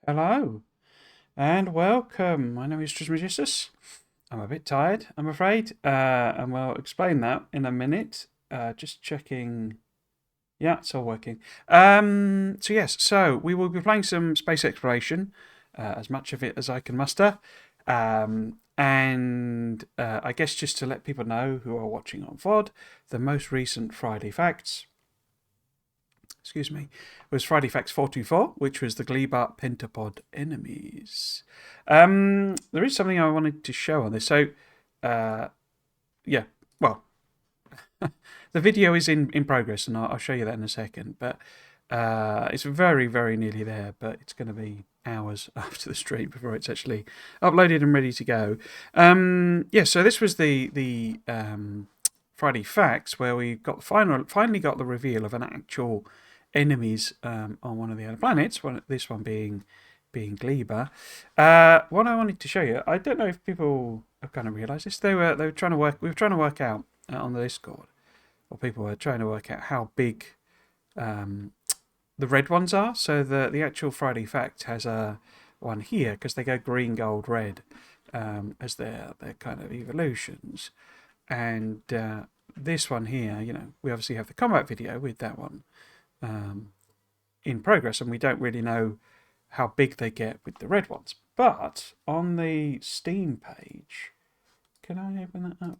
Hello and welcome. My name is Trismegistus. I'm a bit tired, I'm afraid, and we'll explain that in a minute. Just checking. Yeah, it's all working. So we will be playing some space exploration, as much of it as I can muster. And I guess just to let people know who are watching on VOD, the most recent Friday Facts was Friday Facts 424, which was the Gleebart Pentapod enemies. There is something I wanted to show on this. So, yeah, well, the video is in progress, and I'll show you that in a second. But it's very, very nearly there, but it's going to be hours after the stream before it's actually uploaded and ready to go. So this was the Friday Facts, where we got finally got the reveal of an actual enemies on one of the other planets. This one being Gleba. What I wanted to show you, I don't know if people have kind of realised this. They were trying to work. We were trying to work out on the Discord, or people were trying to work out how big the red ones are. So the actual Friday Fact has a one here because they go green, gold, red as their kind of evolutions, and this one here, we obviously have the combat video with that one in progress, and we don't really know how big they get with the red ones. But on the Steam page, can I open that up?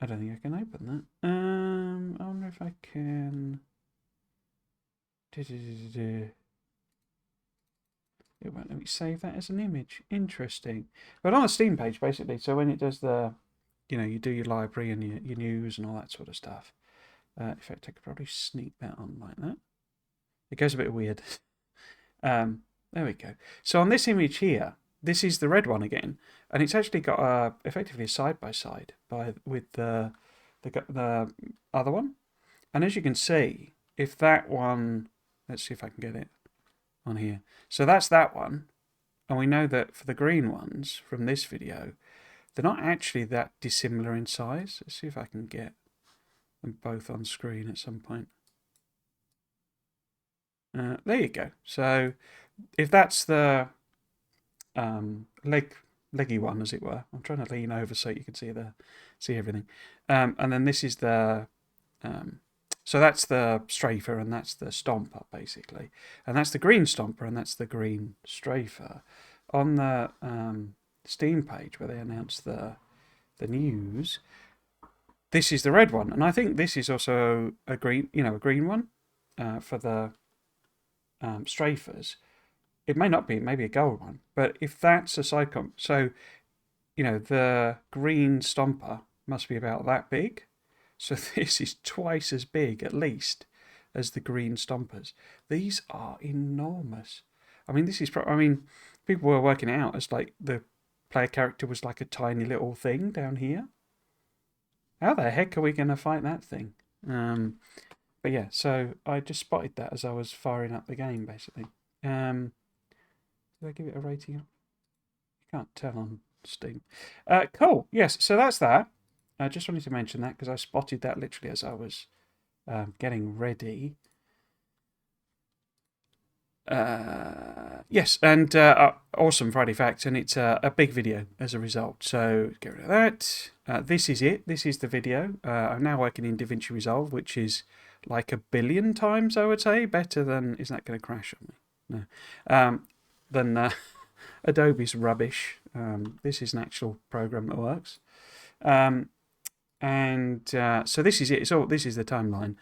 I don't think I can open that. I wonder if I can. It won't let me save that as an image. Interesting. But on the Steam page, basically, so when it does the, you do your library and your news and all that sort of stuff. In fact, I could probably sneak that on like that. It goes a bit weird. There we go. So on this image here, this is the red one again, and it's actually got effectively a side-by-side with the other one. And as you can see, if that one, let's see if I can get it on here. So that's that one, and we know that for the green ones from this video, they're not actually that dissimilar in size. Let's see if I can get them both on screen at some point. There you go. So if that's the leggy one, as it were, I'm trying to lean over so you can see everything. And then this is the so that's the strafer, and that's the stomper basically, and that's the green stomper, and that's the green strafer. On the Steam page where they announce the news, this is the red one, and I think this is also a green one for the strafers. It may not be, maybe a gold one, but if that's a side comp, so the green stomper must be about that big. So this is twice as big, at least, as the green stompers. These are enormous. I mean, people were working it out as like the player character was like a tiny little thing down here. How the heck are we going to fight that thing? But yeah, so I just spotted that as I was firing up the game, basically. Did I give it a rating? You can't tell on Steam. Cool. Yes, so that's that. I just wanted to mention that because I spotted that literally as I was getting ready. Yes, and awesome Friday Facts, and it's a big video as a result. So get rid of that. This is it. This is the video. I'm now working in DaVinci Resolve, which is like 1 billion times, I would say, better than. Isn't that going to crash on me? No. Than Adobe's rubbish. This is an actual program that works. So this is it. This is the timeline.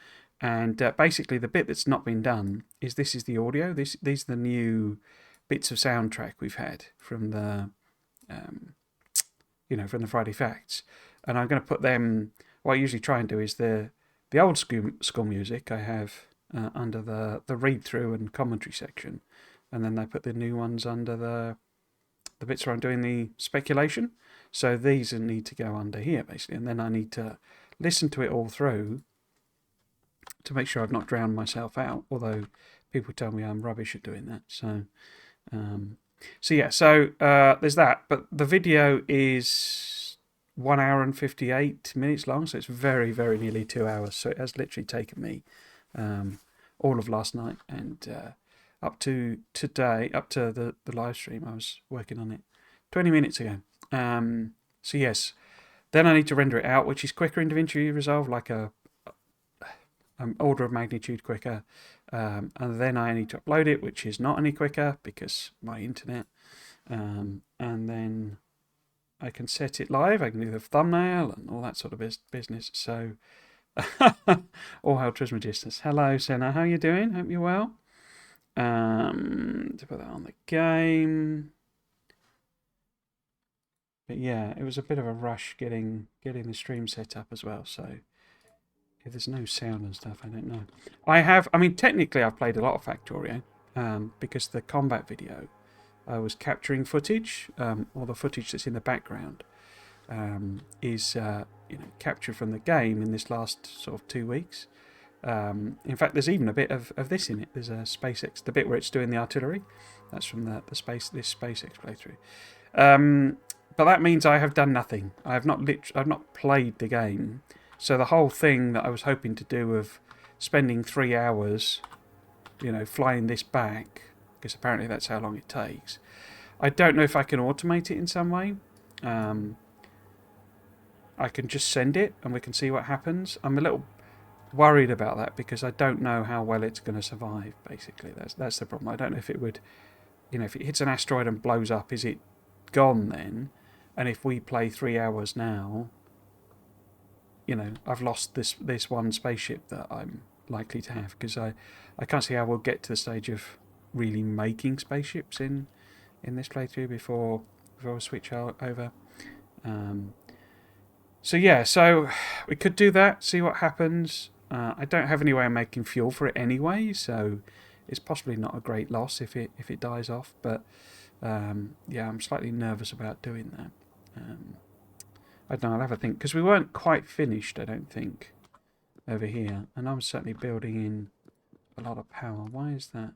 And basically, the bit that's not been done is this is the audio. These are the new bits of soundtrack we've had from the, from the Friday Facts. And I'm going to put them. What I usually try and do is the old school music I have under the read through and commentary section, and then they put the new ones under the bits where I'm doing the speculation. So these need to go under here basically, and then I need to listen to it all through to make sure I've not drowned myself out, although people tell me I'm rubbish at doing that. So there's that. But the video is 1 hour and 58 minutes long, so it's very, very nearly 2 hours. So it has literally taken me all of last night, and up to today, up to the live stream, I was working on it 20 minutes ago. So yes, then I need to render it out, which is quicker in DaVinci Resolve, like a order of magnitude quicker, and then I need to upload it, which is not any quicker because my internet, and then I can set it live. I can do the thumbnail and all that sort of business. So, all hail Trismegistus. Hello, Senna. How you doing? Hope you're well. To put that on the game. But yeah, it was a bit of a rush getting the stream set up as well. So if there's no sound and stuff, I don't know. I mean, technically, I've played a lot of Factorio because the combat video, I was capturing footage, or the footage that's in the background is captured from the game in this last sort of 2 weeks. In fact, there's even a bit of this in it. There's a SpaceX, the bit where it's doing the artillery. That's from this SpaceX playthrough. But that means I have done nothing. I've not played the game. So the whole thing that I was hoping to do of spending 3 hours, flying this back, because apparently that's how long it takes. I don't know if I can automate it in some way. I can just send it and we can see what happens. I'm a little worried about that because I don't know how well it's going to survive, basically. That's the problem. I don't know if it would, if it hits an asteroid and blows up, is it gone then? And if we play 3 hours now, I've lost this one spaceship that I'm likely to have, because I can't see how we'll get to the stage of really making spaceships in this playthrough before I switch over. So yeah, so we could do that, see what happens. I don't have any way of making fuel for it anyway, so it's possibly not a great loss if it dies off. But yeah, I'm slightly nervous about doing that. I don't know, I'll have a think, because we weren't quite finished, I don't think, over here. And I'm certainly building in a lot of power. Why is that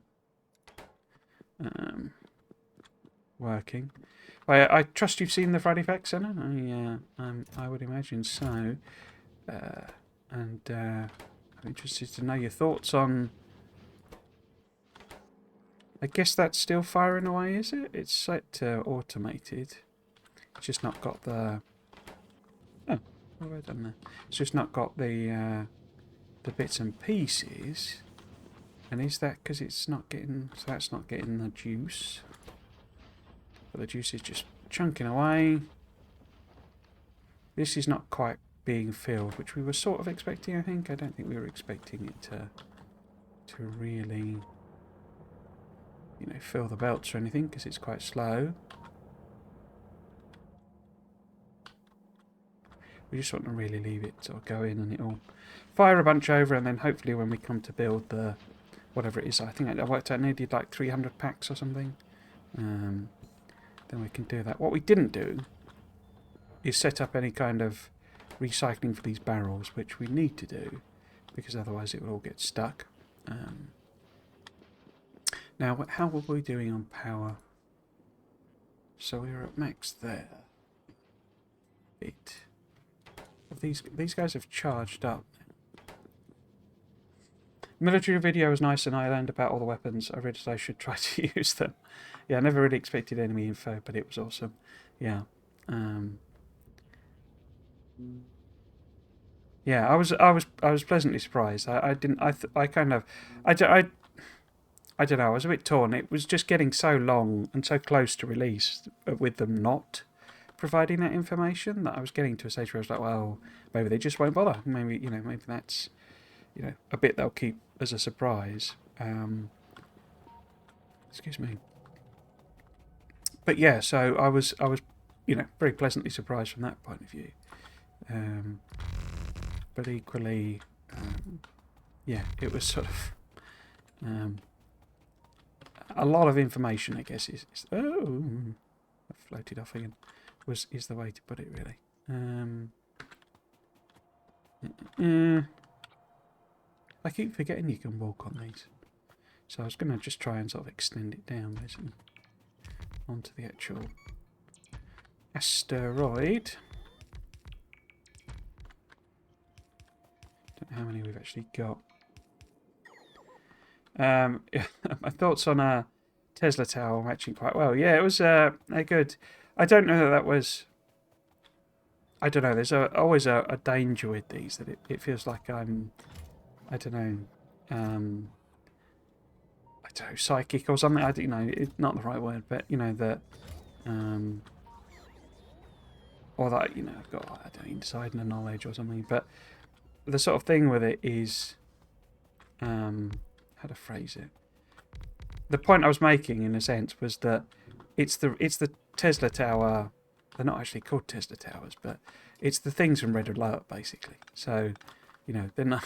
working? I trust you've seen the Friday Facts, Senna? I would imagine so. And I'm interested to know your thoughts on... I guess that's still firing away, is it? It's set to automated. It's just not got the... Oh, what have I done there? It's just not got the bits and pieces. And is that because it's not getting... So that's not getting the juice. But the juice is just chunking away. This is not quite being filled, which we were sort of expecting, I think. I don't think we were expecting it to really, fill the belts or anything, because it's quite slow. We just want to really leave it sort of go in and it'll fire a bunch over, and then hopefully when we come to build the whatever it is, I think I worked out I needed like 300 packs or something. Then we can do that. What we didn't do is set up any kind of recycling for these barrels, which we need to do, because otherwise it will all get stuck. Now, how were we doing on power? So we were at max there. These guys have charged up. Military video was nice, and I learned about all the weapons. I read that I should try to use them. Yeah, I never really expected enemy info, but it was awesome. Yeah. Yeah, I was pleasantly surprised. I don't know. I was a bit torn. It was just getting so long and so close to release with them not providing that information that I was getting to a stage where I was like, well, maybe they just won't bother. Maybe maybe that's a bit they'll keep as a surprise. Excuse me. But yeah, so I was very pleasantly surprised from that point of view. But equally, yeah, it was sort of a lot of information, I guess. Oh, I floated off again. Is the way to put it, really. I keep forgetting you can walk on these. So I was going to just try and sort of extend it down, basically, onto the actual asteroid. Don't know how many we've actually got. My thoughts on Tesla Tower matching quite well. Yeah, it was a good. I don't know that that was. I don't know. There's always a danger with these that it feels like I'm. I don't know. I don't know, psychic or something. I don't know. It's not the right word, but you know that. Um, or that I've got I don't know, insider knowledge or something. But the sort of thing with it is, how to phrase it. The point I was making, in a sense, was that it's the Tesla Tower. They're not actually called Tesla Towers, but it's the things from Red Alert, basically. So, they're not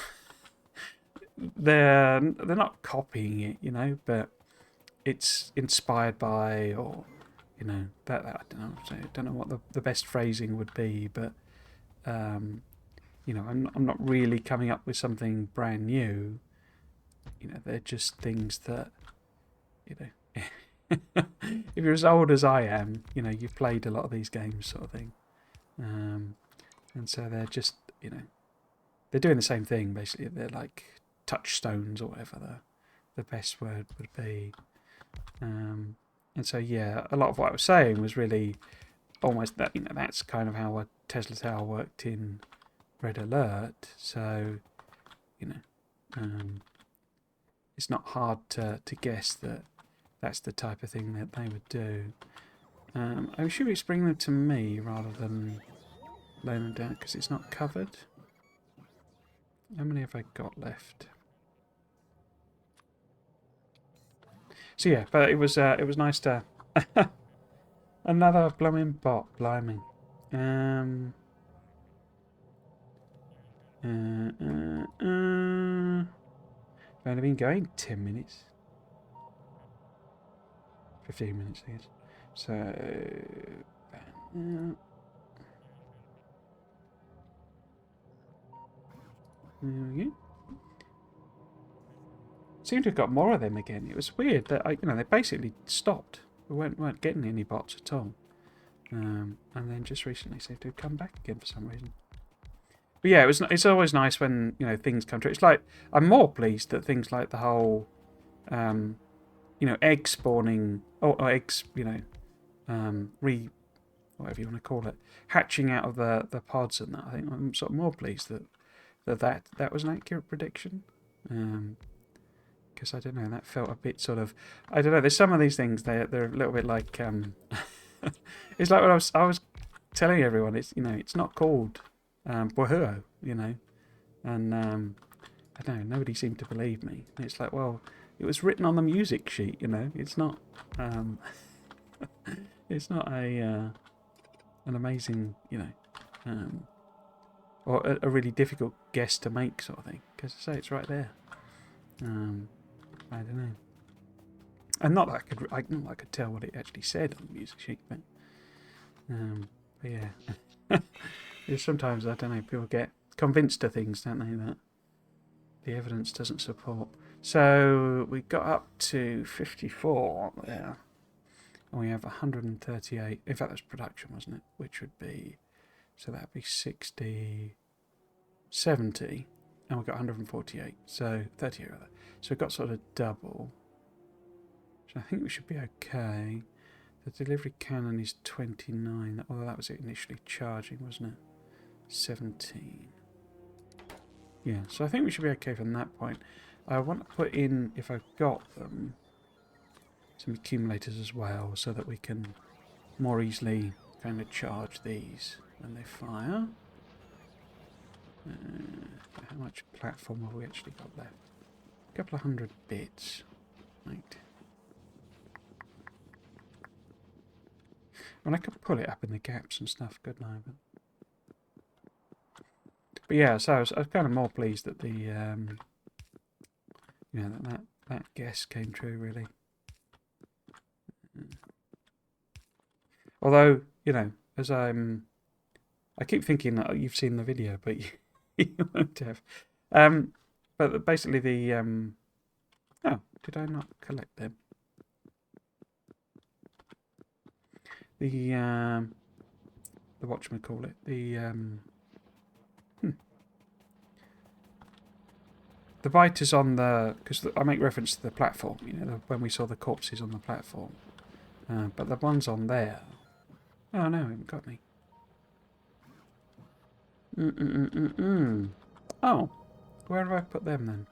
they're not copying it, but it's inspired by, or that I don't know. So I don't know what the best phrasing would be, but I'm not really coming up with something brand new. They're just things that if you're as old as I am, you've played a lot of these games, sort of thing. And so they're just, they're doing the same thing, basically. They're like touchstones, or whatever the best word would be. And so, yeah, a lot of what I was saying was really almost that, that's kind of how a Tesla Tower worked in Red Alert. So, it's not hard to guess that that's the type of thing that they would do. I should we bring them to me rather than laying them down because it's not covered. How many have I got left? So yeah, but it was nice to another blooming bot, blimey. I've only been going 10 minutes. 15 minutes, I guess. So there we go. Seem to have got more of them again. It was weird that they basically stopped. We weren't getting any bots at all, and then just recently seemed to have come back again for some reason. But yeah, it's always nice when things come true. It's like I'm more pleased that things like the whole egg spawning or eggs whatever you want to call it, hatching out of the pods and that. I think I'm sort of more pleased that was an accurate prediction. Because I don't know, that felt a bit sort of, I don't know. There's some of these things they're a little bit like it's like when I was telling everyone it's not called Bohuo, and I don't know, nobody seemed to believe me. And it's like, well, it was written on the music sheet, it's not it's not an amazing or a really difficult guess to make, sort of thing, because I say it's right there. I don't know. And not that I could tell what it actually said on the music sheet, but yeah. Sometimes, I don't know, people get convinced of things, don't they, that the evidence doesn't support. So we got up to 54 there. And we have 138. In fact, that's production, wasn't it? Which would be, so that'd be 60, 70. And we've got 148. So 30 rather. So we've got sort of double. So I think we should be okay. The delivery cannon is 29. Although that was it initially charging, wasn't it? 17. Yeah, so I think we should be okay from that point. I want to put in, if I've got them, some accumulators as well, so that we can more easily kind of charge these when they fire. How much platform have we actually got left? A couple of 100 bits. Right. And I could pull it up in the gaps and stuff, couldn't I? But yeah, so I was kind of more pleased that the that guess came true, really. Although, as I keep thinking that you've seen the video, but you won't have. But basically the oh, did I not collect them? The whatchamacallit, the The biters on the... Because I make reference to the platform, you know, when we saw the corpses on the platform. But the ones on there... Oh, no, it haven't got me. Oh, where have I put them then?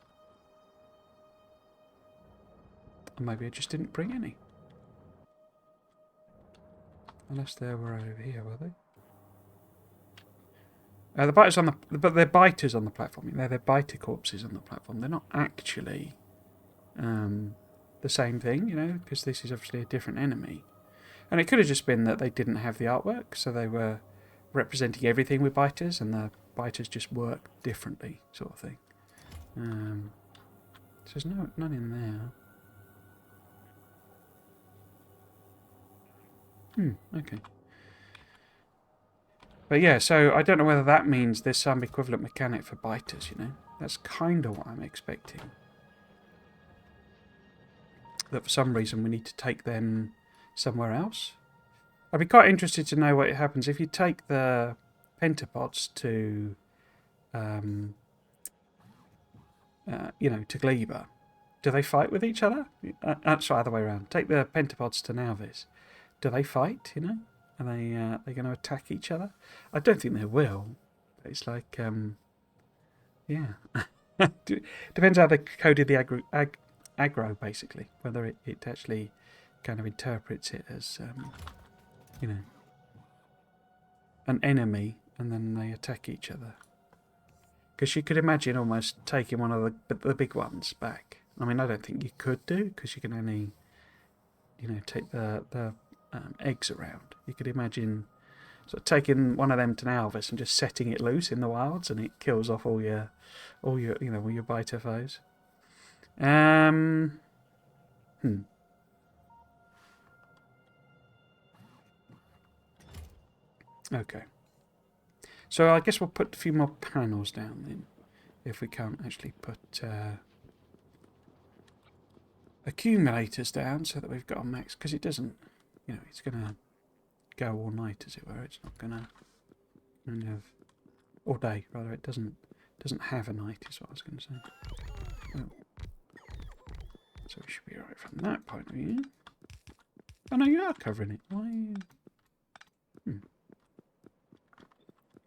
Or maybe I just didn't bring any. Unless they were over here, were they? The biters on the... But they're biters on the platform. They're biter corpses on the platform. They're not actually the same thing, you know, because this is obviously a different enemy. And it could have just been that they didn't have the artwork, so they were representing everything with biters, and the biters just work differently, sort of thing. So there's none in there. Okay. But yeah, so I don't know whether that means there's some equivalent mechanic for biters, you know? That's kind of what I'm expecting. That for some reason we need to take them somewhere else. I'd be quite interested to know what happens if you take the pentapods to, you know, to Gleba. Do they fight with each other? Sorry, other way around. Take the pentapods to Nauvis. Do they fight, you know? Are they going to attack each other? I don't think they will. It's like, yeah. Depends how they coded the aggro, basically. Whether it actually kind of interprets it as, you know, an enemy, and then they attack each other. Because you could imagine almost taking one of the big ones back. I mean, I don't think you could do, because you can only, you know, take the eggs around. You could imagine sort of taking one of them to Nauvis and just setting it loose in the wilds, and it kills off all your you know, all your biter foes. Okay. So I guess we'll put a few more panels down then, if we can't actually put accumulators down, so that we've got a max, because it doesn't, you know, it's going to go all night, as it were. It's not going to have all day, rather. It doesn't have a night, is what I was going to say. Oh. So we should be alright from that point of view. Oh no, you are covering it. Why are you...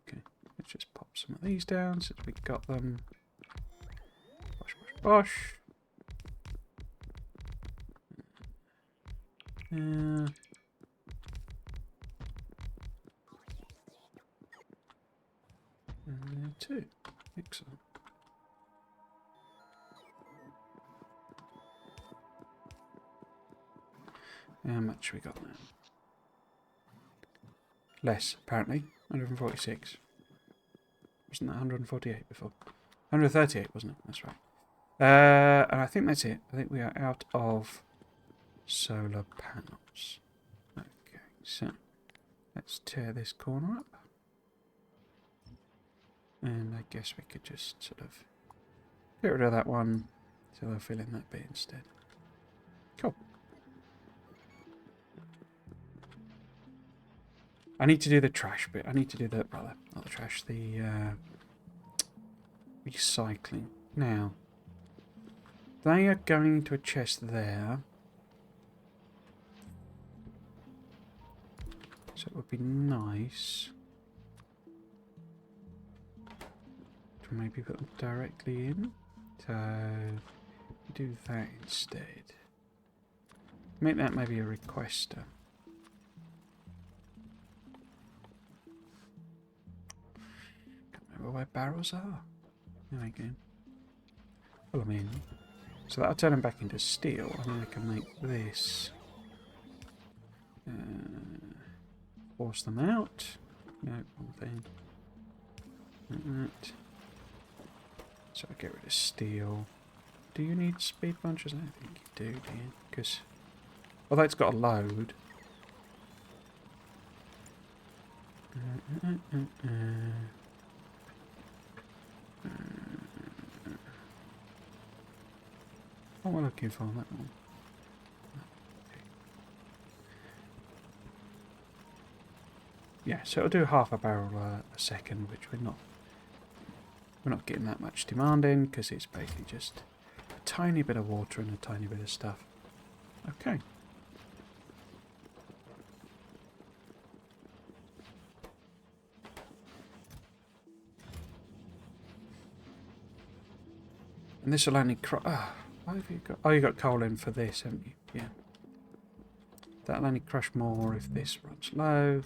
Okay, let's just pop some of these down since we've got them. Bosh, bosh, bosh. And there too. Excellent. How much we got now? Less, apparently. 146. Wasn't that 148 before? 138, wasn't it? That's right. And I think that's it. I think we are out of solar panels. Okay, so let's tear this corner up. And I guess we could just sort of get rid of that one, so they'll fill in that bit instead. Cool. I need to do the trash bit. I need to do the, rather, not the trash, the recycling. Now, they are going into a chest there. So it would be nice to maybe put them directly in. So, do that instead. Make that maybe a requester. Can't remember where barrels are. There we go. Pull them in. So that'll turn them back into steel, and then I can make this. Force them out. No, one thing. Like that. So I get rid of steel. Do you need speed bunches? I don't think you do you? Because although it's got a load. What am I looking for on that one? Yeah, so it'll do half a barrel a second, which we're not We're not getting that much demand in because it's basically just a tiny bit of water and a tiny bit of stuff. Okay. And this will only why have you got... Oh, you got coal in for this, haven't you? Yeah. That'll only crush more if this runs low.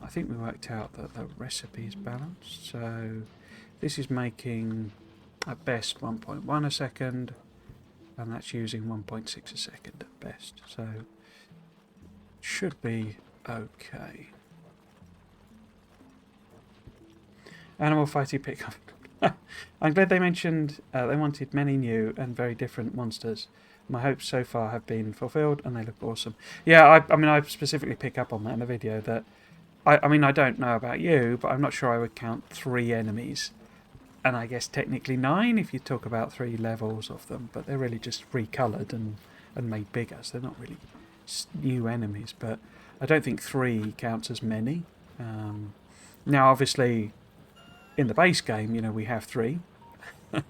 I think we worked out that the recipe is balanced. So this is making at best 1.1 a second, and that's using 1.6 a second at best. So should be okay. Animal fighting pickup. I'm glad they mentioned they wanted many new and very different monsters. My hopes so far have been fulfilled, and they look awesome. Yeah, I mean, I specifically pick up on that in the video. That I mean, I don't know about you, but I'm not sure I would count 3 enemies, and I guess technically 9 if you talk about 3 levels of them. But they're really just recoloured and made bigger, so they're not really new enemies. But I don't think 3 counts as many. Now, obviously, in the base game, you know, we have 3. You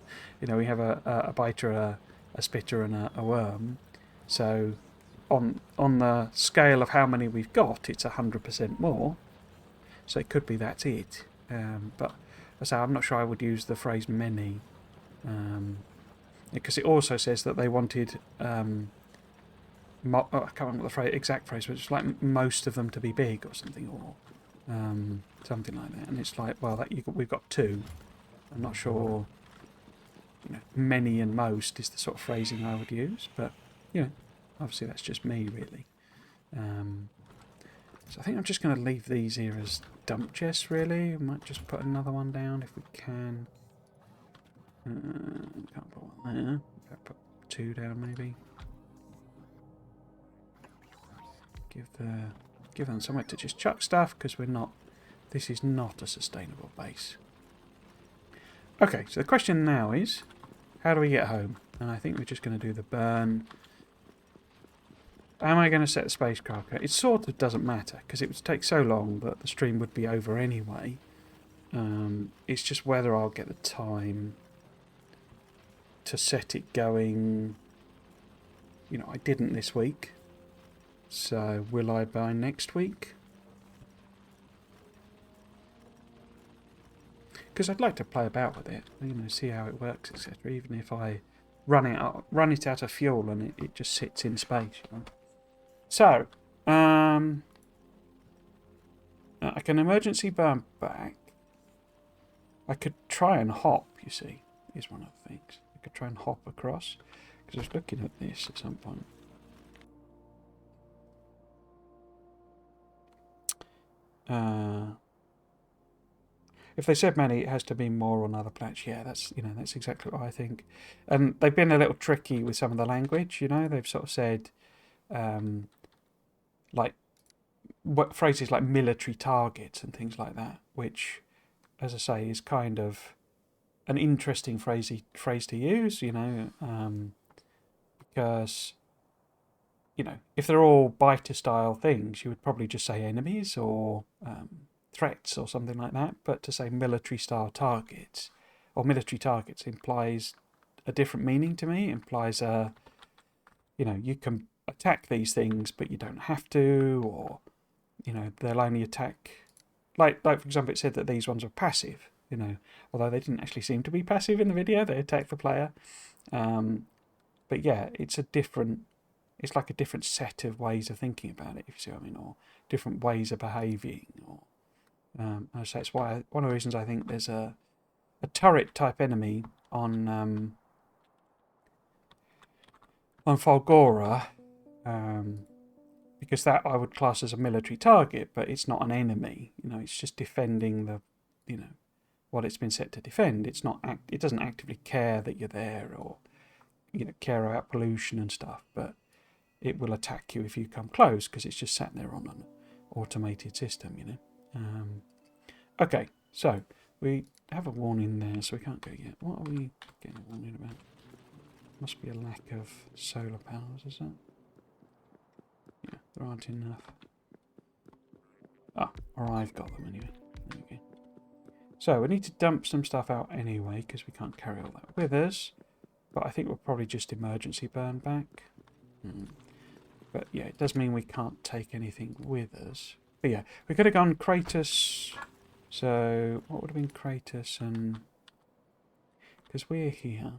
know, we have a biter, a spitter, and a worm. So, on the scale of how many we've got, it's 100% more. So it could be that's it. But as I say, I'm not sure I would use the phrase many, because it also says that they wanted. I can't remember the exact phrase, but it's like most of them to be big or something, or something like that. And it's like, well, we've got 2. I'm not sure. You know, many and most is the sort of phrasing I would use, but you know, obviously that's just me, really. So I think I'm just going to leave these here as dump chests, really. I might just put another one down if we can. Can't put one there. Put 2 down, maybe. Give them somewhere to just chuck stuff, because we're not. This is not a sustainable base. Okay, so the question now is, how do we get home? And I think we're just going to do the burn. Am I going to set the spacecraft? It sort of doesn't matter, because it would take so long that the stream would be over anyway. It's just whether I'll get the time to set it going. You know, I didn't this week. So will I by next week? Because I'd like to play about with it, you know, see how it works, etc. Even if I run it out of fuel and it just sits in space. You know? So, I can emergency burn back. I could try and hop, you see, is one of the things. I could try and hop across, because I was looking at this at some point. If they said many, it has to be more on other planets. Yeah, that's exactly what I think. And they've been a little tricky with some of the language. You know, they've sort of said, like, what phrases like military targets and things like that, which, as I say, is kind of an interesting phrase to use. You know, because you know, if they're all biter style things, you would probably just say enemies or threats or something like that. But to say military style targets or military targets implies a different meaning to me. It implies you know, you can attack these things, but you don't have to, or you know, they'll only attack. Like for example, it said that these ones are passive. You know, although they didn't actually seem to be passive in the video, they attack the player. But yeah, it's It's like a different set of ways of thinking about it, if you see what I mean, or different ways of behaving. Or so it's why one of the reasons I think there's a turret type enemy on Falgora, because that I would class as a military target, but it's not an enemy. You know, it's just defending the, you know, what it's been set to defend. It's not it doesn't actively care that you're there, or you know, care about pollution and stuff, but it will attack you if you come close, because it's just sat there on an automated system, you know. Okay, so we have a warning there, so we can't go yet. What are we getting a warning about? Must be a lack of solar panels, is that? Yeah, there aren't enough. Ah, or I've got them anyway. There we go. So we need to dump some stuff out anyway, because we can't carry all that with us. But I think we'll probably just emergency burn back. But yeah, it does mean we can't take anything with us. But yeah, we could have gone Kratos. So what would have been Kratos and... Because we're here.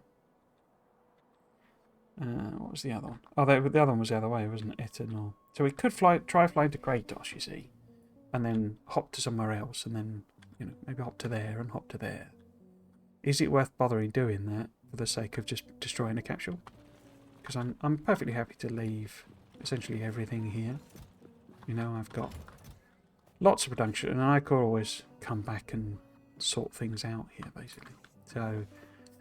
What was the other one? Oh, the other one was the other way, wasn't it? Eternal. So we could try flying to Kratos, you see. And then hop to somewhere else. And then, you know, maybe hop to there and hop to there. Is it worth bothering doing that for the sake of just destroying a capsule? Because I'm perfectly happy to leave essentially everything here. You know, I've got lots of production, and I could always come back and sort things out here, basically. So,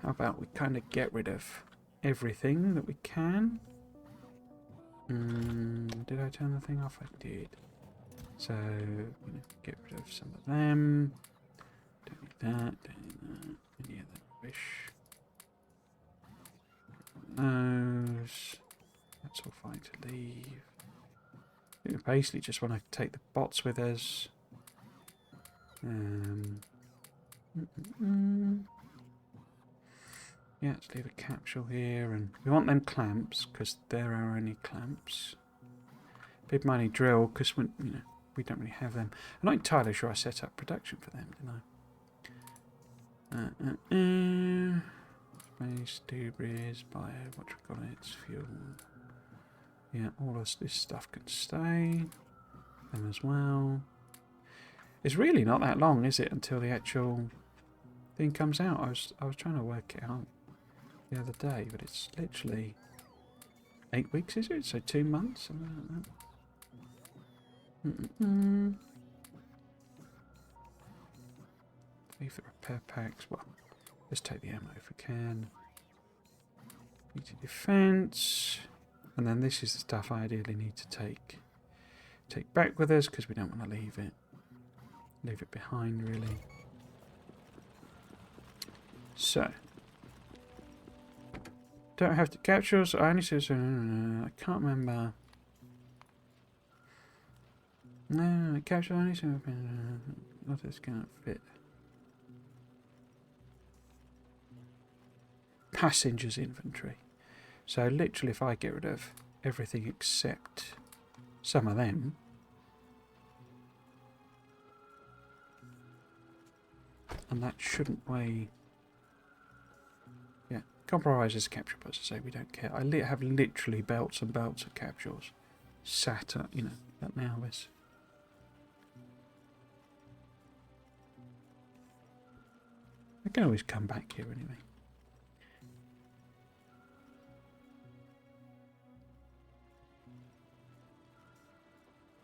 how about we kind of get rid of everything that we can? Did I turn the thing off? I did. So, get rid of some of them. Don't need that, don't need that. Any other rubbish. Those. That's all fine to leave. I think we basically just want to take the bots with us. Yeah, let's leave a capsule here, and we want them clamps because they're our only clamps. Big money drill because we don't really have them. I'm not entirely sure I set up production for them, didn't I? Space, debris, bio, what you call it, fuel. Yeah, all of this stuff can stay. Them as well. It's really not that long, is it, until the actual thing comes out? I was trying to work it out the other day, but it's literally 8 weeks, is it? So 2 months, something like that. Leave the repair packs. Well, let's take the ammo if we can. Need defense. And then this is the stuff I ideally need to take back with us because we don't want to leave it behind, really. So, don't have to capture. So I only said I can't remember. No, capture only said not this gonna fit. Passengers inventory. So literally, if I get rid of everything except some of them, and that shouldn't weigh. Yeah, compromises capture pods. I say we don't care. I have literally belts and belts of capsules sat at at now is. I can always come back here anyway.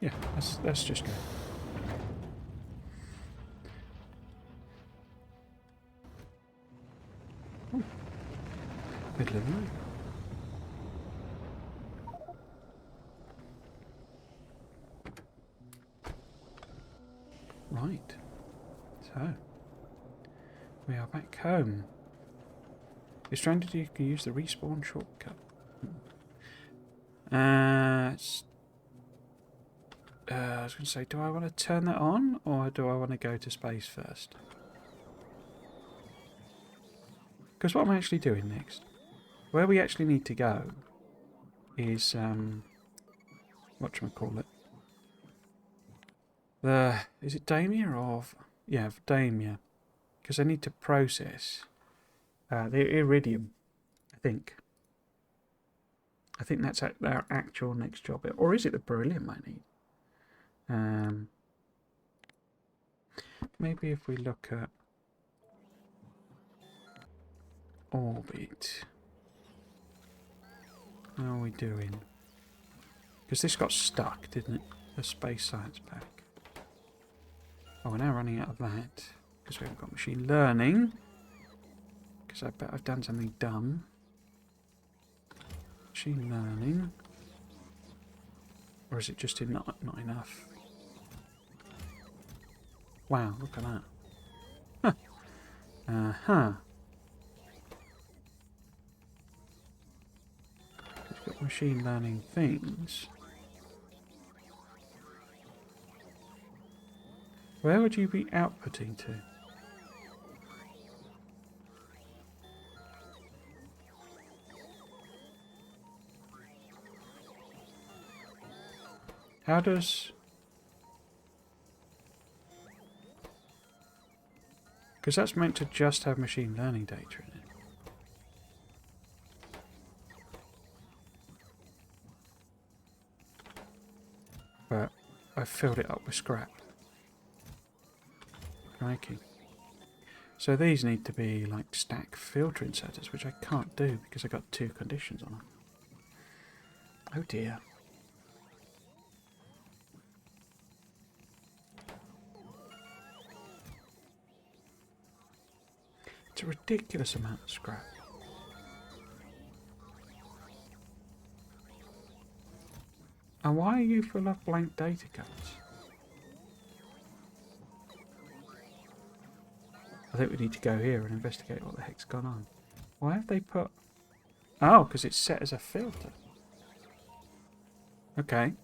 Yeah, let's just go. Oh, middle of the night. Right. So we are back home. It's trying to do. You can use the respawn shortcut. I was going to say, do I want to turn that on, or do I want to go to space first? Because what I'm actually doing next, where we actually need to go, is whatchamacallit. Is it Damia or Damia? Because I need to process the iridium. I think that's our actual next job, or is it the beryllium I need? Maybe if we look at orbit, how are we doing? Because this got stuck, didn't it? The space science pack. Oh, we're now running out of that because we haven't got machine learning. Because I bet I've done something dumb. Machine learning, or is it just not enough? Wow, look at that. Huh. We've got machine learning things. Where would you be outputting to? How does... Because that's meant to just have machine learning data in it. But I filled it up with scrap. Crikey. So these need to be like stack filter inserters, which I can't do because I got 2 conditions on them. Oh dear. It's a ridiculous amount of scrap. And why are you full of blank data cards? I think we need to go here and investigate what the heck's gone on. Why have they put... Oh, because it's set as a filter. Okay.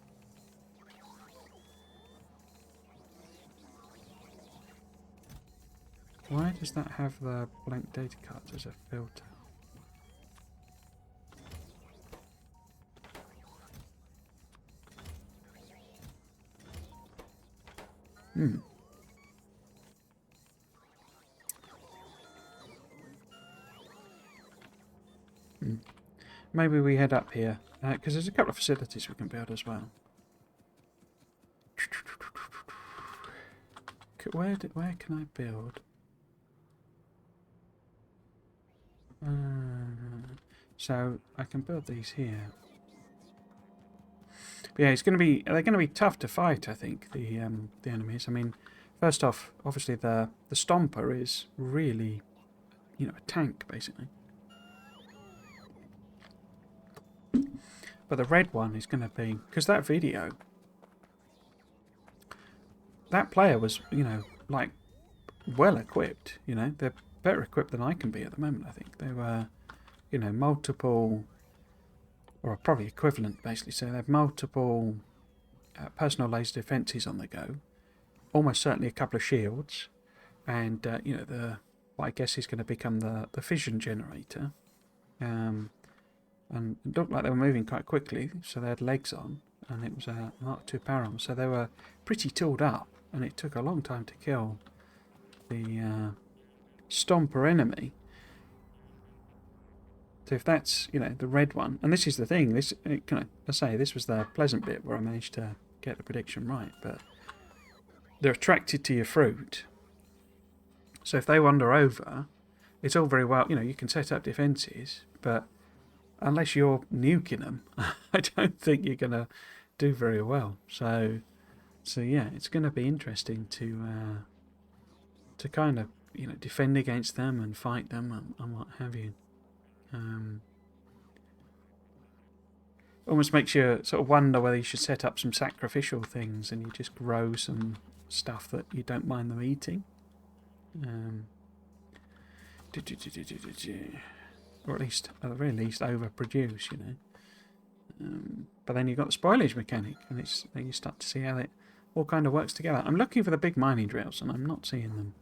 Why does that have the blank data cards as a filter? Maybe we head up here, because there's a couple of facilities we can build as well. Where can I build? So I can build these here. But yeah, they're gonna be tough to fight, I think, the enemies. I mean, first off, obviously the Stomper is really, you know, a tank basically. But the red one is going to be... Because that video... That player was, you know, like, well equipped, you know. They're better equipped than I can be at the moment, I think. They were, you know, multiple... Or probably equivalent, basically. So they have multiple personal laser defences on the go. Almost certainly a couple of shields. And, you know, what I guess is going to become the fission generator. And it looked like they were moving quite quickly, so they had legs on, and it was a Mark II power armor, so they were pretty tooled up, and it took a long time to kill the Stomper enemy. So if that's, you know, the red one, and this is the thing, let's say this was the pleasant bit where I managed to get the prediction right, but they're attracted to your fruit, so if they wander over, it's all very well, you know, you can set up defences, but unless you're nuking them, I don't think you're going to do very well. So yeah, it's going to be interesting to kind of, you know, defend against them and fight them and what have you. Almost makes you sort of wonder whether you should set up some sacrificial things and you just grow some stuff that you don't mind them eating. Or at the very least, overproduce, you know. But then you've got the spoilage mechanic, and then you start to see how it all kind of works together. I'm looking for the big mining drills, and I'm not seeing them.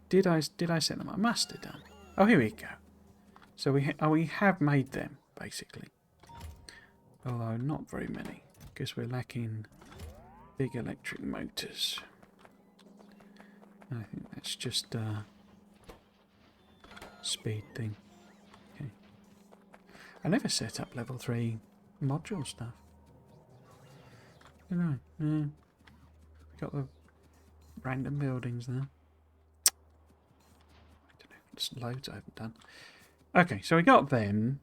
Did I set them? I must have done. Oh, here we go. So we have made them, basically. Although not very many, because we're lacking big electric motors. I think that's just a speed thing. I never set up level 3 module stuff. You know, yeah. Got the random buildings there. I don't know, there's loads I haven't done. Okay, so we got them.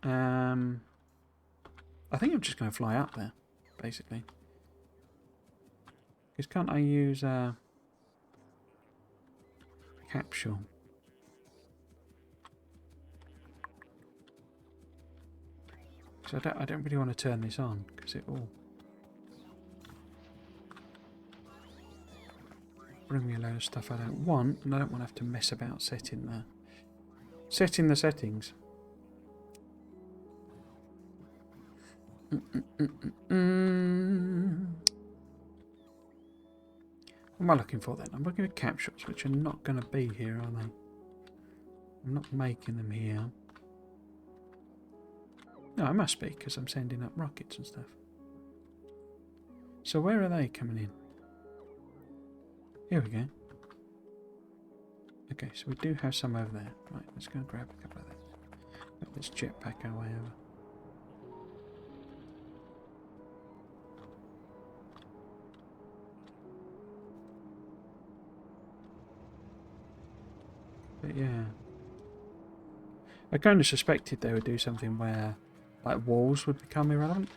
I think I'm just going to fly up there, basically. Because can't I use a capsule? So I don't really want to turn this on because it will bring me a load of stuff I don't want, and I don't want to have to mess about setting the settings. What am I looking for then? I'm looking at capsules, which are not going to be here, are they? I'm not making them here. No, I must be, because I'm sending up rockets and stuff. So where are they coming in? Here we go. Okay, so we do have some over there. Right, let's go and grab a couple of those. Let's jetpack our way over. But yeah. I kind of suspected they would do something where like walls would become irrelevant.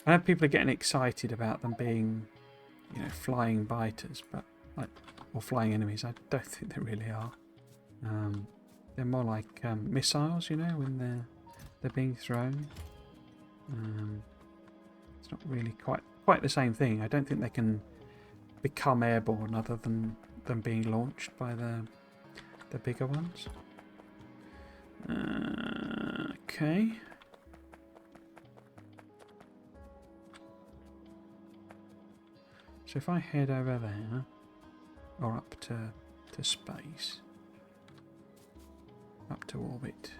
I know people are getting excited about them being, you know, flying biters, but like, or flying enemies. I don't think they really are. They're more like missiles, you know, when they're being thrown. It's not really quite the same thing. I don't think they can become airborne other than being launched by the bigger ones. Okay. So if I head over there, or up to space, up to orbit.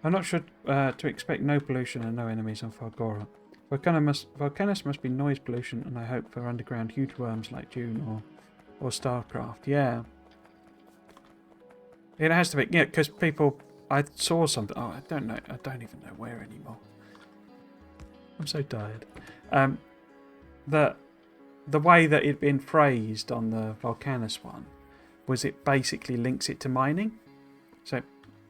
I'm not sure to expect no pollution and no enemies on Fargora. Volcanus must be noise pollution, and I hope for underground huge worms like Dune or StarCraft. Yeah. It has to be, yeah, because people... I saw something... Oh, I don't know. I don't even know where anymore. I'm so tired. The way that it'd been phrased on the Volcanus one was it basically links it to mining. So it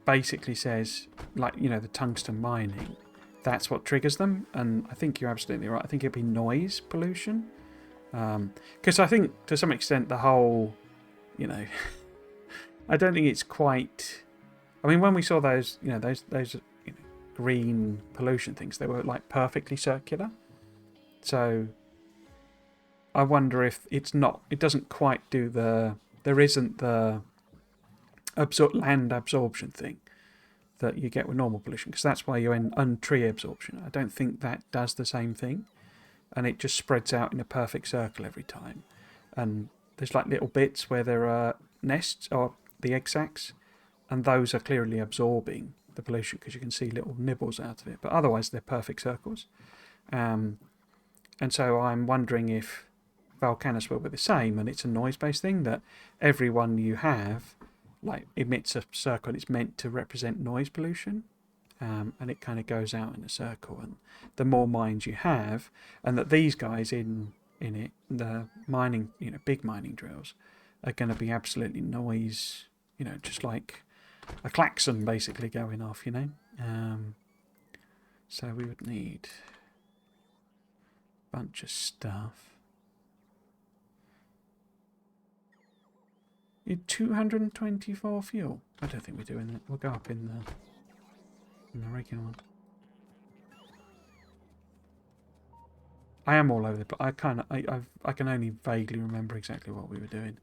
basically says, like, you know, the tungsten mining, that's what triggers them. And I think you're absolutely right. I think it'd be noise pollution. Because I think, to some extent, the whole, you know... I don't think it's quite... I mean, when we saw those, you know, those you know, green pollution things, they were like perfectly circular. So I wonder if it's not... It doesn't quite do the... There isn't the land absorption thing that you get with normal pollution, because that's why you're in tree absorption. I don't think that does the same thing, and it just spreads out in a perfect circle every time. And there's like little bits where there are nests or the egg sacs, and those are clearly absorbing the pollution because you can see little nibbles out of it. But otherwise, they're perfect circles. And so I'm wondering if Volcanus will be the same, and it's a noise-based thing that every one you have like emits a circle, and it's meant to represent noise pollution, and it kind of goes out in a circle. And the more mines you have, and that these guys in it, the mining, you know, big mining drills, are going to be absolutely noise, you know, just like a klaxon basically going off, you know. So we would need a bunch of stuff. You 224 fuel. I don't think we're doing that. We'll go up in the regular one. I am all over the place. I can only vaguely remember exactly what we were doing.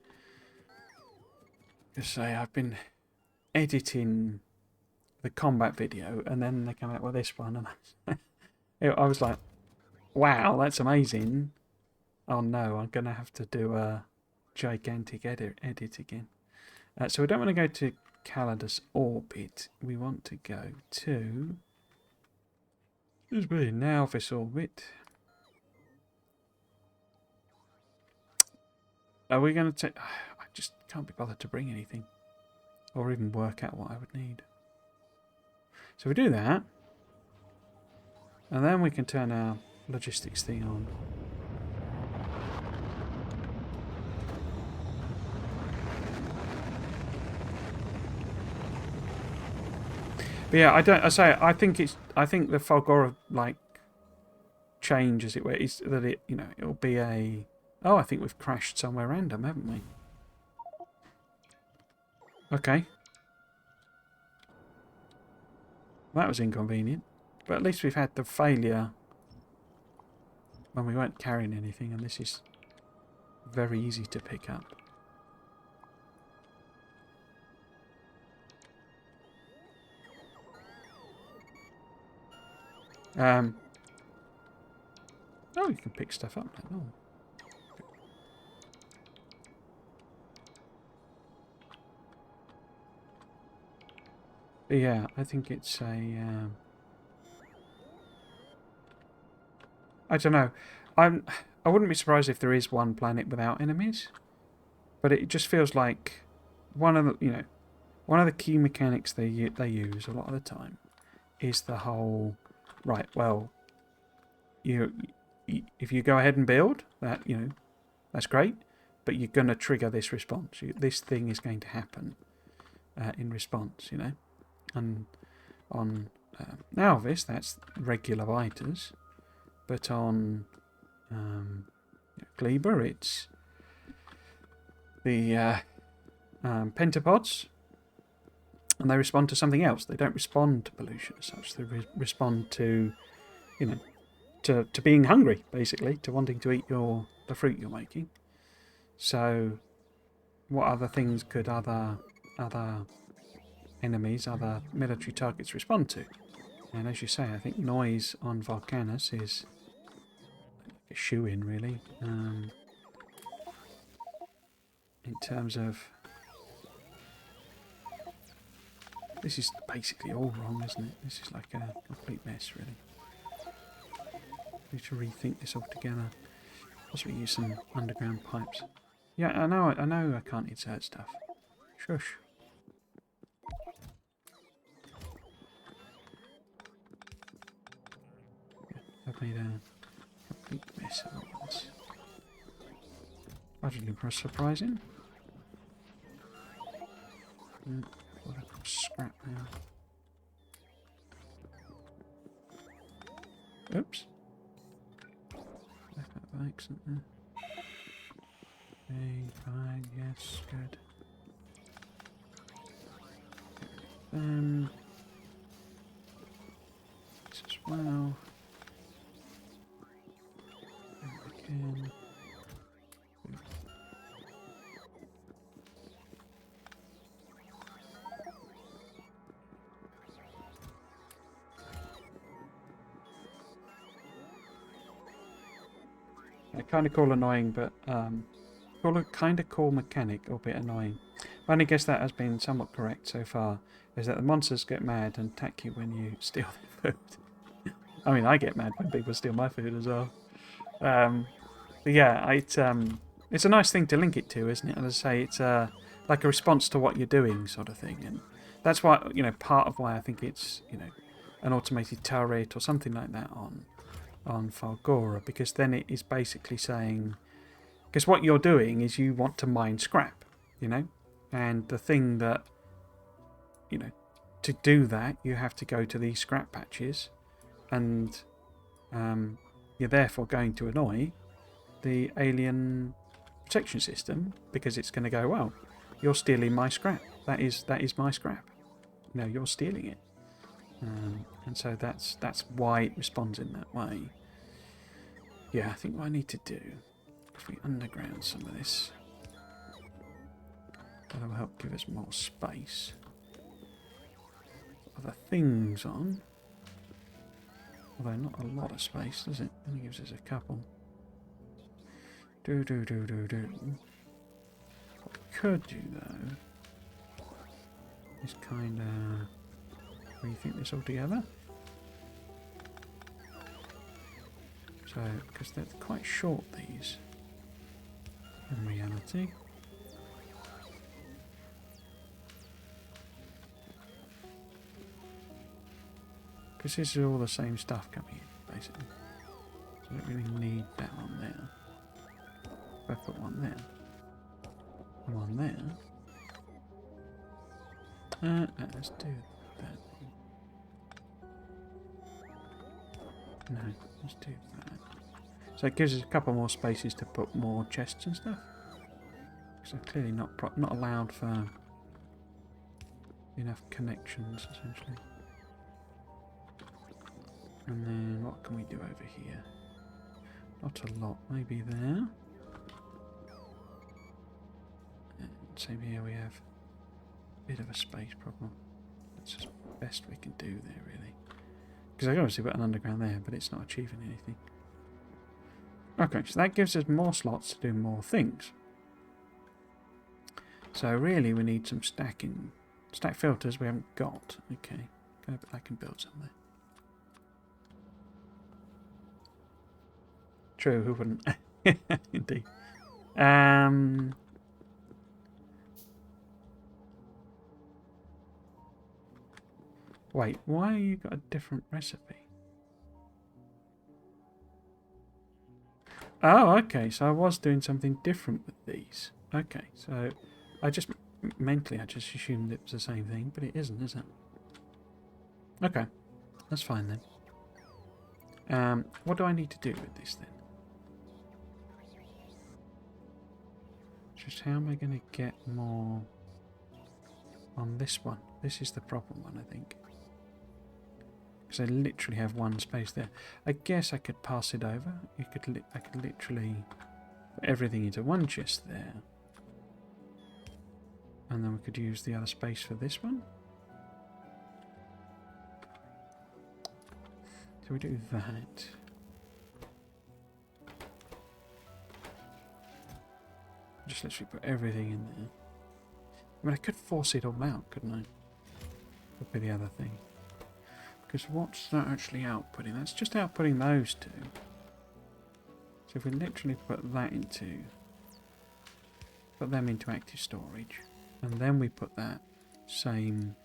Just say I've been editing the combat video, and then they come out with this one, and I was like, "Wow, that's amazing!" Oh no, I'm gonna have to do a gigantic edit again. So we don't want to go to Calidus orbit. We want to go to Nauvis orbit. Are we going to take... I just can't be bothered to bring anything, or even work out what I would need. So we do that, and then we can turn our logistics thing on. But yeah, I think the Falgora like change, as it were, is that it, you know, it'll be a... Oh, I think we've crashed somewhere random, haven't we? Okay. That was inconvenient. But at least we've had the failure when we weren't carrying anything, and this is very easy to pick up. Oh, you can pick stuff up now. Oh. But yeah, I think it's a... I don't know. I wouldn't be surprised if there is one planet without enemies. But it just feels like one of the key mechanics they use a lot of the time is the whole, right, well, if you go ahead and build that, that's great, but you're going to trigger this response. This thing is going to happen in response, and on Alvis that's regular biters, but on Gleba it's the pentapods, and they respond to something else. They don't respond to pollution as such. They respond to, to being hungry, basically, to wanting to eat the fruit you're making. So, what other things could other enemies, other military targets respond to? And as you say, I think noise on Volcanus is a shoe-in, really, in terms of... This is basically all wrong, isn't it? This is like a complete mess, really. Need to rethink this altogether. Possibly use some underground pipes. Yeah, I know I can't insert stuff. Shush. Yeah, I've made a complete mess of all this. Utterly surprising. What a scrap now. Oops. Back up by accident there. Okay, fine, yes, good. This as well. Again. I kind of call annoying, but kind of call mechanic, albeit annoying. I only guess that has been somewhat correct so far. Is that the monsters get mad and attack you when you steal their food. I mean, I get mad when people steal my food as well. But yeah, it's a nice thing to link it to, isn't it? And as I say, it's like a response to what you're doing, sort of thing. And that's why, part of why I think it's, an automated turret or something like that on Falgora, because then it is basically saying, because what you're doing is you want to mine scrap, and the thing that, to do that you have to go to these scrap patches, and you're therefore going to annoy the alien protection system, because it's going to go, well, you're stealing my scrap. That is my scrap. You're stealing it. And so that's why it responds in that way. Yeah, I think what I need to do, if we underground some of this, that'll help give us more space. Other things on, although not a lot of space, does it? Only gives us a couple. What we could do though is kind of rethink this all together. So, because they're quite short, these, in reality. Because this is all the same stuff coming in, basically. So I don't really need that one there. If I put one there, and one there. Let's do that. No, let's do that. So it gives us a couple more spaces to put more chests and stuff. Because they're clearly not allowed for enough connections, essentially. And then what can we do over here? Not a lot, maybe there. And same here, we have a bit of a space problem. That's the best we can do there, really. Because I can obviously put an underground there, but it's not achieving anything. Okay, so that gives us more slots to do more things. So really we need some stacking Stack filters we haven't got. Okay. I can build something. True, who wouldn't? Indeed. Wait, why you got a different recipe? Oh, okay, so I was doing something different with these. Okay, so I just mentally I just assumed it was the same thing, but it isn't, is it? Okay, that's fine then. What do I need to do with this then? Just how am I going to get more on this one? This is the problem one, I think. Because I literally have one space there. I guess I could pass it over. I could literally put everything into one chest there. And then we could use the other space for this one. So we do that. Just literally put everything in there. I mean, I could force it all out, couldn't I? Would be the other thing. Because what's that actually outputting? That's just outputting those two. So if we literally put them into active storage, and then we put that same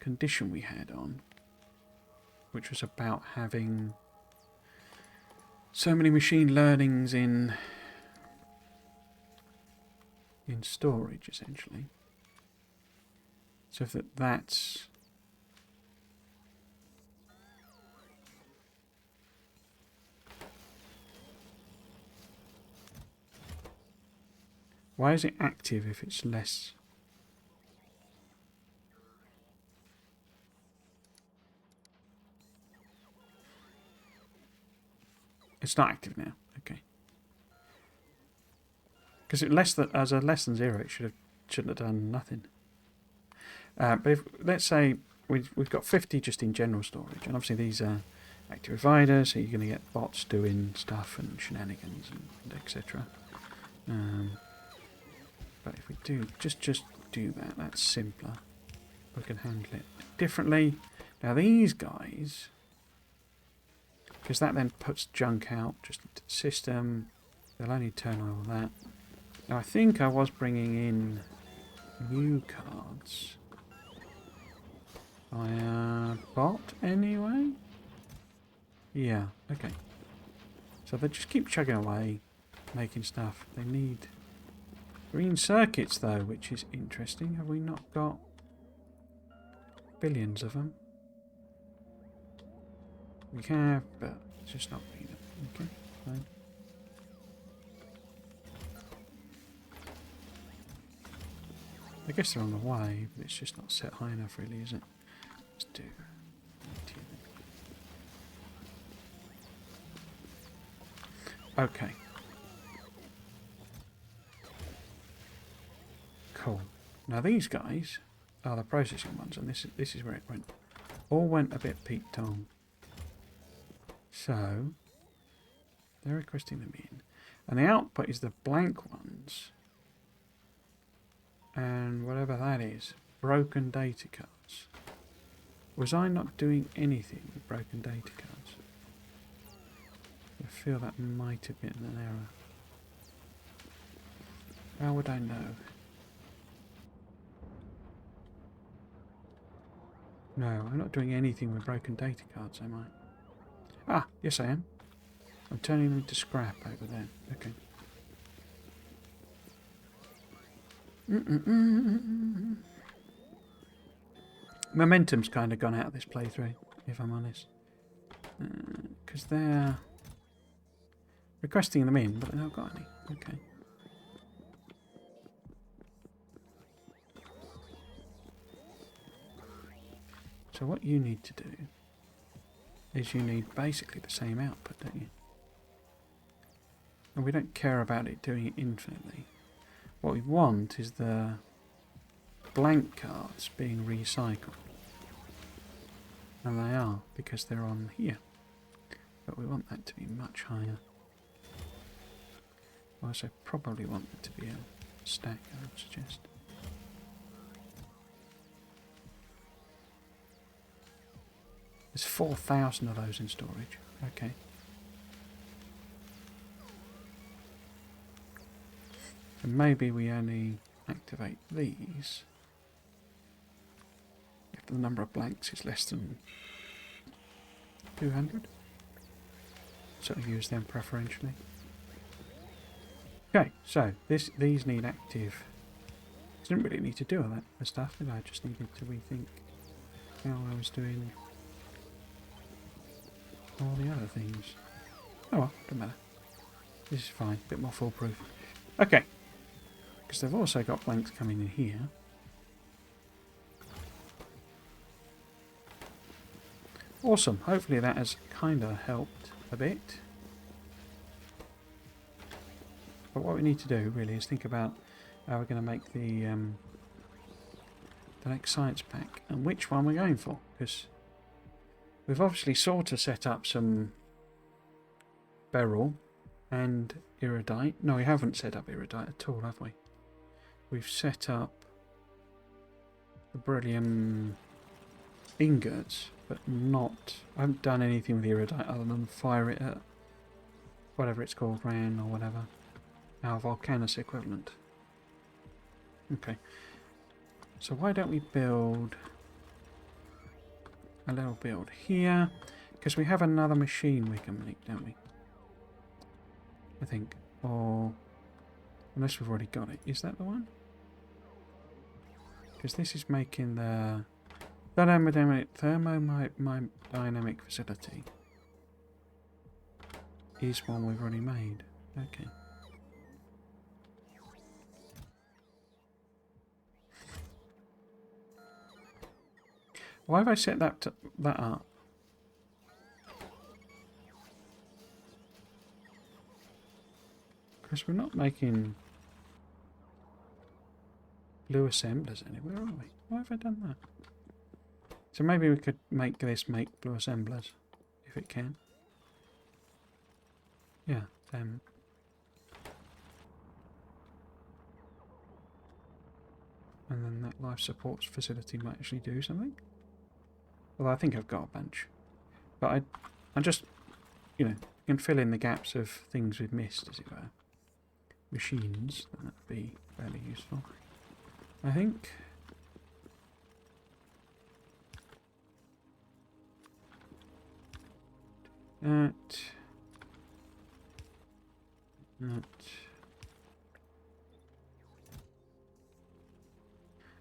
condition we had on, which was about having so many machine learnings in storage, essentially. So if that's why is it active if it's less? It's not active now. Okay. Because as a less than 0, it shouldn't have done nothing. But if let's say we've got 50 just in general storage, and obviously these are active providers, so you're going to get bots doing stuff and shenanigans and etc. But if we do just do that, that's simpler. We can handle it differently. Now these guys, because that then puts junk out just into the system. They'll only turn on all that. Now I think I was bringing in new cards via bot anyway. Yeah, okay. So they just keep chugging away, making stuff. They need green circuits though, which is interesting. Have we not got billions of them? We have, but it's just not green. Okay, fine. I guess they're on the way, but it's just not set high enough really, is it? Let's do... Okay. Cool. Now these guys are the processing ones, and this is where it went. All went a bit peaked on. So they're requesting them in. And the output is the blank ones. And whatever that is, broken data cards. Was I not doing anything with broken data cards? I feel that might have been an error. How would I know? No, I'm not doing anything with broken data cards, am I? Ah, yes I am. I'm turning them into scrap over there. Okay. Momentum's kind of gone out of this playthrough, if I'm honest. Because they're requesting them in, but they've not got any. Okay. So what you need to do is you need basically the same output, don't you? And we don't care about it doing it infinitely. What we want is the blank cards being recycled. And they are, because they're on here. But we want that to be much higher. I also probably want it to be a stack, I would suggest. There's 4,000 of those in storage. Okay. And maybe we only activate these if the number of blanks is less than 200. So use them preferentially. Okay, so these need active. I didn't really need to do all that stuff, did I? I just needed to rethink how I was doing all the other things. Oh well, doesn't matter. This is fine, a bit more foolproof. Okay, because they've also got blanks coming in here. Awesome, hopefully that has kind of helped a bit. But what we need to do really is think about how we're going to make the next science pack and which one we're going for, because we've obviously sort of set up some beryl and iridite. No, we haven't set up iridite at all, have we? We've set up the beryllium ingots, but not... I haven't done anything with iridite other than fire it at whatever it's called, RAN or whatever. Our volcanus equivalent. Okay. So why don't we build a little build here? Because we have another machine we can make, don't we? I think. Or... unless we've already got it. Is that the one? Because this is making the thermodynamic facility. Is one we've already made. Okay. Why have I set that up? Because we're not making blue assemblers anywhere, are we? Why have I done that? So maybe we could make blue assemblers, if it can. Yeah, then. And then that life support facility might actually do something. Well, I think I've got a bunch. But I just, you know, can fill in the gaps of things we've missed, as it were. Machines, that'd be fairly useful. I think. That.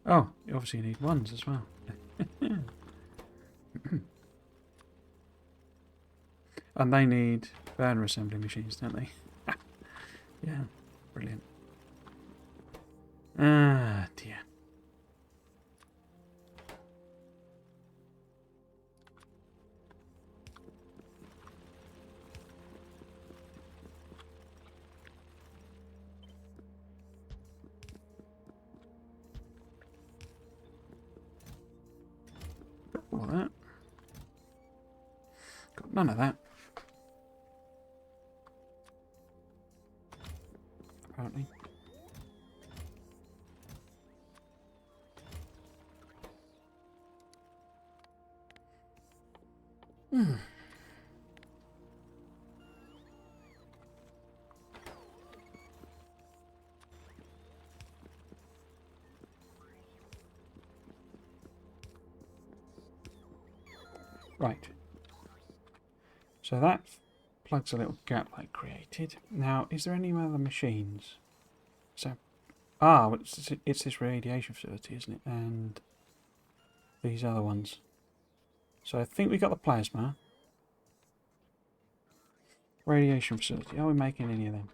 Oh, you obviously need ones as well. And they need burner assembly machines, don't they? Yeah, brilliant. Ah, dear. All that. Got none of that. Apparently. Right. So that plugs a little gap I created. Now, is there any other machines? So, well, it's this radiation facility, isn't it? And these other ones. So I think we got the plasma. Radiation facility. Are we making any of them?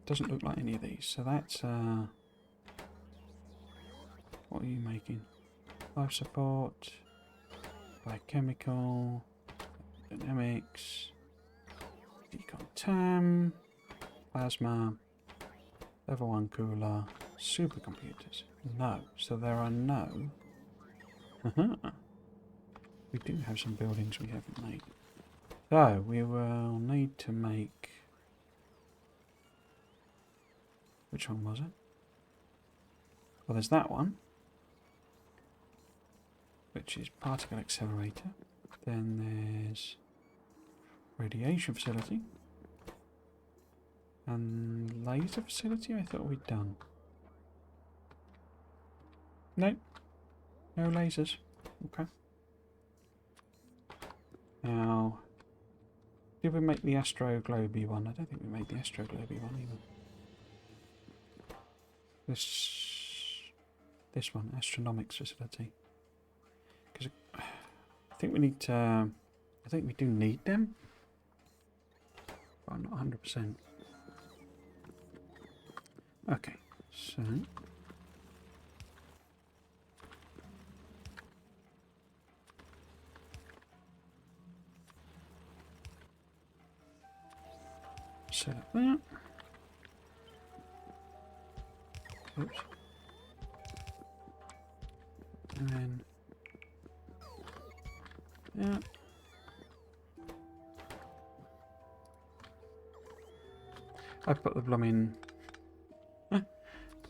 Doesn't look like any of these. So that's what are you making? Life support, biochemical, dynamics, decontam, plasma, level 1 cooler, supercomputers. No. So there are no. We do have some buildings we haven't made. So we will need to make. Which one was it? Well, there's that one. which is particle accelerator. Then there's radiation facility. And laser facility, I thought we'd done. No. No lasers. Okay. Now, did we make the Astro Globy one? I don't think we made the Astro Globy one either. This one, astronomics facility. Because I think we need to. I think we do need them. But I'm not 100%. Okay, so. Set up that. Oops. And then. Yeah. I put the blooming.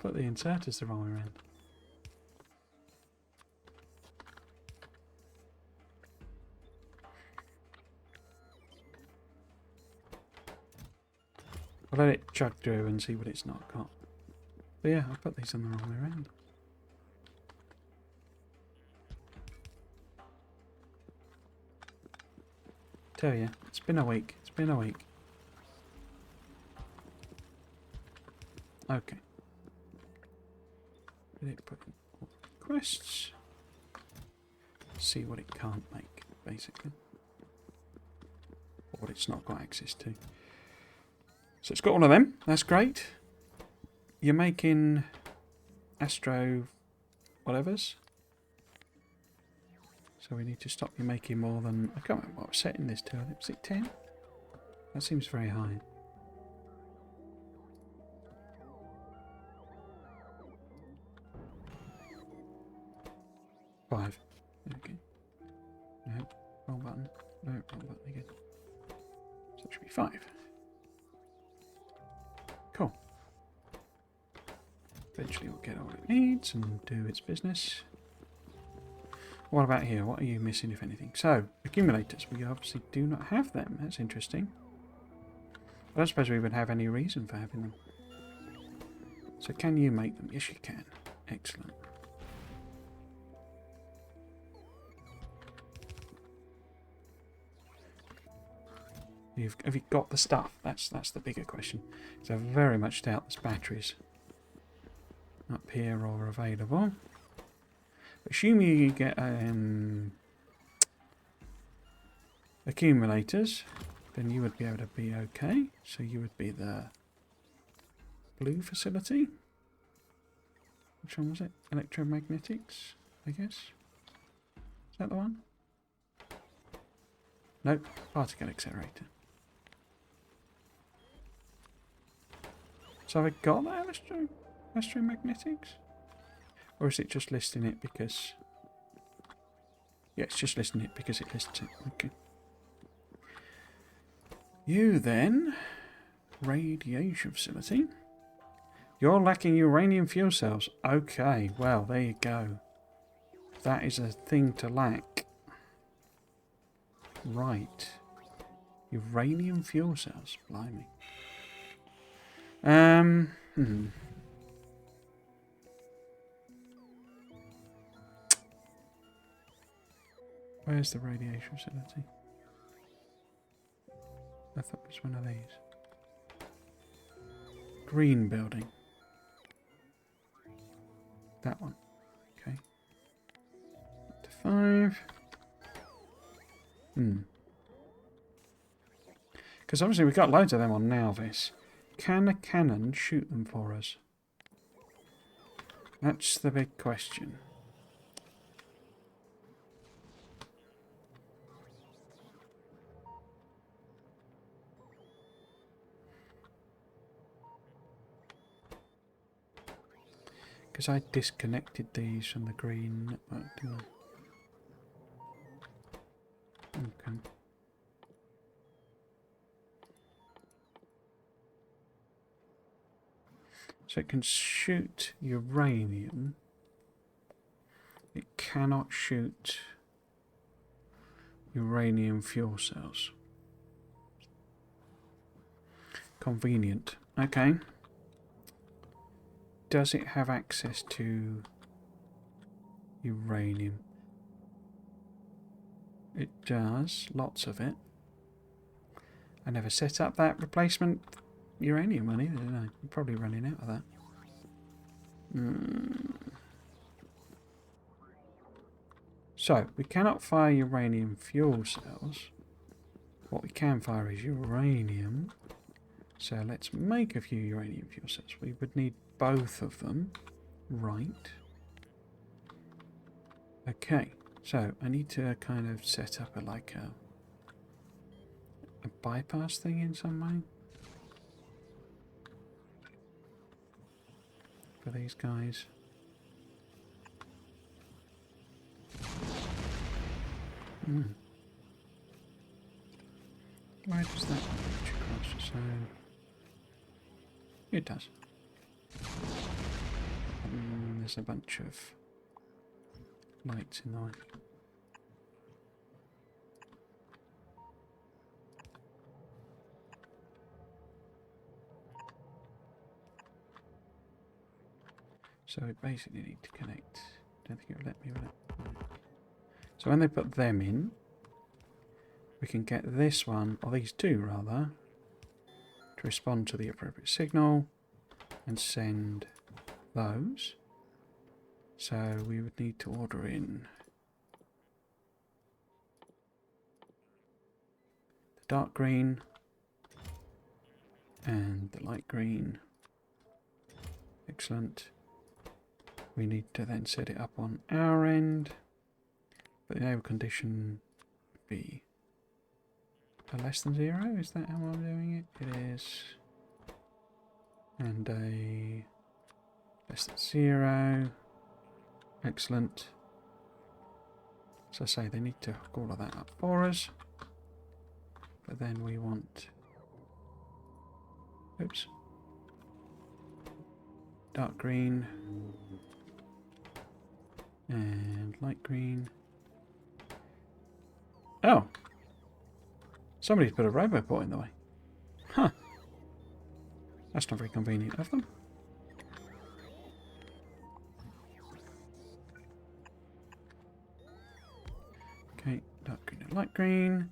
Put the inserters the wrong way around. I'll let it chug through and see what it's not got. But yeah, I put these on the wrong way around. Tell you, it's been a week. It's been a week. Okay. Did it put in requests? See what it can't make, basically. Or what it's not got access to. So it's got one of them. That's great. You're making Astro whatevers. So we need to stop you making more than... I can't remember what I was setting this to. Was it 10? That seems very high. Five. Okay. No. Wrong button. No, wrong button again. So it should be 5. Cool. Eventually we'll get all it needs and do its business. What about here? What are you missing, if anything? So, accumulators. We obviously do not have them. That's interesting. I don't suppose we would have any reason for having them. So can you make them? Yes, you can. Excellent. Have you got the stuff? That's the bigger question. So I very much doubt there's batteries up here or available. Assuming you get accumulators, then you would be able to be okay. So you would be the blue facility. Which one was it? Electromagnetics, I guess. Is that the one? Nope. Particle accelerator. So have I got that astromagnetics? Or is it just listing it because... Yeah, it's just listing it because it lists it. Okay. You then... Radiation facility. You're lacking uranium fuel cells. Okay, well, there you go. That is a thing to lack. Right. Uranium fuel cells. Blimey. Where's the radiation facility? I thought it was one of these. Green building. That one. Okay. Up to 5. Because obviously we've got loads of them on Nalvis. Can a cannon shoot them for us? That's the big question. Because I disconnected these from the green network, didn't I? Okay. So it can shoot uranium, It cannot shoot uranium fuel cells. Convenient. Okay. Does it have access to uranium? It does. Lots of it. I never set up that replacement uranium one either, did I? I'm probably running out of that. So, we cannot fire uranium fuel cells. What we can fire is uranium. So let's make a few uranium fuel cells. We would need both of them. Right. Okay. So I need to kind of set up a bypass thing in some way. For these guys. Where does that reach across? So it does. There's a bunch of lights in the way. So we basically need to connect. Don't think it'll let me with it. So when they put them in, we can get this one, or these two rather, to respond to the appropriate signal and send those. So we would need to order in the dark green and the light green. Excellent. We need to then set it up on our end, but the enable condition would be a less than 0. Is that how I'm doing it? It is. And a less than 0. Excellent. So I say they need to hook all of that up for us. But then we want, oops, dark green and light green. Oh, somebody's put a roboport in the way. Huh. That's not very convenient of them. Okay, dark green and light green.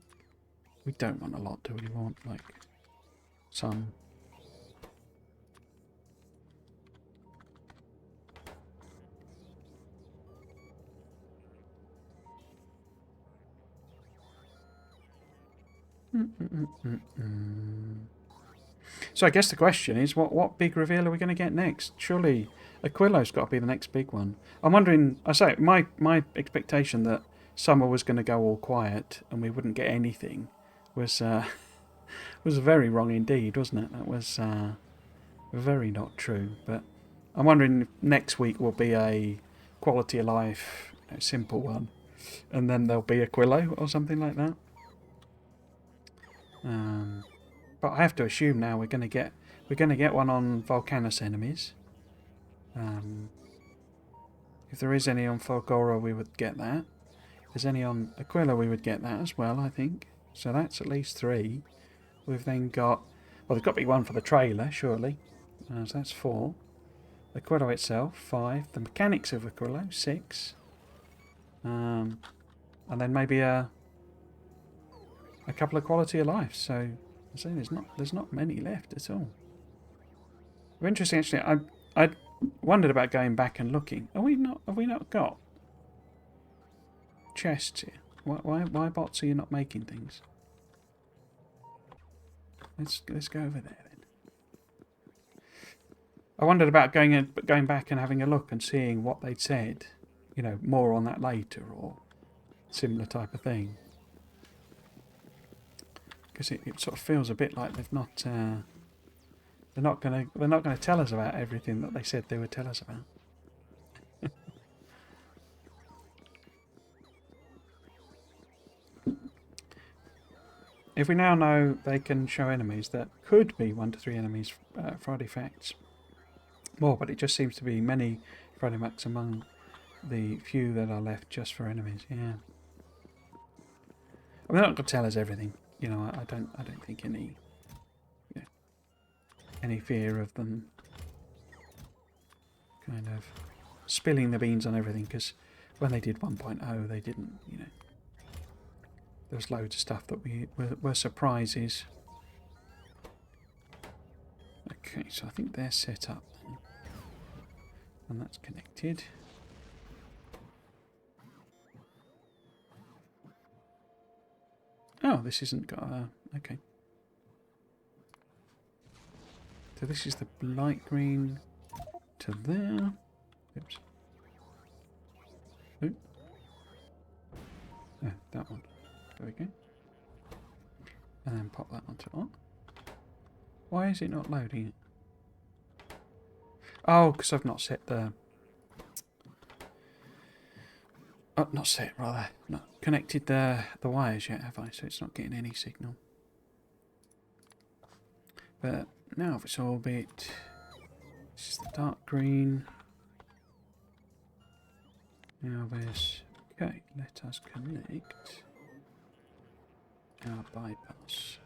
We don't want a lot, do we? We want, like, some. So I guess the question is, what big reveal are we going to get next? Surely Aquillo's got to be the next big one. I'm wondering, I say, my expectation that summer was going to go all quiet and we wouldn't get anything was very wrong indeed, wasn't it? That was very not true. But I'm wondering if next week will be a quality of life, simple one, and then there'll be Aquillo or something like that. But I have to assume now we're going to get one on Volcanus enemies. If there is any on Fulgora, we would get that. If there's any on Aquila, we would get that as well, I think. So that's at least 3. We've then got, well, there's got to be one for the trailer, surely. So that's 4. Aquila itself, 5. The mechanics of Aquila, 6. And then maybe a couple of quality of life. So I say there's not many left at all. Interesting, actually. I wondered about going back and looking. Have we not got chests here? Why bots are you not making things? Let's go over there then. I wondered about going back and having a look and seeing what they'd said. You know, more on that later or similar type of thing. Because it sort of feels a bit like they've not. They're not gonna tell us about everything that they said they would tell us about. If we now know they can show enemies that could be 1 to 3 enemies for artifacts more, but it just seems to be many for artifacts among the few that are left just for enemies. Yeah. I mean, they're not going to tell us everything. You know, I don't think any fear of them kind of spilling the beans on everything, because when they did 1.0 they didn't, you know, there was loads of stuff that were surprises. Okay, so I think they're set up then. And that's connected. Oh, this isn't got a... okay. So this is the light green to there. Oops. Oop. Oh, that one. There we go. And then pop that onto on. Why is it not loading it? Oh, because I've not set the... oh, not set, rather. Not connected the wires yet, have I? So it's not getting any signal. But now if it's orbit... this is the dark green. Now this... okay, let us connect our bypass.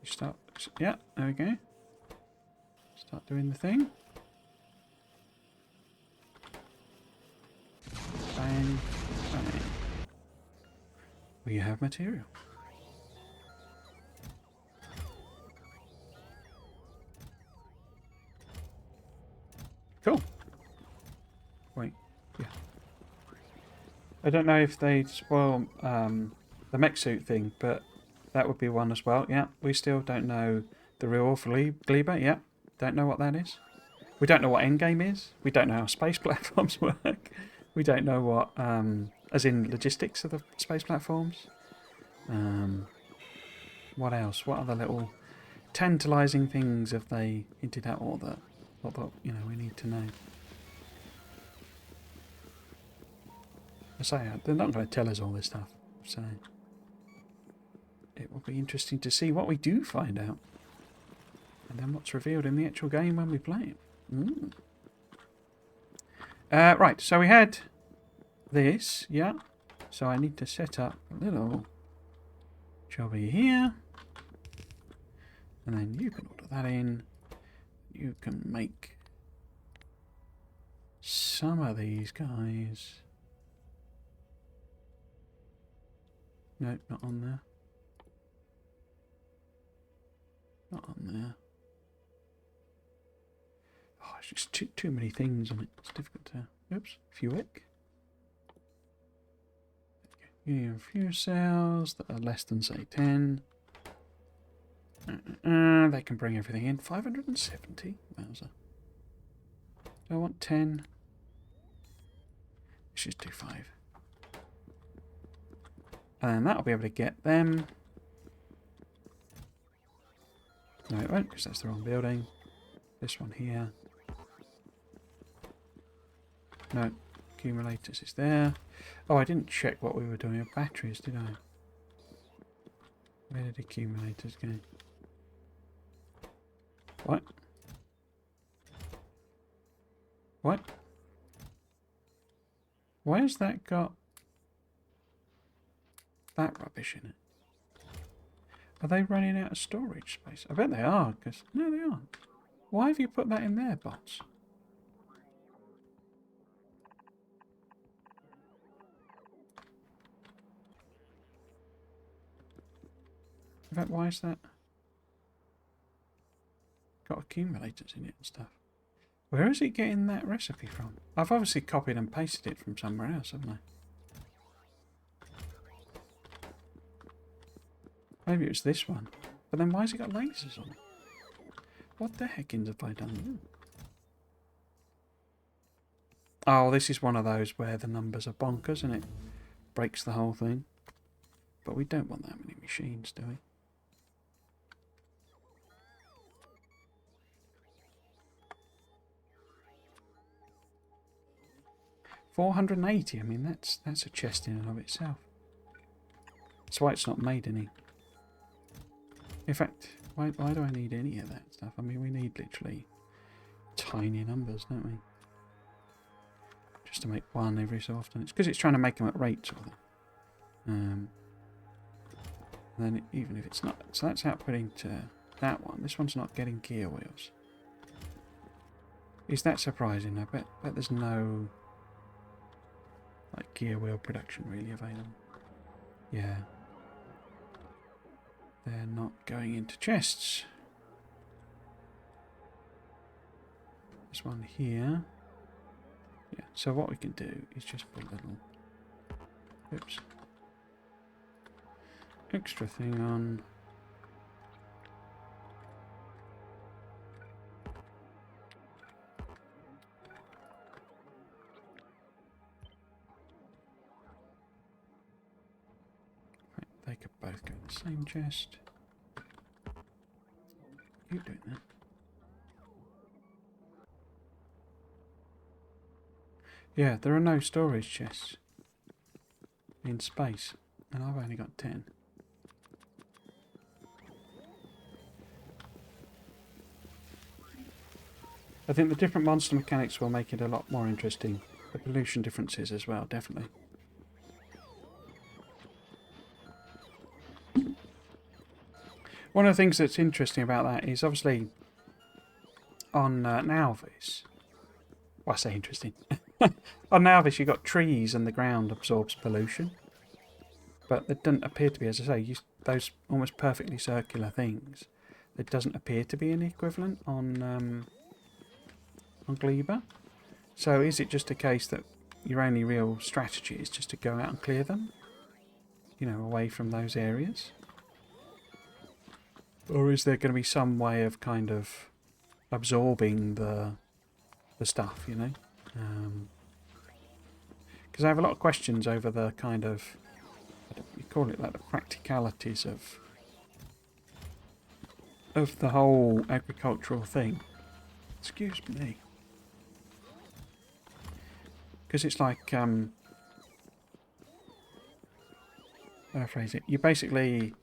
Start, yeah, there we go. Start doing the thing. Bang, bang. We have material. Cool. Wait, yeah. I don't know if they'd spoil the mech suit thing, but that would be one as well. Yeah, we still don't know the real Gleba. Yeah, don't know what that is. We don't know what Endgame is. We don't know how space platforms work. We don't know what, as in logistics of the space platforms. What else? What other little tantalising things have they hinted at, or that you know we need to know? I say they're not going to tell us all this stuff, so it will be interesting to see what we do find out, and then what's revealed in the actual game when we play it. Right, so we had this, yeah. So I need to set up a little jobby here, and then you can order that in. You can make some of these guys. No, not on there. Not on there. Oh, it's just too many things on it. It's difficult to... oops, Fuic. Union fuel cells that are less than, say, 10. They can bring everything in. 570? Wowza. Do I want 10? Let's just do 5. And that'll be able to get them. No, it won't, because that's the wrong building. This one here. No, accumulators is there. Oh, I didn't check what we were doing with batteries, did I? Where did accumulators go? What? What? Why has that got that rubbish in it? Are they running out of storage space? I bet they are, because... no, they aren't. Why have you put that in there, bots? In fact, why is that? Got accumulators in it and stuff. Where is it getting that recipe from? I've obviously copied and pasted it from somewhere else, haven't I? Maybe it was this one. But then why has it got lasers on it? What the heckins have I done? Oh, this is one of those where the numbers are bonkers and it breaks the whole thing. But we don't want that many machines, do we? $480. I mean, that's a chest in and of itself. That's why it's not made any. In fact, why do I need any of that stuff? I mean, we need literally tiny numbers, don't we? Just to make one every so often. It's because it's trying to make them at rates or them. Then even if it's not, so that's outputting to that one. This one's not getting gear wheels. Is that surprising? I bet there's no like gear wheel production really available. Yeah. They're not going into chests. This one here. Yeah, so what we can do is just put a little extra thing on. Right, they could both go in the same chest. Keep doing that. Yeah, there are no storage chests in space, and I've only got 10. I think the different monster mechanics will make it a lot more interesting. The pollution differences as well, definitely. One of the things that's interesting about that is obviously on Nalvis. Well, I say interesting. On Nalvis, you've got trees and the ground absorbs pollution. But there doesn't appear to be, as I say, those almost perfectly circular things. There doesn't appear to be an equivalent on Gleba. So is it just a case that your only real strategy is just to go out and clear them? You know, away from those areas? Or is there going to be some way of kind of absorbing the stuff, you know? Because I have a lot of questions over the kind of, you call it like the practicalities of the whole agricultural thing. Excuse me. Because it's like, how do I phrase it? You basically,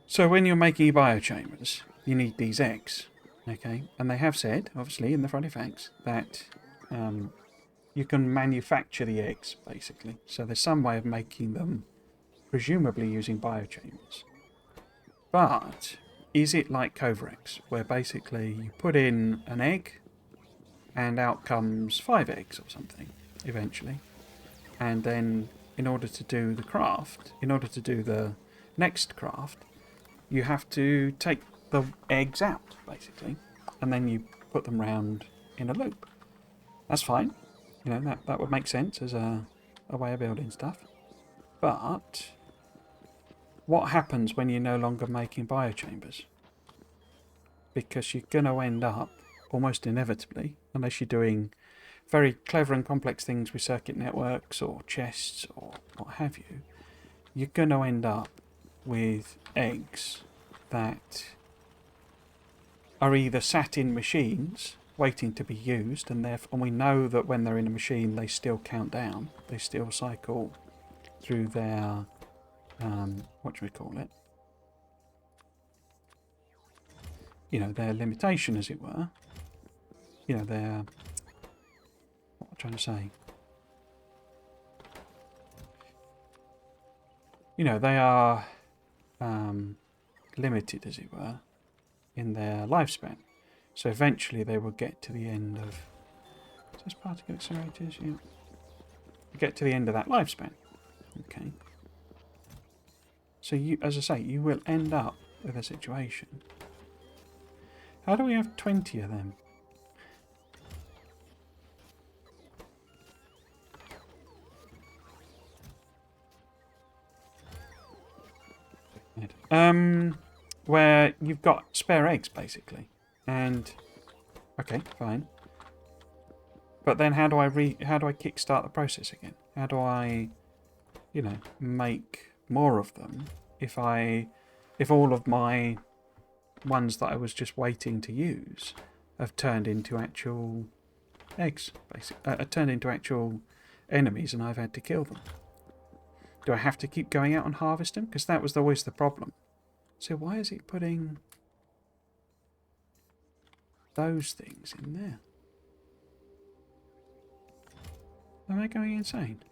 so when you're making biochambers, you need these eggs, okay? And they have said, obviously, in the Friday Facts, that you can manufacture the eggs, basically. So there's some way of making them, presumably using biochambers. But is it like Covrex, where basically you put in an egg and out comes 5 eggs or something, eventually? And then in order to do the craft, in order to do the next craft, you have to take the eggs out, basically, and then you put them round in a loop. That's fine. You know, that would make sense as a way of building stuff. But what happens when you're no longer making biochambers? Because you're going to end up, almost inevitably, unless you're doing very clever and complex things with circuit networks or chests or what have you, you're going to end up with eggs that are either sat in machines waiting to be used, and we know that when they're in a machine they still count down, they still cycle through their what do we call it, you know, their limitation, as it were, you know, their, what am I trying to say, you know, they are limited, as it were, in their lifespan. So eventually they will get to the end of, is this particle accelerators? Yeah. Get to the end of that lifespan. Okay. So you, as I say, you will end up with a situation. How do we have 20 of them? Where you've got spare eggs, basically. And okay, fine. But then how do I kickstart the process again? How do I, you know, make more of them if all of my ones that I was just waiting to use have turned into actual eggs, basically, turned into actual enemies, and I've had to kill them? Do I have to keep going out and harvest them? Because that was always the problem. So why is it putting those things in there? Am I going insane?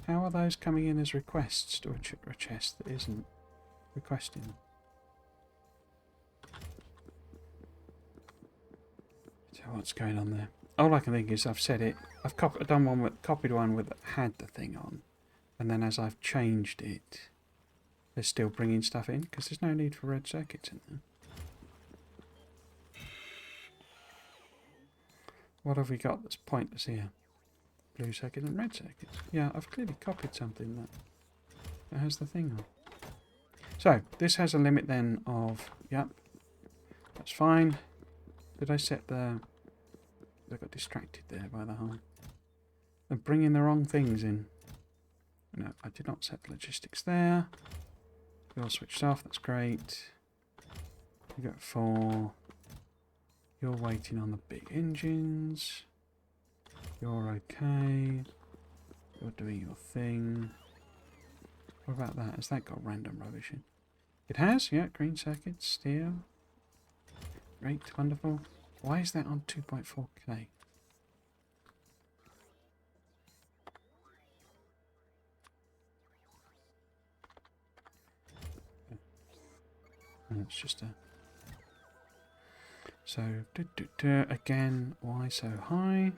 How are those coming in as requests to a chest that isn't requesting them? So what's going on there? All I can think is I've said it. I've done one with copied one with had the thing on, and then as I've changed it, they're still bringing stuff in because there's no need for red circuits in there. What have we got that's pointless here? Blue circuit and red circuits. Yeah, I've clearly copied something that has the thing on. So this has a limit then of, yep, that's fine. Did I set the... I got distracted there by the whole... I'm bringing the wrong things in. No, I did not set the logistics there. We all switched off, that's great. You got 4. You're waiting on the big engines. You're okay. You're doing your thing. What about that? Has that got random rubbish in? It has, yeah, green circuits, steel. Great, wonderful. Why is that on 2.4K? It's just a... So, again, why so high?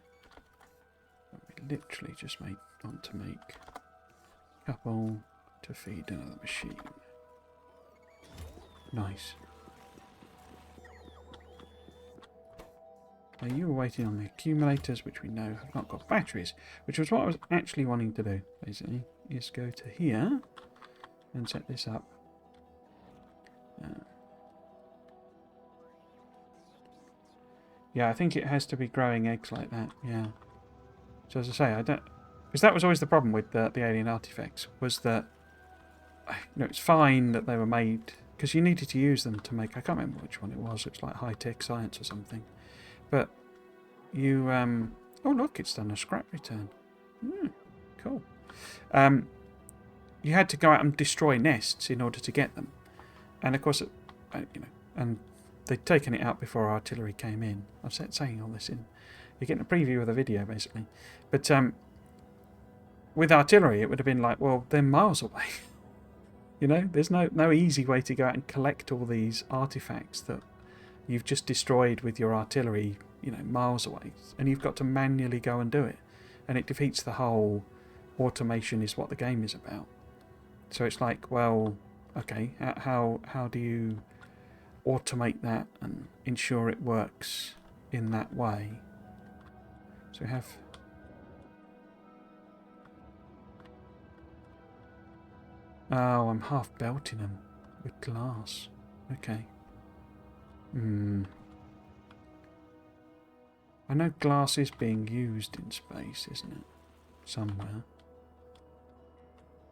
We literally just want to make a couple to feed another machine. Nice. Now you were waiting on the accumulators, which we know have not got batteries, which was what I was actually wanting to do, basically, is go to here and set this up. Yeah, I think it has to be growing eggs like that, yeah. So as I say, I don't... Because that was always the problem with the alien artifacts, was that... You know, it's fine that they were made... Because you needed to use them to make... I can't remember which one it was. It's like high-tech science or something. But you... oh, look, it's done a scrap return. Cool. You had to go out and destroy nests in order to get them. And of course, you know... and they'd taken it out before artillery came in. I'm saying all this in... You're getting a preview of the video, basically. But with artillery, it would have been like, well, they're miles away. You know, there's no easy way to go out and collect all these artifacts that you've just destroyed with your artillery, you know, miles away. And you've got to manually go and do it. And it defeats the whole automation is what the game is about. So it's like, well, okay, how do you automate that and ensure it works in that way? So we have... Oh, I'm half belting them with glass. Okay. I know glass is being used in space, isn't it? Somewhere.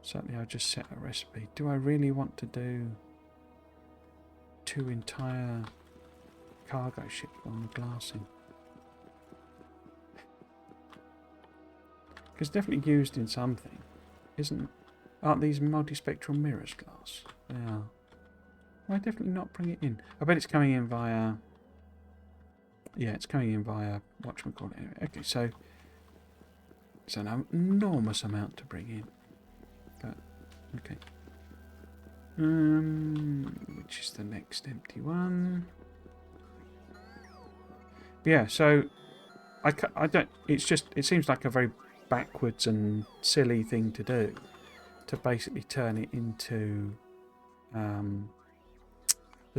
Certainly I'll just set a recipe. Do I really want to do 2 entire cargo ships on the glassing? It's definitely used in something, aren't these multispectral mirrors glass? They are. Why definitely not bring it in? I bet it's coming in via... Yeah, it's coming in via whatchamacallit. Anyway, okay, so it's an enormous amount to bring in. But, okay. Which is the next empty one? Yeah, so I don't... It's just... It seems like a very backwards and silly thing to do, to basically turn it into the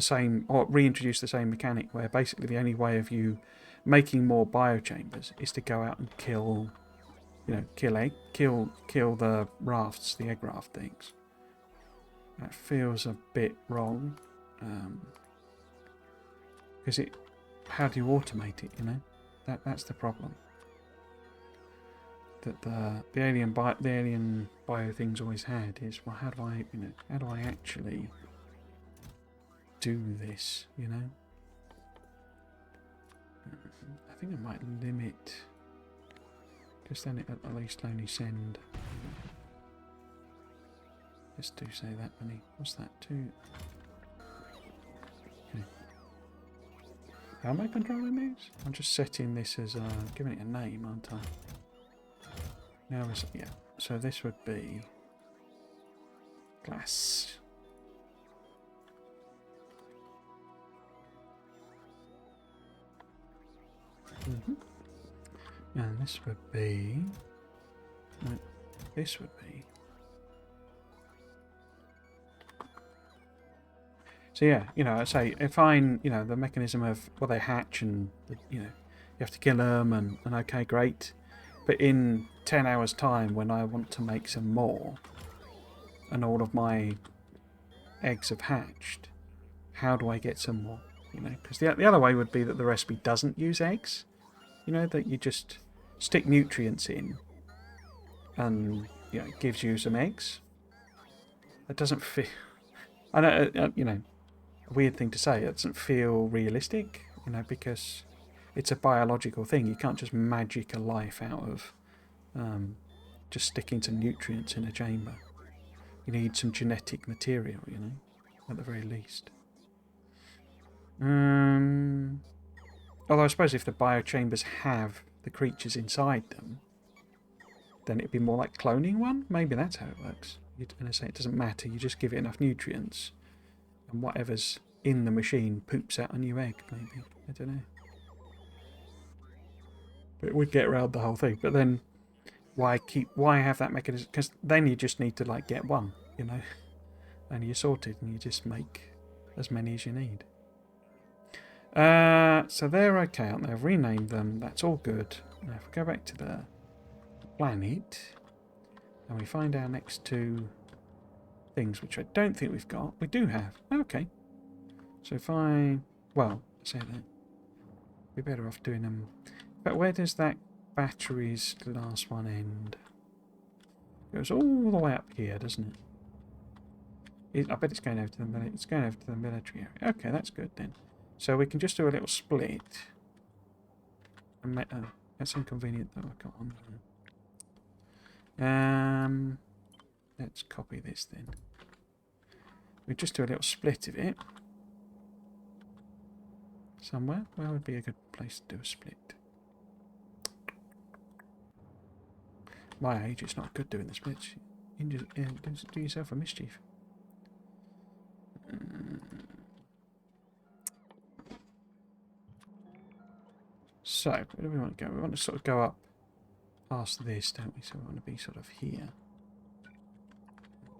same, or reintroduce the same mechanic where basically the only way of you making more biochambers is to go out and kill, you know, kill the rafts, the egg raft things. That feels a bit wrong, because how do you automate it? You know, that's the problem. That the alien bio things always had is, well, how do I actually do this? You know, I think I might limit, Because then it at least only send... Let's do say that many. What's that? 2. Okay. How am I controlling these? I'm just setting this as giving it a name, aren't I? Now is yeah. So this would be glass. And this would be. No, this would be. So yeah, you know, I say if I'm, you know, the mechanism of well they hatch and you know you have to kill them and okay great, but in 10 hours time when I want to make some more, and all of my eggs have hatched, how do I get some more? You know, because the other way would be that the recipe doesn't use eggs. You know, that you just stick nutrients in, and you know, it gives you some eggs. That doesn't feel. I know, you know, a weird thing to say. It doesn't feel realistic. You know, because it's a biological thing. You can't just magic a life out of just sticking some nutrients in a chamber. You need some genetic material. You know, at the very least. Although I suppose if the biochambers have the creatures inside them, then it'd be more like cloning one. Maybe that's how it works. And I say it doesn't matter. You just give it enough nutrients, and whatever's in the machine poops out a new egg. Maybe I don't know. But it would get around the whole thing. But then, why have that mechanism? Because then you just need to like get one, you know, and you're sorted, and you just make as many as you need. So they're okay, aren't they? I've renamed them. That's all good. Now if we go back to the planet and we find our next 2 things, which I don't think we've got. We do have. Okay. So if I... Well, say that. We're better off doing them. But where does that battery's last one end? It goes all the way up here, doesn't it? I bet it's going over to the military area. Okay, that's good then. So we can just do a little split. And that's inconvenient that I've got on there. Let's copy this then. We just do a little split of it. Somewhere. Where would be a good place to do a split? My age, it's not good doing the splits. You can just do yourself a mischief. So, where do we want to go? We want to sort of go up past this, don't we? So we want to be sort of here.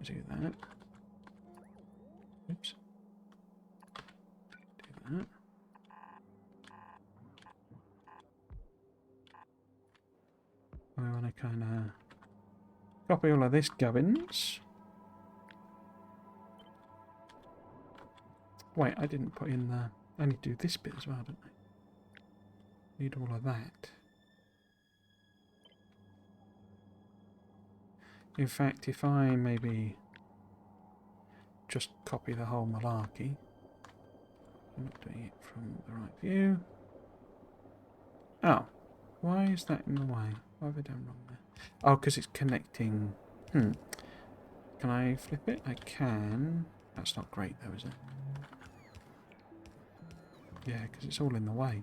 Do that. Oops. Do that. We want to kind of copy all of this gubbins. Wait, I didn't put in the... I need to do this bit as well, don't I? Need all of that. In fact, if I maybe just copy the whole malarkey. I'm not doing it from the right view. Oh, why is that in the way? What have I done wrong there? Oh, because it's connecting. Can I flip it? I can. That's not great though, is it? Yeah, because it's all in the way.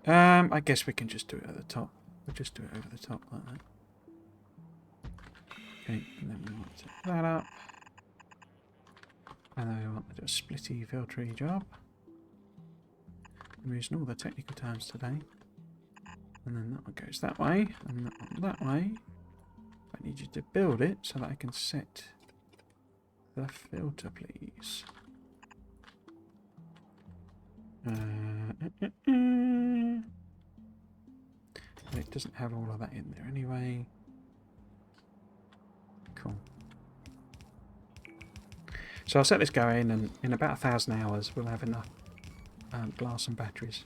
I guess we can just do it at the top. We'll just do it over the top like that. Okay, and then we want to set that up. And then we want to do a splitty filtery job. I'm using all the technical terms today. And then that one goes that way, and that one that way. I need you to build it so that I can set the filter, please. It doesn't have all of that in there anyway. Cool. So I'll set this going, and in about 1,000 hours we'll have enough glass and batteries.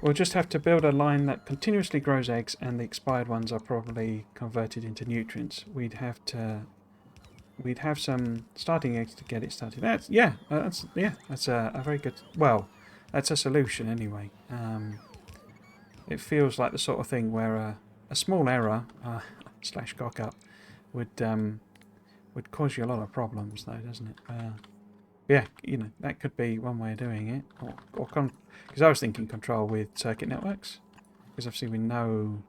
We'll just have to build a line that continuously grows eggs, and the expired ones are probably converted into nutrients. We'd have some starting eggs to get it started. That's a very good. Well, that's a solution anyway. It feels like the sort of thing where a small error slash cock up would cause you a lot of problems, though, doesn't it? Yeah, you know, that could be one way of doing it, or because I was thinking control with circuit networks, because obviously we know,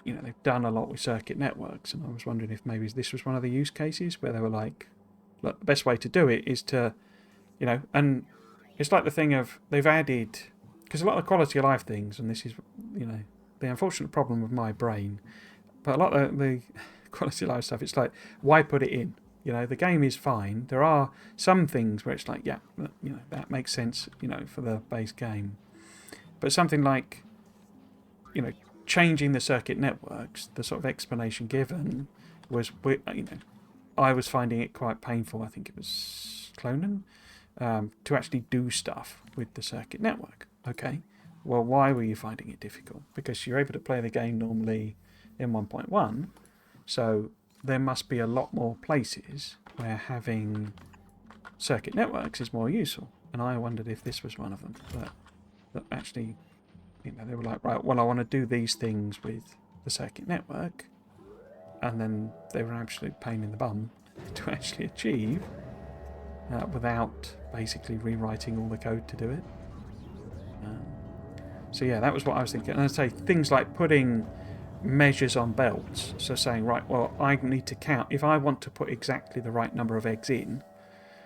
you know, they've done a lot with circuit networks, and I was wondering if maybe this was one of the use cases where they were like, look, the best way to do it is to, you know, and it's like the thing of they've added, because a lot of quality of life things, and this is, you know, the unfortunate problem with my brain, but a lot of the quality of life stuff, it's like, why put it in? You know, the game is fine. There are some things where it's like, yeah, you know, that makes sense, you know, for the base game. But something like, you know, changing the circuit networks, the sort of explanation given was, you know, I was finding it quite painful. I think it was cloning, to actually do stuff with the circuit network. Okay, well, why were you finding it difficult? Because you're able to play the game normally in 1.1, so there must be a lot more places where having circuit networks is more useful. And I wondered if this was one of them. That actually, you know, they were like, right, well, I want to do these things with the circuit network. And then they were an absolute pain in the bum to actually achieve without basically rewriting all the code to do it. So yeah, that was what I was thinking. And I'd say things like putting measures on belts. So saying, right, well, I need to count. If I want to put exactly the right number of eggs in,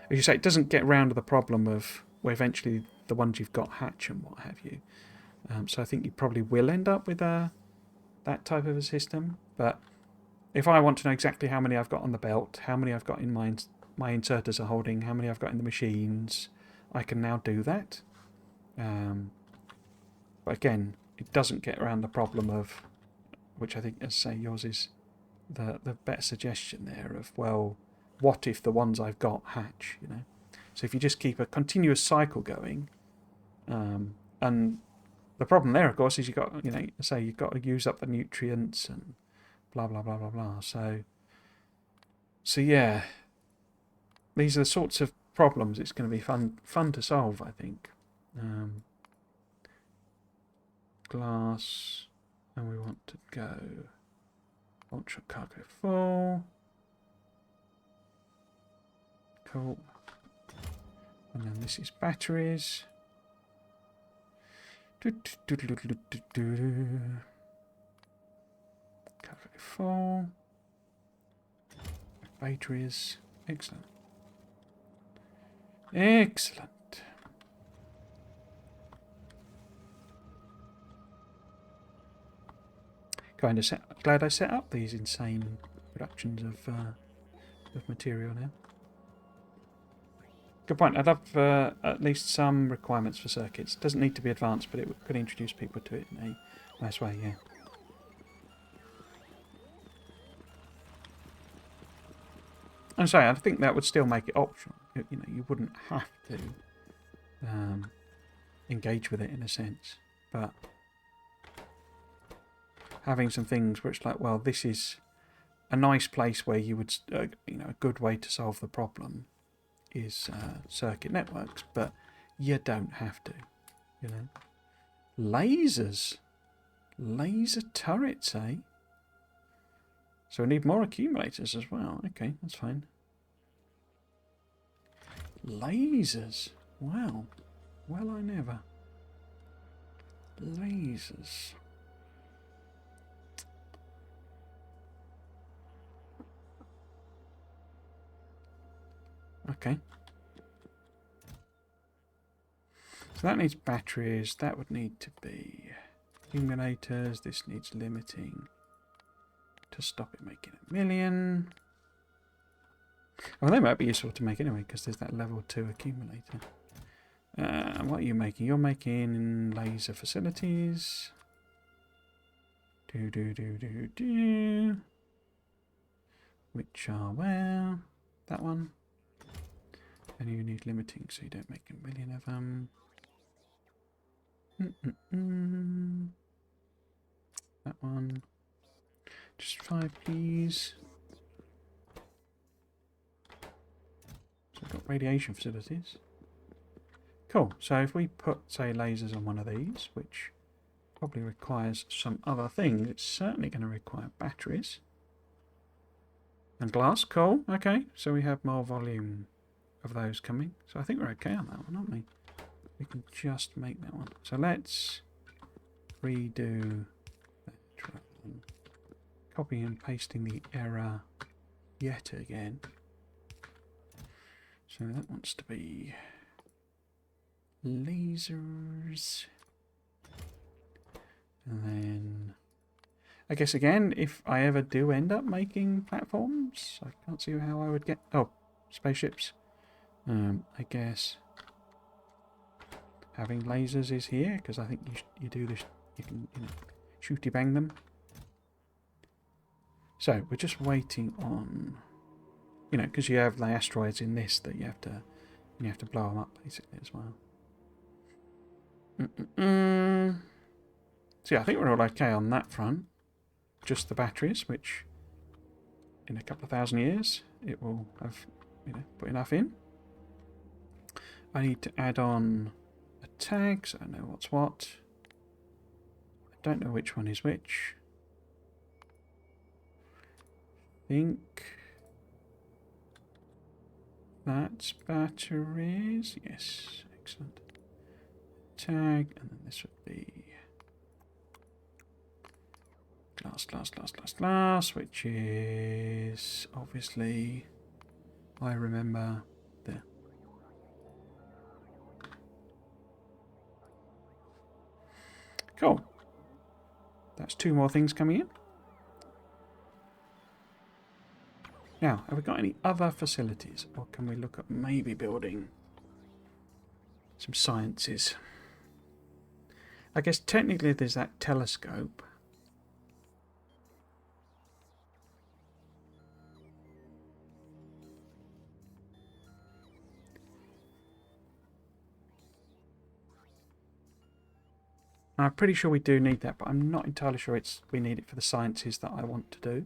as you say, it doesn't get round to the problem of where eventually the ones you've got hatch and what have you. So I think you probably will end up with that type of a system. But if I want to know exactly how many I've got on the belt, how many I've got in my inserters are holding, how many I've got in the machines, I can now do that. But again, it doesn't get around the problem of, which I think, as I say, yours is the better suggestion there of, well, what if the ones I've got hatch, you know? So if you just keep a continuous cycle going, and the problem there, of course, is you've got, you know, say you've got to use up the nutrients and blah, blah, blah, blah, blah. So yeah, these are the sorts of problems it's going to be fun to solve, I think. Glass, and we want to go ultra cargo full. Cool. And then this is batteries. Cargo full. Batteries. Excellent. Excellent. Glad I set up these insane productions of material now. Good point. I'd love at least some requirements for circuits. Doesn't need to be advanced, but it could introduce people to it in a nice way, yeah. I'm sorry, I think that would still make it optional. You know, you wouldn't have to engage with it in a sense, but having some things where it's like, well, this is a nice place where you would, you know, a good way to solve the problem is circuit networks, but you don't have to, you know. Lasers. Laser turrets, eh? So we need more accumulators as well. Okay, that's fine. Lasers. Wow. Well, I never. Lasers. Okay. So that needs batteries. That would need to be accumulators. This needs limiting to stop it making 1,000,000. Well, they might be useful to make anyway, because there's that level 2 accumulator. What are you making? You're making laser facilities. Which are where? That one. And you need limiting, so you don't make 1,000,000 of them. That one. Just 5, please. So we've got radiation facilities. Cool. So if we put, say, lasers on one of these, which probably requires some other things, it's certainly going to require batteries. And glass. Cool. Okay. So we have more volume of those coming. So I think we're okay on that one, aren't we? We can just make that one. So let's redo that. Copying and pasting the error yet again. So that wants to be lasers. And then I guess again, if I ever do end up making platforms, I can't see how I would get... Oh, spaceships. I guess having lasers is here, because I think you do this, you can shooty bang them. So we're just waiting on, because you have the asteroids in this that you have to blow them up basically as well. So yeah, I think we're all okay on that front. Just the batteries, which in a couple of thousand years it will have put enough in. I need to add on a tag, so I know what's what. I don't know which one is which. I think that's batteries. Yes, excellent. Tag, and then this would be glass, which is obviously, I remember there. Cool. That's 2 more things coming in. Now, have we got any other facilities? Or can we look at maybe building some sciences? I guess technically there's that telescope. I'm pretty sure we do need that, but I'm not entirely sure we need it for the sciences that I want to do.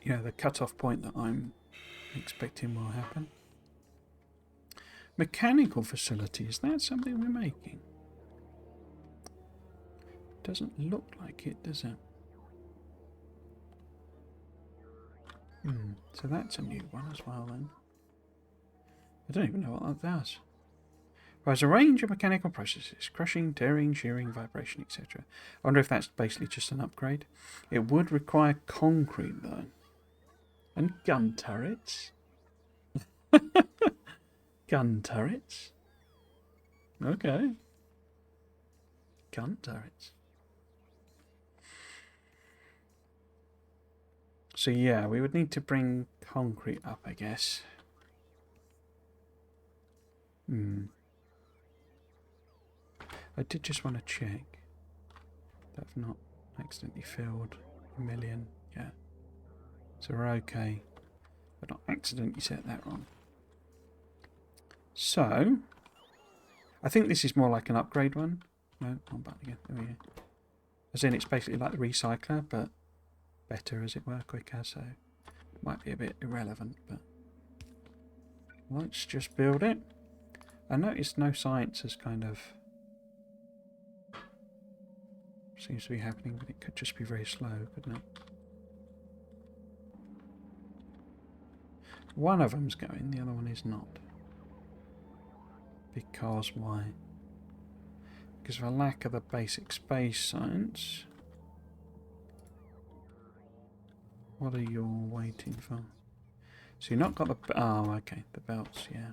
The cut-off point that I'm expecting will happen. Mechanical facilities, that's something we're making. Doesn't look like it, does it? So that's a new one as well then. I don't even know what that does. There's a range of mechanical processes: crushing, tearing, shearing, vibration, etc. I wonder if that's basically just an upgrade. It would require concrete though. And gun turrets. Gun turrets. Okay. Gun turrets. So yeah, we would need to bring concrete up, I guess. I did just want to check that I've not accidentally filled 1,000,000. Yeah. So we're okay. I've not accidentally set that wrong. So, I think this is more like an upgrade one. No, on button again. There we go. As in, it's basically like the recycler, but better, as it were, quicker. So, it might be a bit irrelevant, but let's just build it. I noticed no science has kind of seems to be happening, but it could just be very slow, couldn't it? One of them's going, the other one is not. Because why? Because of a lack of the basic space science. What are you all waiting for? So you've not got the... Oh, okay, the belts, yeah.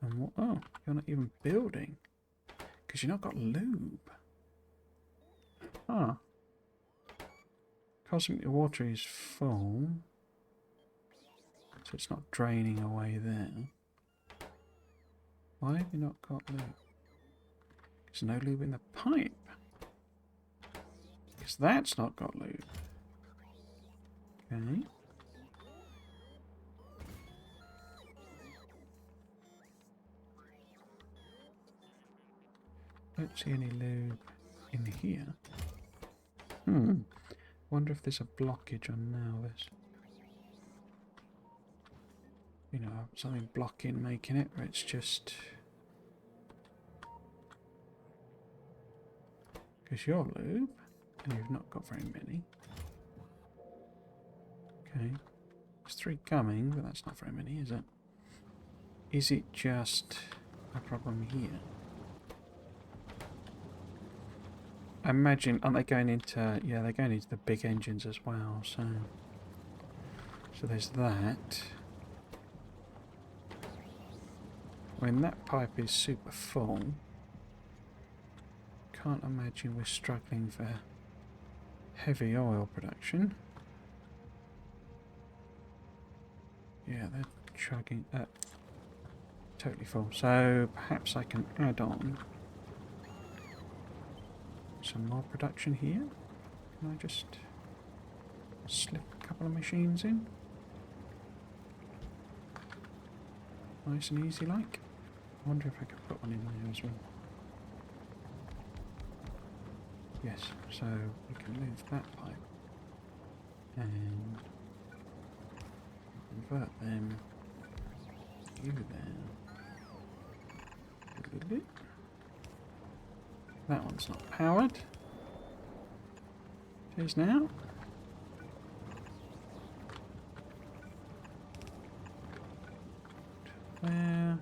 And what? Oh, you're not even building. Because you've not got lube. Ah. Cosmic water is full. So it's not draining away there. Why have you not got lube? There's no lube in the pipe. Because that's not got lube. Okay. Don't see any lube in here. Wonder if there's a blockage on now. There's, you know, something blocking making it, or it's just because you're lube and you've not got very many. Okay, there's 3 coming, but that's not very many, is it? Is it just a problem here? I imagine, aren't they going into... Yeah, they're going into the big engines as well, so... So there's that. When that pipe is super full, can't imagine we're struggling for heavy oil production. Yeah, they're chugging up. Totally full. So perhaps I can add on some more production here. Can I just slip a couple of machines in? Nice and easy like. I wonder if I could put one in there as well. Yes, so we can move that pipe and convert them. You there. That one's not powered. It is now. There.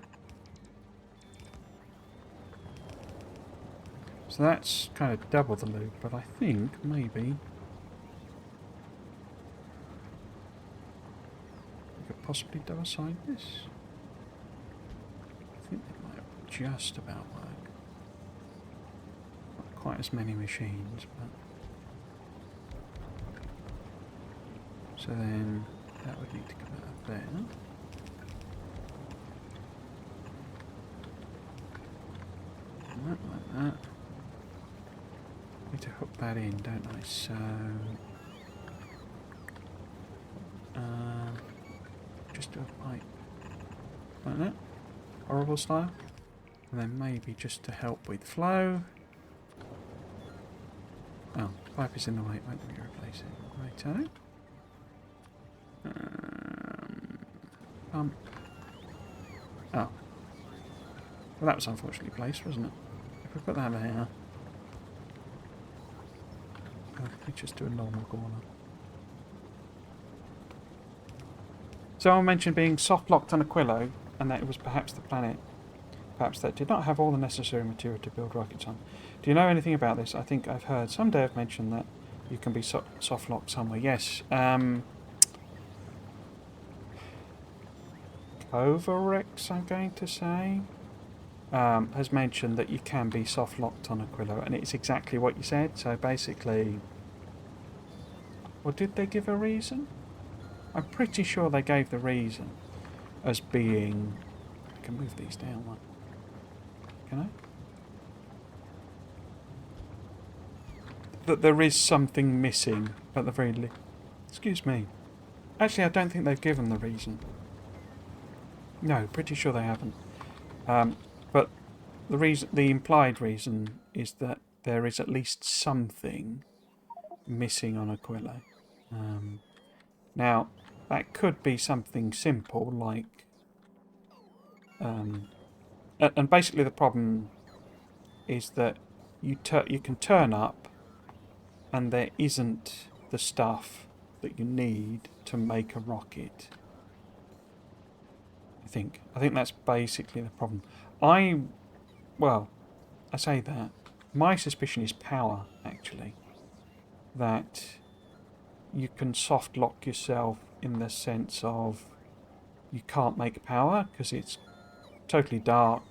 So that's kind of double the loop, but I think maybe we could possibly double side this. I think that might just about work. Not quite as many machines, but... So then that would need to come out of there. And that like that. Need to hook that in, don't I? So... just do a pipe like that. Horrible style. And then maybe just to help with flow. Oh, pipe is in the way. Won't let me replace it. Righto. Pump. Oh. Well, that was unfortunately placed, wasn't it? If we put that there... we just do a normal corner. So I mentioned being soft locked on Aquilo, and that it was perhaps the planet, perhaps that did not have all the necessary material to build rockets on. Do you know anything about this? I think I've heard some dev mention that you can be soft locked somewhere. Yes. Covarex, I'm going to say, has mentioned that you can be soft locked on Aquilo, and it's exactly what you said. So basically, or did they give a reason? I'm pretty sure they gave the reason as being... I can move these down one. Can I? That there is something missing at the very least. Excuse me. Actually, I don't think they've given the reason. No, pretty sure they haven't. But the reason, the implied reason, is that there is at least something missing on Aquilo. Now, that could be something simple like... and basically the problem is that you can turn up and there isn't the stuff that you need to make a rocket. I think that's basically the problem. Well, I say that. My suspicion is power, actually. That you can soft lock yourself in the sense of you can't make power because it's totally dark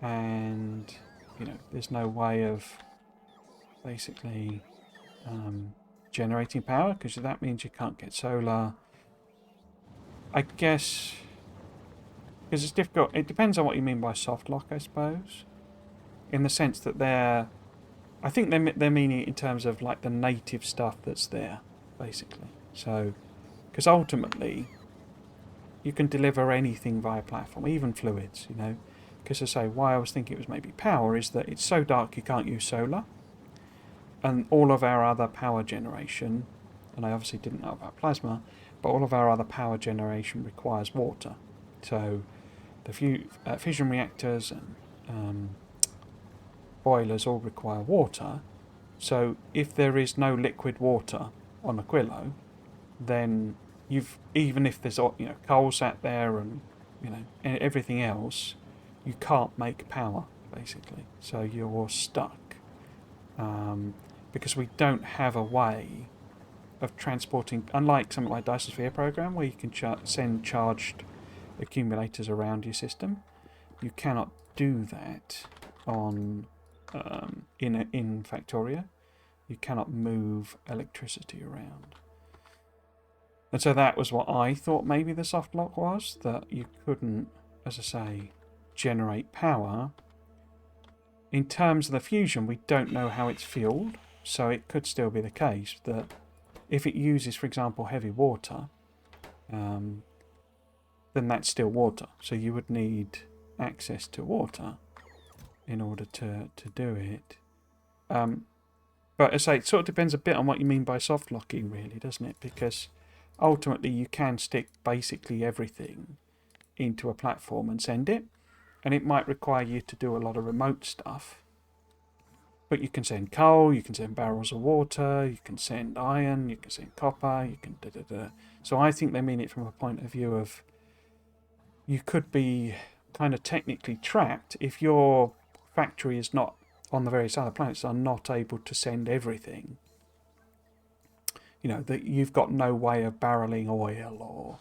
and, you know, there's no way of basically generating power because that means you can't get solar. I guess... because it's difficult. It depends on what you mean by soft lock, I suppose. In the sense that they're... I think they're meaning it in terms of like the native stuff that's there, basically. So, because ultimately, you can deliver anything via platform, even fluids, you know. Because I say, why I was thinking it was maybe power is that it's so dark you can't use solar. and all of our other power generation, and I obviously didn't know about plasma, but all of our other power generation requires water. So the fusion reactors and boilers all require water. So if there is no liquid water on Aquilo, then even if there's coal sat there and everything else, you can't make power basically. So you're stuck because we don't have a way of transporting, unlike something like Dyson Sphere program where you can send charged accumulators around your system. You cannot do that on in Factorio. You cannot move electricity around. And so that was what I thought maybe the soft lock was, that you couldn't, as I say, generate power. In terms of the fusion, we don't know how it's fueled, so it could still be the case that if it uses, for example, heavy water, then that's still water. So you would need access to water in order to do it. But as I say, it sort of depends a bit on what you mean by soft locking, really, doesn't it? Because ultimately you can stick basically everything into a platform and send it, and it might require you to do a lot of remote stuff. But you can send coal, you can send barrels of water, you can send iron, you can send copper, you can da-da-da. So I think they mean it from a point of view of you could be kind of technically trapped if your factory is not, on the various other planets, are not able to send everything. That you've got no way of barreling oil, or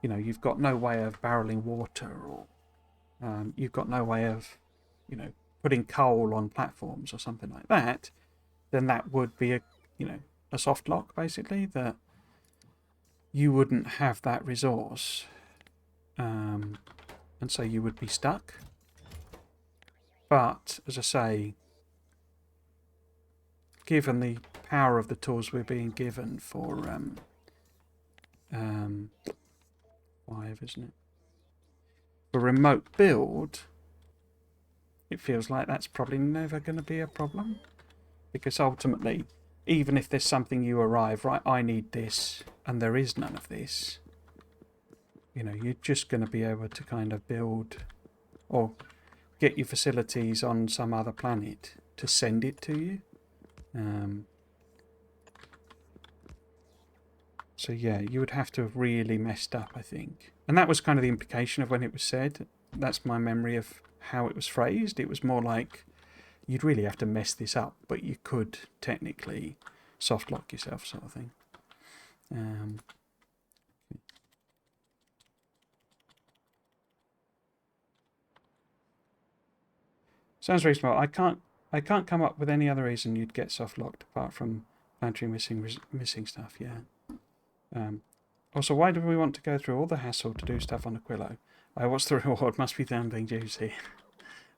you've got no way of barreling water, or you've got no way of putting coal on platforms or something like that, then that would be a soft lock, basically, that you wouldn't have that resource, and so you would be stuck. But as I say, given the power of the tools we're being given for 5, isn't it? For remote build, it feels like that's probably never going to be a problem, because ultimately, even if there's something you arrive, right, I need this, and there is none of this, you're just going to be able to kind of build or get your facilities on some other planet to send it to you. So yeah, you would have to have really messed up, I think. And that was kind of the implication of when it was said. That's my memory of how it was phrased. It was more like you'd really have to mess this up, but you could technically soft lock yourself, sort of thing. Sounds reasonable. I can't come up with any other reason you'd get soft locked apart from planetary missing stuff. Yeah. Also, why do we want to go through all the hassle to do stuff on Aquilo? What's the reward? Must be damn thing juicy.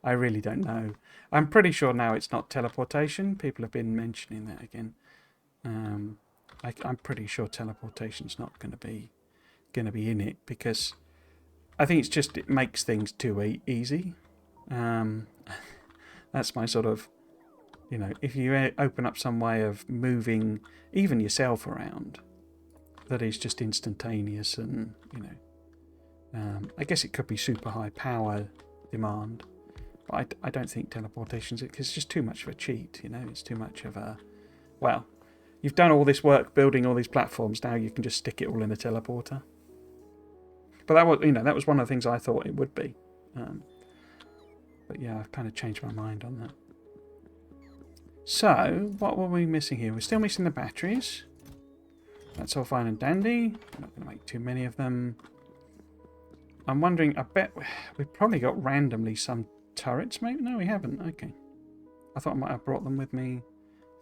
I really don't know. I'm pretty sure now it's not teleportation. People have been mentioning that again. I'm pretty sure teleportation's not going to be in it, because I think it's just it makes things too easy. That's my sort of, if you open up some way of moving even yourself around that is just instantaneous, and I guess it could be super high power demand, but I don't think teleportation's it, because it's just too much of a cheat. It's too much of a, well, you've done all this work building all these platforms, now you can just stick it all in a teleporter. But that was one of the things I thought it would be. But yeah, I've kind of changed my mind on that. So, what were we missing here? We're still missing the batteries. That's all fine and dandy. I'm not going to make too many of them. I'm wondering, I bet we've probably got randomly some turrets, maybe? No, we haven't. Okay. I thought I might have brought them with me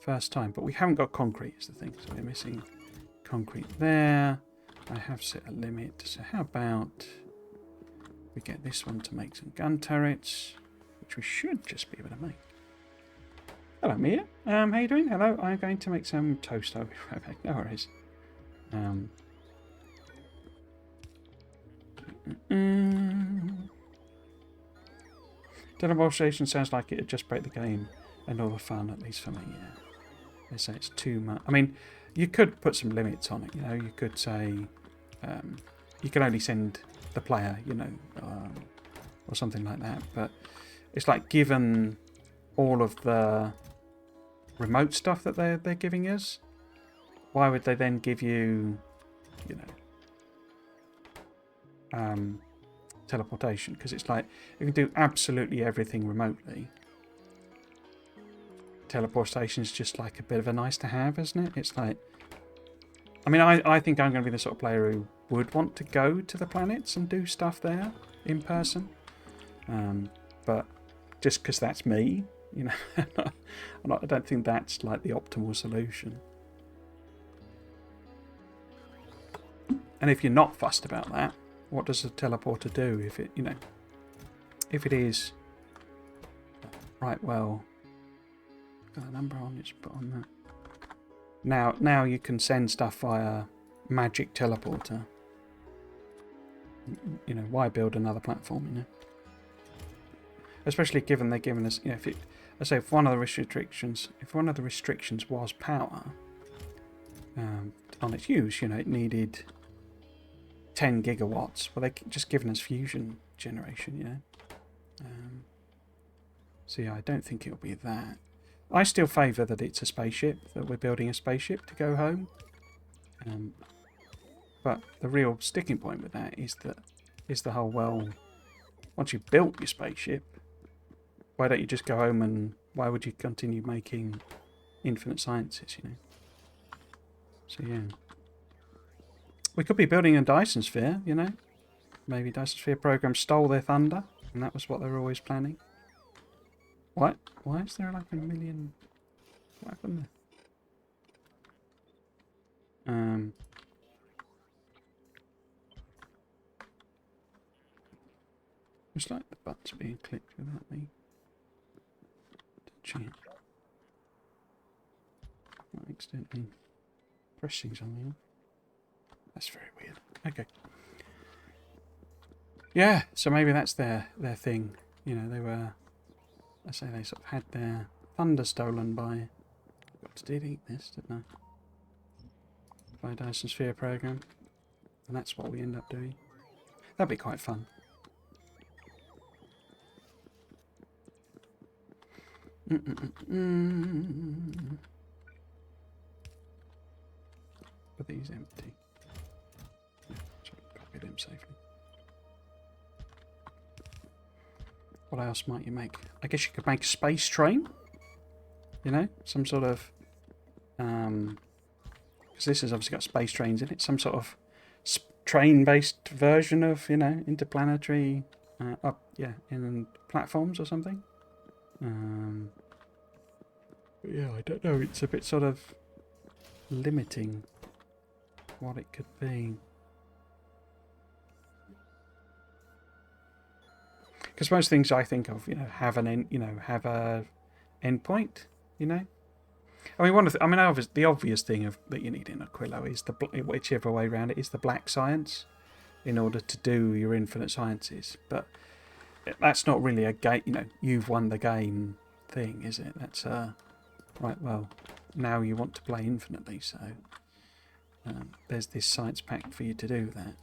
first time, but we haven't got concrete is the thing. So we're missing concrete there. I have set a limit. So how about we get this one to make some gun turrets, which we should just be able to make. Hello, Mia. How you doing? Hello. I'm going to make some toast. I'll be right back. No worries. Teleportation sounds like it'd just break the game and all the fun, at least for me, yeah. They say it's too much. I mean, you could put some limits on it. You know, you could say you can only send the player, you know, or something like that. But it's like, given all of the remote stuff that they're giving us, why would they then give you, you know, teleportation? Because it's like, you can do absolutely everything remotely. Teleportation is just like a bit of a nice to have, isn't it? It's like, I mean, I think I'm going to be the sort of player who would want to go to the planets and do stuff there in person. But just because that's me, you know, I don't think that's like the optimal solution. And if you're not fussed about that, what does a teleporter do? If it, you know, if it is right, well, got a number on it, put on that. Now you can send stuff via magic teleporter. You know, why build another platform? You know, especially given they're giving us, you know, if one of the restrictions was power on its use, you know, it needed 10 gigawatts. Well, they're just giving us fusion generation, you know. So yeah, I don't think it'll be that. I still favour that it's a spaceship, that we're building a spaceship to go home. But the real sticking point with that is the whole, well, once you've built your spaceship, why don't you just go home, and why would you continue making infinite sciences, you know? So yeah. We could be building a Dyson Sphere, you know? Maybe Dyson Sphere program stole their thunder, and that was what they were always planning. What? Why is there like a million? What happened there? It's like the buttons being clicked without me touching it. I accidentally pressing something. That's very weird. Okay. Yeah, so maybe that's their thing. You know, they were, I say they sort of had their thunder stolen by, got to delete this, didn't I? By Dyson Sphere program. And that's what we end up doing. That'd be quite fun. But these empty. Yeah, so copy them safely. What else might you make? I guess you could make a space train. You know, some sort of because this has obviously got space trains in it. Some sort of train-based version of, you know, interplanetary in platforms or something. But yeah, I don't know. It's a bit sort of limiting what it could be. Because most things I think of, you know, have an end, you know, have a endpoint. You know, I mean, the obvious thing that you need in Aquilo is whichever way around it is the black science, in order to do your infinite sciences. But that's not really a game. You know, you've won the game thing, is it? That's right. Well, now you want to play infinitely, so there's this science pack for you to do that.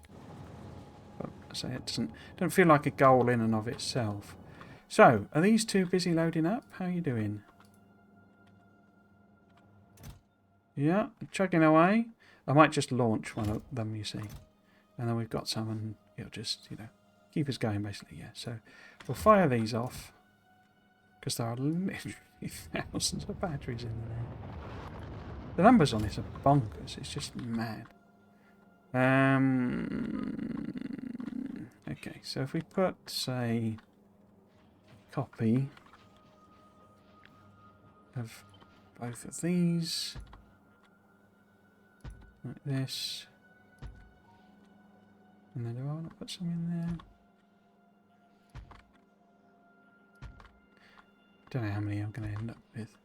But I say it don't feel like a goal in and of itself. So, are these two busy loading up? How are you doing? Yeah, chugging away. I might just launch one of them, you see. And then we've got some, and it'll just, you know, keep us going, basically, yeah. So, we'll fire these off, because there are literally thousands of batteries in there. The numbers on this are bonkers. It's just mad. Okay, so if we put, say, copy of both of these, like this, and then do I want to put some in there? Don't know how many I'm going to end up with.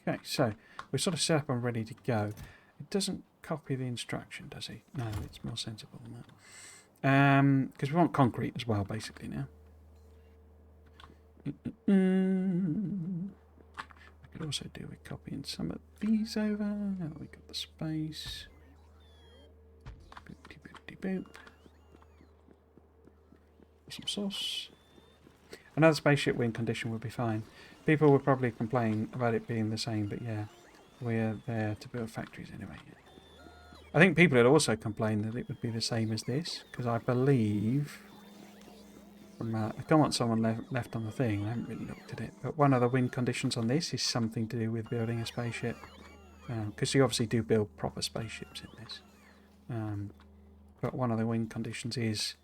Okay, so we're sort of set up and ready to go. It doesn't copy the instruction, does he? No, it's more sensible than that. Because we want concrete as well, basically, now. We Could also do with copying some of these over. Now that we've got the space. Boopty boopty boop. Some sauce. Another spaceship win condition would be fine. People would probably complain about it being the same, but yeah, we're there to build factories anyway. I think people would also complain that it would be the same as this, because I believe from I don't want someone left on the thing. I haven't really looked at it, but one of the win conditions on this is something to do with building a spaceship, because you obviously do build proper spaceships in this. But one of the win conditions is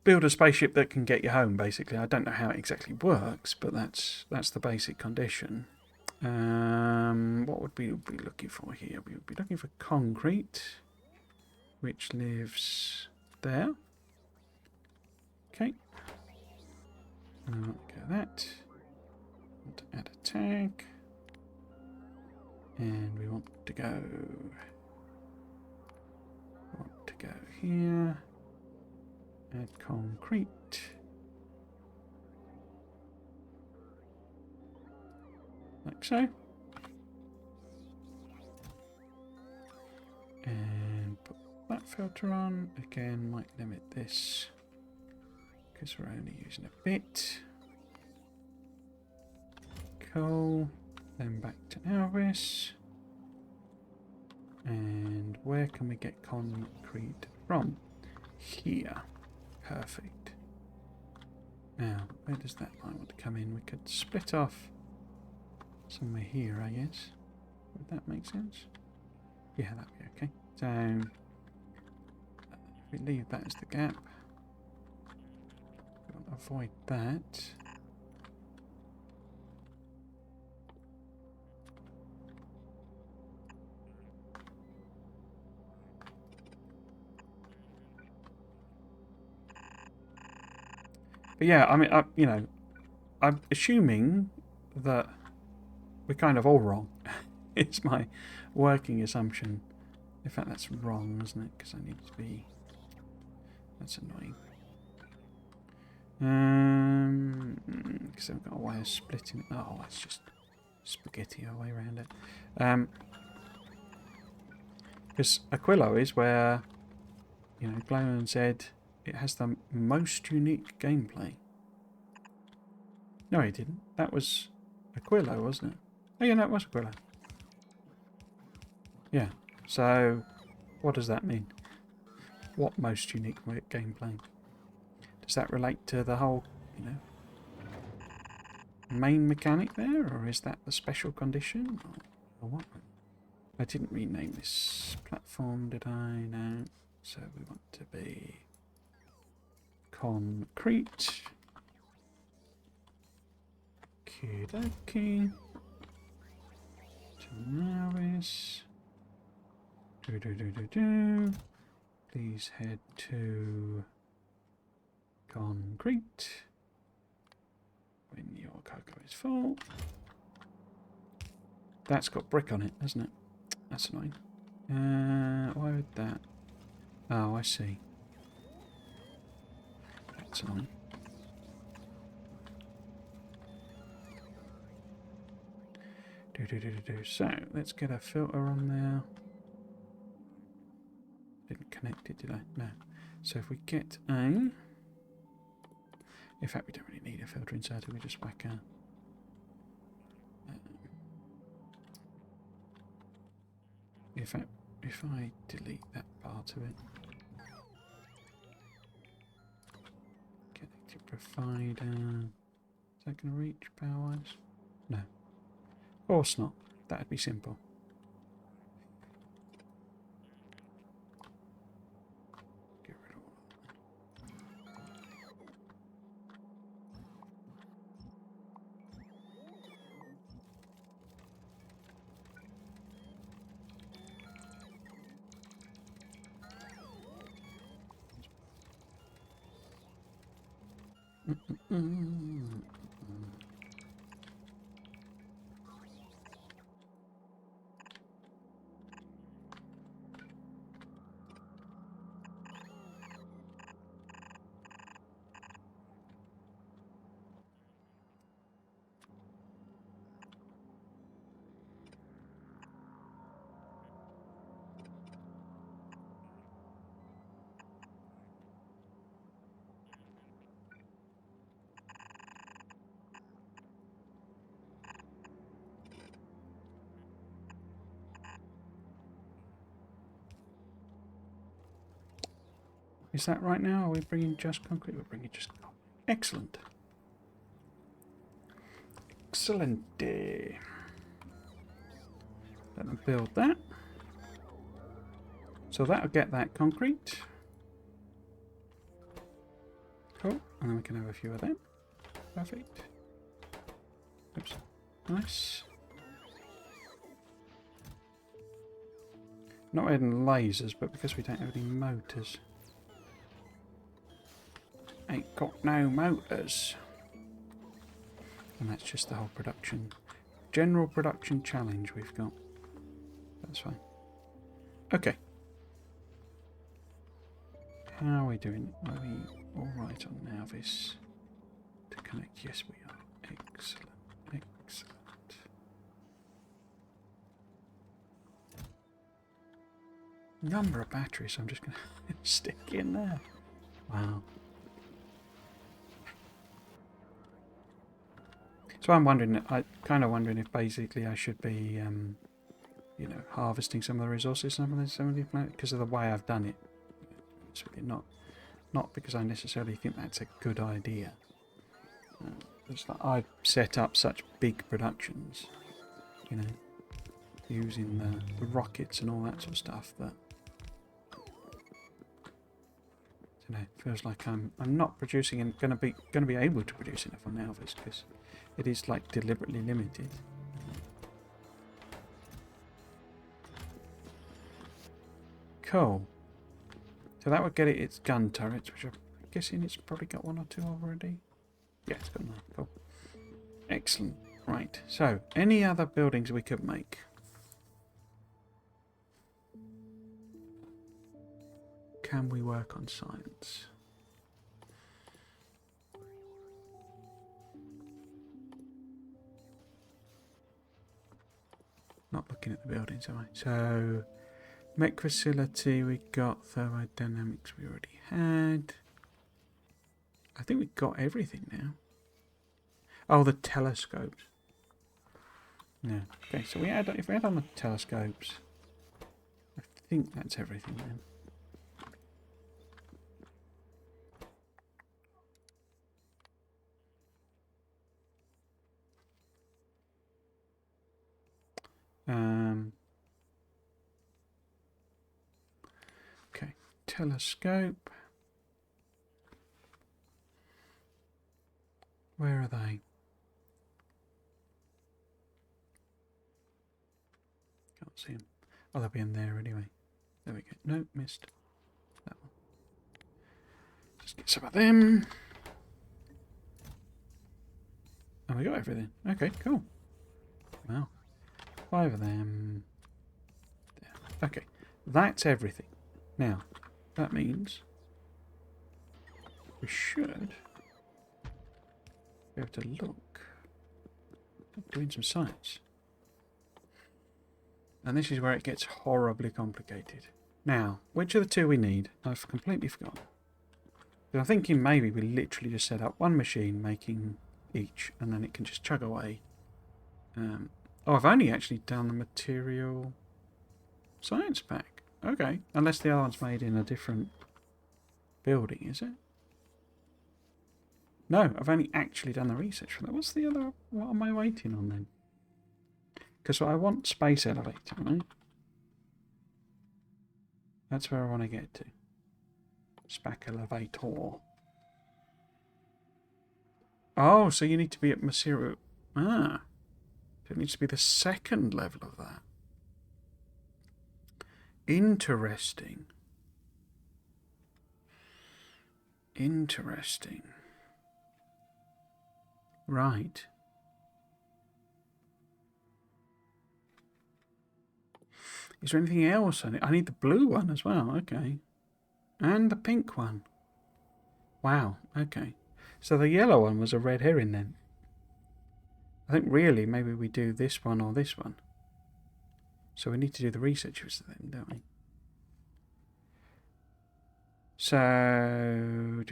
build a spaceship that can get you home, basically. I don't know how it exactly works, but that's the basic condition. What would we be looking for here? We would be looking for concrete, which lives there. Okay. Go that. Want to add a tag. And we want to go here. Add concrete. Like so. And put that filter on. Again, might limit this because we're only using a bit. Cool. Then back to Elvis. And where can we get concrete from? Here. Perfect. Now, where does that line want to come in? We could split off somewhere here, I guess. Would that make sense? Yeah, that'd be okay. So, if we leave that as the gap, we want to avoid that. But yeah, I mean, I'm assuming that we're kind of all wrong. It's my working assumption. In fact, that's wrong, isn't it? Because I need to be... That's annoying. Because I've got a way of splitting it. Oh, it's just spaghetti our way around it. Because Aquilo is where, Glow said it has the most unique gameplay. No, he didn't. That was Aquilo, wasn't it? Oh, yeah, no, it was Aquilo. Yeah. So, what does that mean? What most unique gameplay? Does that relate to the whole, main mechanic there, or is that the special condition, or what? I didn't rename this platform, did I? No. So we want to be concrete. Okie Tanaris. Please head to concrete when your cocoa is full. That's got brick on it, hasn't it? That's annoying. Why would that? Oh, I see. That's annoying. So, let's get a filter on there. Didn't connect it, did I? No. So if we get a... In fact, we don't really need a filter inside it. We just whack a... if I delete that part of it... Connected provider... Is that going to reach power-wise? No. Of course not. That'd be simple. Get rid of all that. Is that right now? Are we bringing just concrete? We're bringing just... Excellent. Excellent. Let them build that. So that'll get that concrete. Cool. And then we can have a few of them. Perfect. Oops. Nice. Not adding lasers, but because we don't have any motors. Ain't got no motors. And that's just the whole production. General production challenge we've got. That's fine. Okay. How are we doing? Are we alright on now this to connect? Yes, we are. Excellent. Excellent. Number of batteries I'm just going to stick in there. Wow. So I'm wondering, kind of wondering if basically I should be, you know, harvesting some of the resources some of the planet because of the way I've done it. It's really not because I necessarily think that's a good idea. It's like I've set up such big productions, you know, using the rockets and all that sort of stuff that, you know, feels like I'm not producing and going to be able to produce enough on Alvis because it is like deliberately limited. Cool. So that would get it its gun turrets, which I'm guessing it's probably got one or two already. Yeah, it's got one. Cool. Excellent. Right. So, any other buildings we could make? Can we work on science? Not looking at the buildings, am I? So, mech facility, we got thermodynamics we already had. I think we got everything now. Oh, the telescopes. Yeah. Okay, so if we add on the telescopes, I think that's everything then. Okay, telescope. Where are they? Can't see them. Oh, they'll be in there anyway. There we go. No, missed. That one. Just get some of them. And we got everything. Okay, cool. Wow. 5 of them. There. Okay, that's everything. Now, that means we should be able to look at doing some science. And this is where it gets horribly complicated. Now, which of the two we need? I've completely forgotten. But I'm thinking maybe we literally just set up one machine making each, and then it can just chug away. Oh, I've only actually done the material science pack. Okay, unless the other one's made in a different building, is it? No, I've only actually done the research for that. What's the other? What am I waiting on then? Because I want space elevator, right? That's where I want to get to. Spac elevator. Oh, so you need to be at material. Ah. So it needs to be the second level of that. Interesting. Interesting. Right. Is there anything else? I need the blue one as well. Okay. And the pink one. Wow. Okay. So the yellow one was a red herring then. I think really maybe we do this one or this one. So we need to do the researchers then, don't we? So...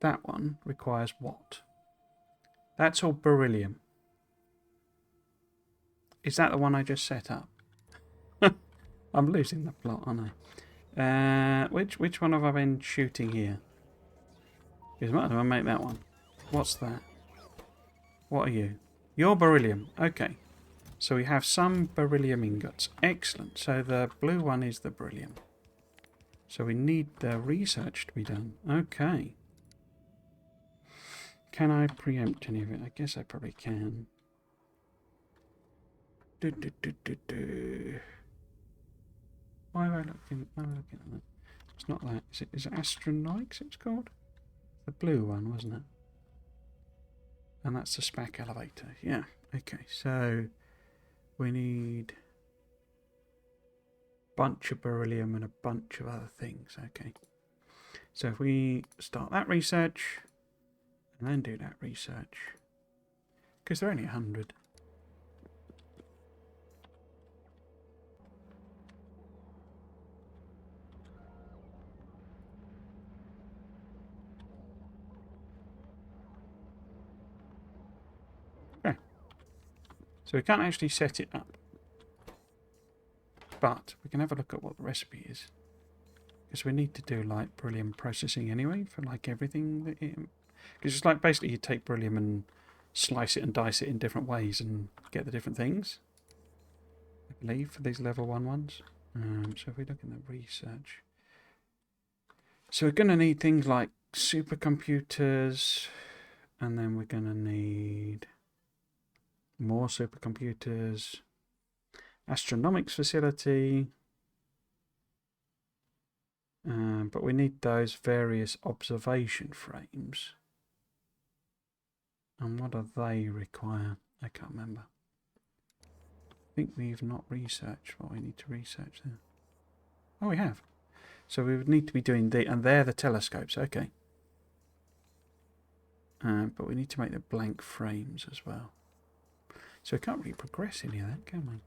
that one requires what? That's all beryllium. Is that the one I just set up? I'm losing the plot, aren't I? Which one have I been shooting here? Because might as well make that one. What's that? What are you? You're beryllium. Okay. So we have some beryllium ingots. Excellent. So the blue one is the beryllium. So we need the research to be done. Okay. Can I preempt any of it? I guess I probably can. Why am I looking at that? It's not that. Is it astronomics it's called? The blue one, wasn't it? And that's the SPAC elevator. Yeah. Okay, so we need a bunch of beryllium and a bunch of other things. Okay. So if we start that research and then do that research, because they're only 100. Okay. So we can't actually set it up. But we can have a look at what the recipe is. Because we need to do like beryllium processing anyway for like everything that it... Because it's like basically you take beryllium and slice it and dice it in different ways and get the different things. I believe for these level 1 ones. So if we look in the research. So we're going to need things like supercomputers. And then we're going to need more supercomputers. Astronomics facility. But we need those various observation frames. And what do they require? I can't remember. I think we've not researched what we need to research there. Oh, we have. So we would need to be doing the... And they're the telescopes, okay. But we need to make the blank frames as well. So we can't really progress any of that, can we?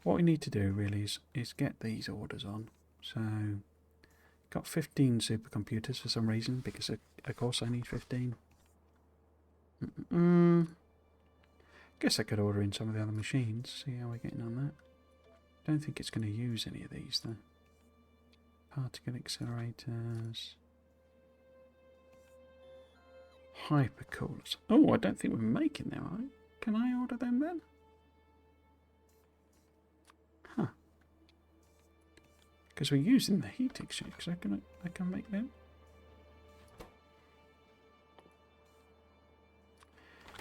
What we need to do really is get these orders on. So, got 15 supercomputers for some reason, because of course I need 15. Guess I could order in some of the other machines, see how we're getting on that. Don't think it's going to use any of these though. Particle accelerators. Hypercoolers. Oh, I don't think we're making them, are we? Can I order them then? Huh. Because we're using the heat exchangers, I can make them.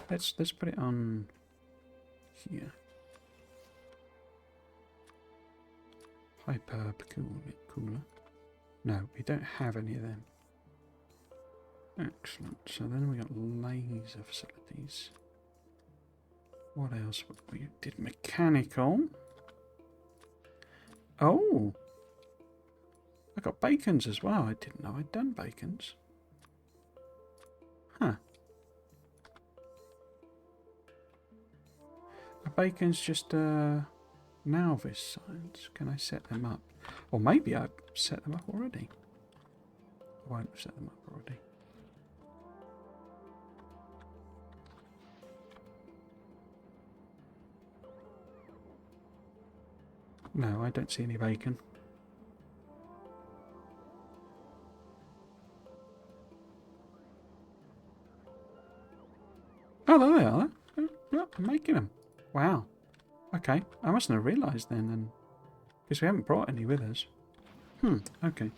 Let's put it on here. Hyper cooler. No, we don't have any of them. Excellent. So then we got laser facilities. What else? We did mechanical. Oh, I got bacons as well. I didn't know I'd done bacons. Huh. A bacon's just novice science. Can I set them up? Or maybe I've set them up already. I won't have set them up already. No, I don't see any bacon. Oh, there they are. Look, I'm making them. Wow. Okay, I mustn't have realised then, because we haven't brought any with us. Okay.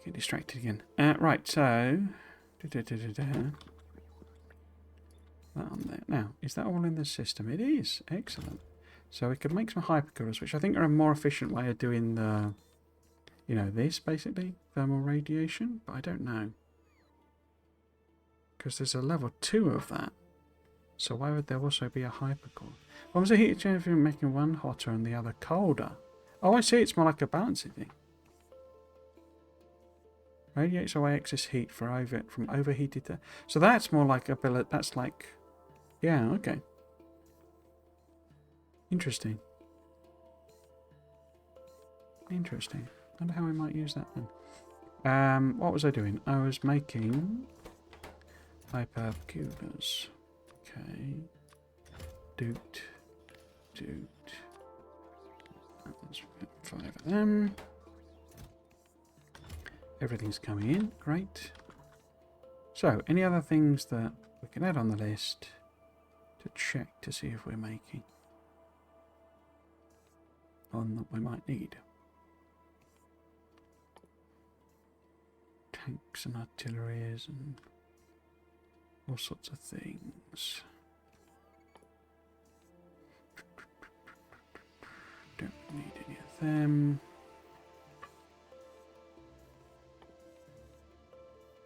Get distracted again. Right, so... That on there. Now, is that all in the system? It is. Excellent. So we could make some hypercoolers, which I think are a more efficient way of doing the... You know, this, basically. Thermal radiation. But I don't know. Because there's a level 2 of that. So why would there also be a hypercore? What was the heat exchange for making one hotter and the other colder? Oh, I see. It's more like a balancing thing. Radiates away excess heat from overheated. So that's more like a... That's like... Yeah, okay. Interesting. Interesting. I wonder how we might use that then. What was I doing? I was making hypercoolers. Okay. Doot. Doot. That's 5 of them. Everything's coming in. Great. So, any other things that we can add on the list to check to see if we're making on that we might need? Tanks and artilleries and all sorts of things. Don't need any of them.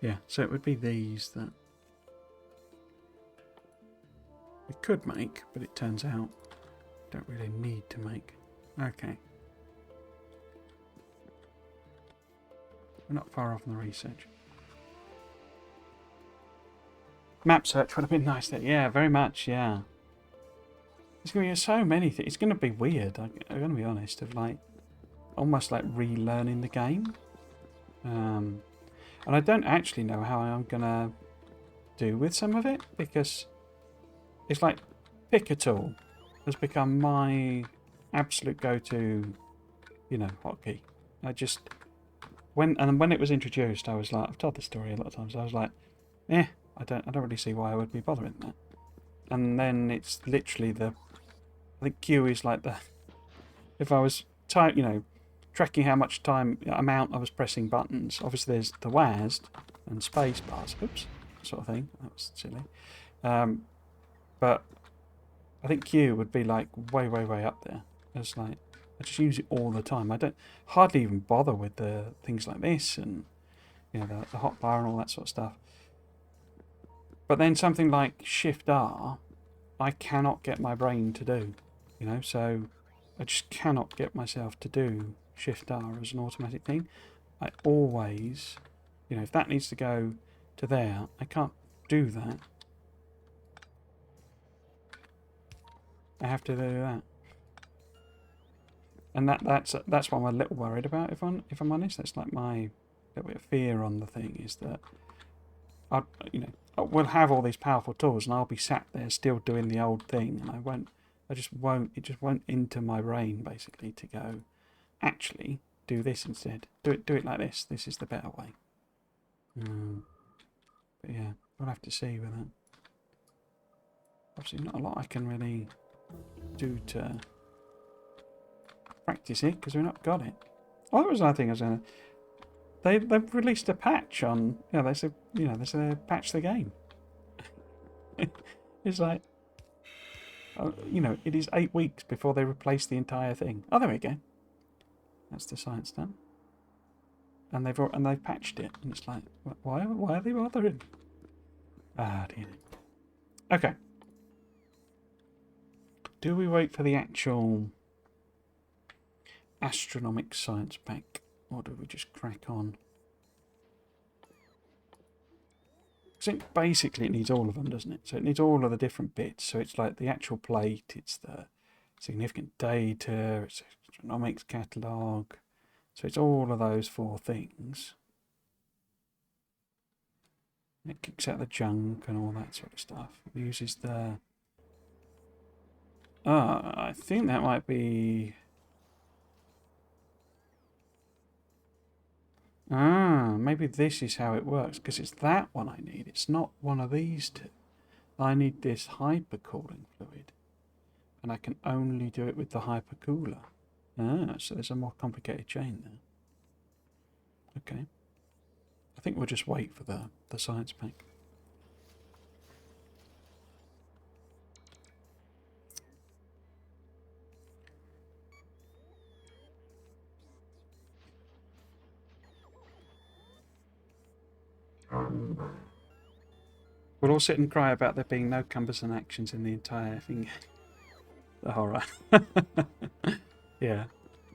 Yeah, so it would be these that we could make, but it turns out don't really need to make. Okay. We're not far off on the research. Map search would have been nice there. Yeah, very much, yeah. There's going to be so many things. It's going to be weird, I'm going to be honest, of like, almost like relearning the game. And I don't actually know how I'm going to do with some of it, because it's like pick a tool has become my absolute go-to, you know, hotkey. I just, when it was introduced, I was like, I've told this story a lot of times, I was like, I don't really see why I would be bothering that. And then it's literally I think Q is like if I was tracking how much amount I was pressing buttons. Obviously, there's the WASD and space bars. Oops, sort of thing. That was silly. But I think Q would be like way, way, way up there. It's like I just use it all the time. I don't hardly even bother with the things like this and the hotbar and all that sort of stuff. But then something like Shift R, I cannot get my brain to do. So I just cannot get myself to do Shift R as an automatic thing. I always, if that needs to go to there, I can't do that. I have to do that. And that's what I'm a little worried about, if I'm honest. That's like my little bit of fear on the thing, is that we'll have all these powerful tools and I'll be sat there still doing the old thing, and it just won't enter my brain basically to go, actually do this instead. Do it like this. This is the better way. But yeah, we'll have to see with that. Obviously not a lot I can really do to practice it because we've not got it. Oh, that was another thing I was going to... They've released a patch on... they said they patch the game. It's like... it is 8 weeks before they replace the entire thing. Oh, there we go. That's the science done. And they've patched it. And it's like, why are they bothering? Ah, dear. Okay. Do we wait for the actual astronomic science pack, or do we just crack on? Because basically it needs all of them, doesn't it? So it needs all of the different bits. So it's like the actual plate, it's the significant data, it's the astronomics catalogue. So it's all of those 4 things. It kicks out the junk and all that sort of stuff. It uses the... I think that might be... maybe this is how it works, because it's that one I need. It's not one of these 2. I need this hypercooling fluid, and I can only do it with the hypercooler. So there's a more complicated chain there. Okay. I think we'll just wait for the science pack. We'll all sit and cry about there being no cumbersome actions in the entire thing. The horror. Yeah.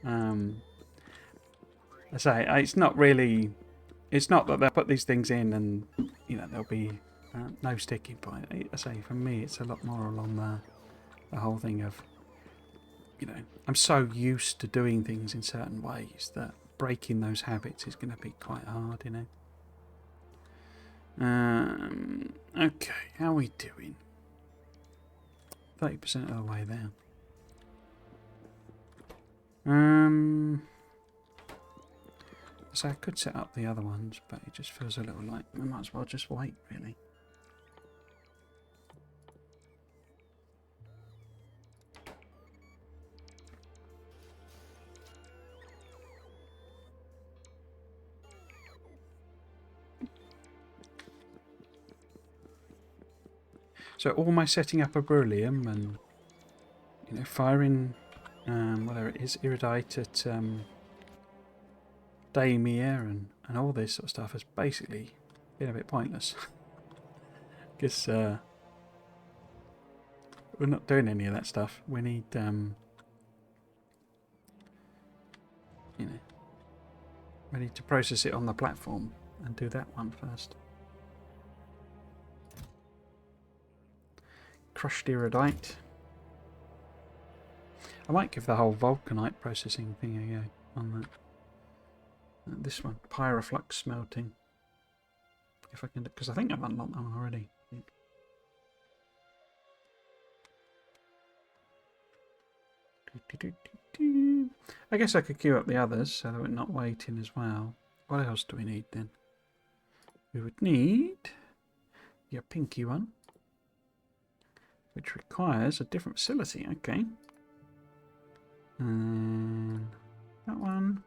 I say, it's not really... It's not that they'll put these things in and, there'll be no sticking point. I say, for me, it's a lot more along the whole thing of, I'm so used to doing things in certain ways that breaking those habits is going to be quite hard, Okay, how are we doing? 30% of the way there. So I could set up the other ones, but it just feels a little like we might as well just wait, really. So all my setting up of beryllium and, you know, firing whatever it is, iridite at Daimir and all this sort of stuff has basically been a bit pointless. Because we're not doing any of that stuff. We need, you know, we need to process it on the platform and do that one first. Crushed iridite. I might give the whole vulcanite processing thing a go on that. This one, pyroflux smelting. If I can, because I think I've unlocked that one already. I guess I could queue up the others so that we're not waiting as well. What else do we need then? We would need your pinky one, which requires a different facility. Okay. And that one.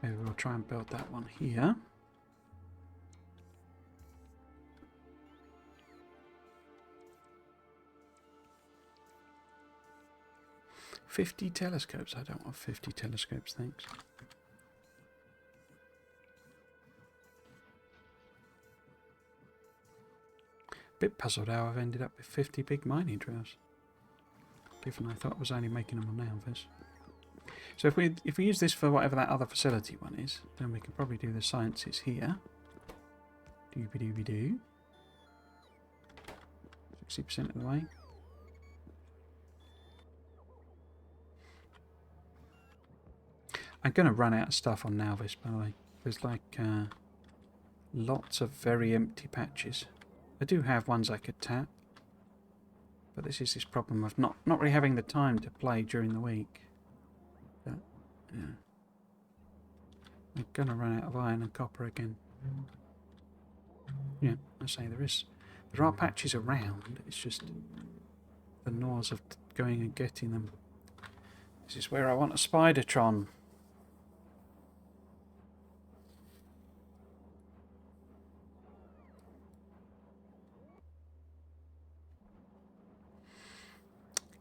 Maybe we'll try and build that one here. $50 telescopes. I don't want 50 telescopes, thanks. Bit puzzled how I've ended up with 50 big mining drills, given I thought I was only making them on now this. So if we use this for whatever that other facility one is, then we can probably do the sciences here. Doobie-doobie-doo. 60% of the way. I'm going to run out of stuff on Nalvis, by the way. There's like lots of very empty patches. I do have ones I could tap, but this is this problem of not really having the time to play during the week. But, yeah. I'm going to run out of iron and copper again. Yeah, I say there are patches around. It's just the gnaws of going and getting them. This is where I want a Spidertron.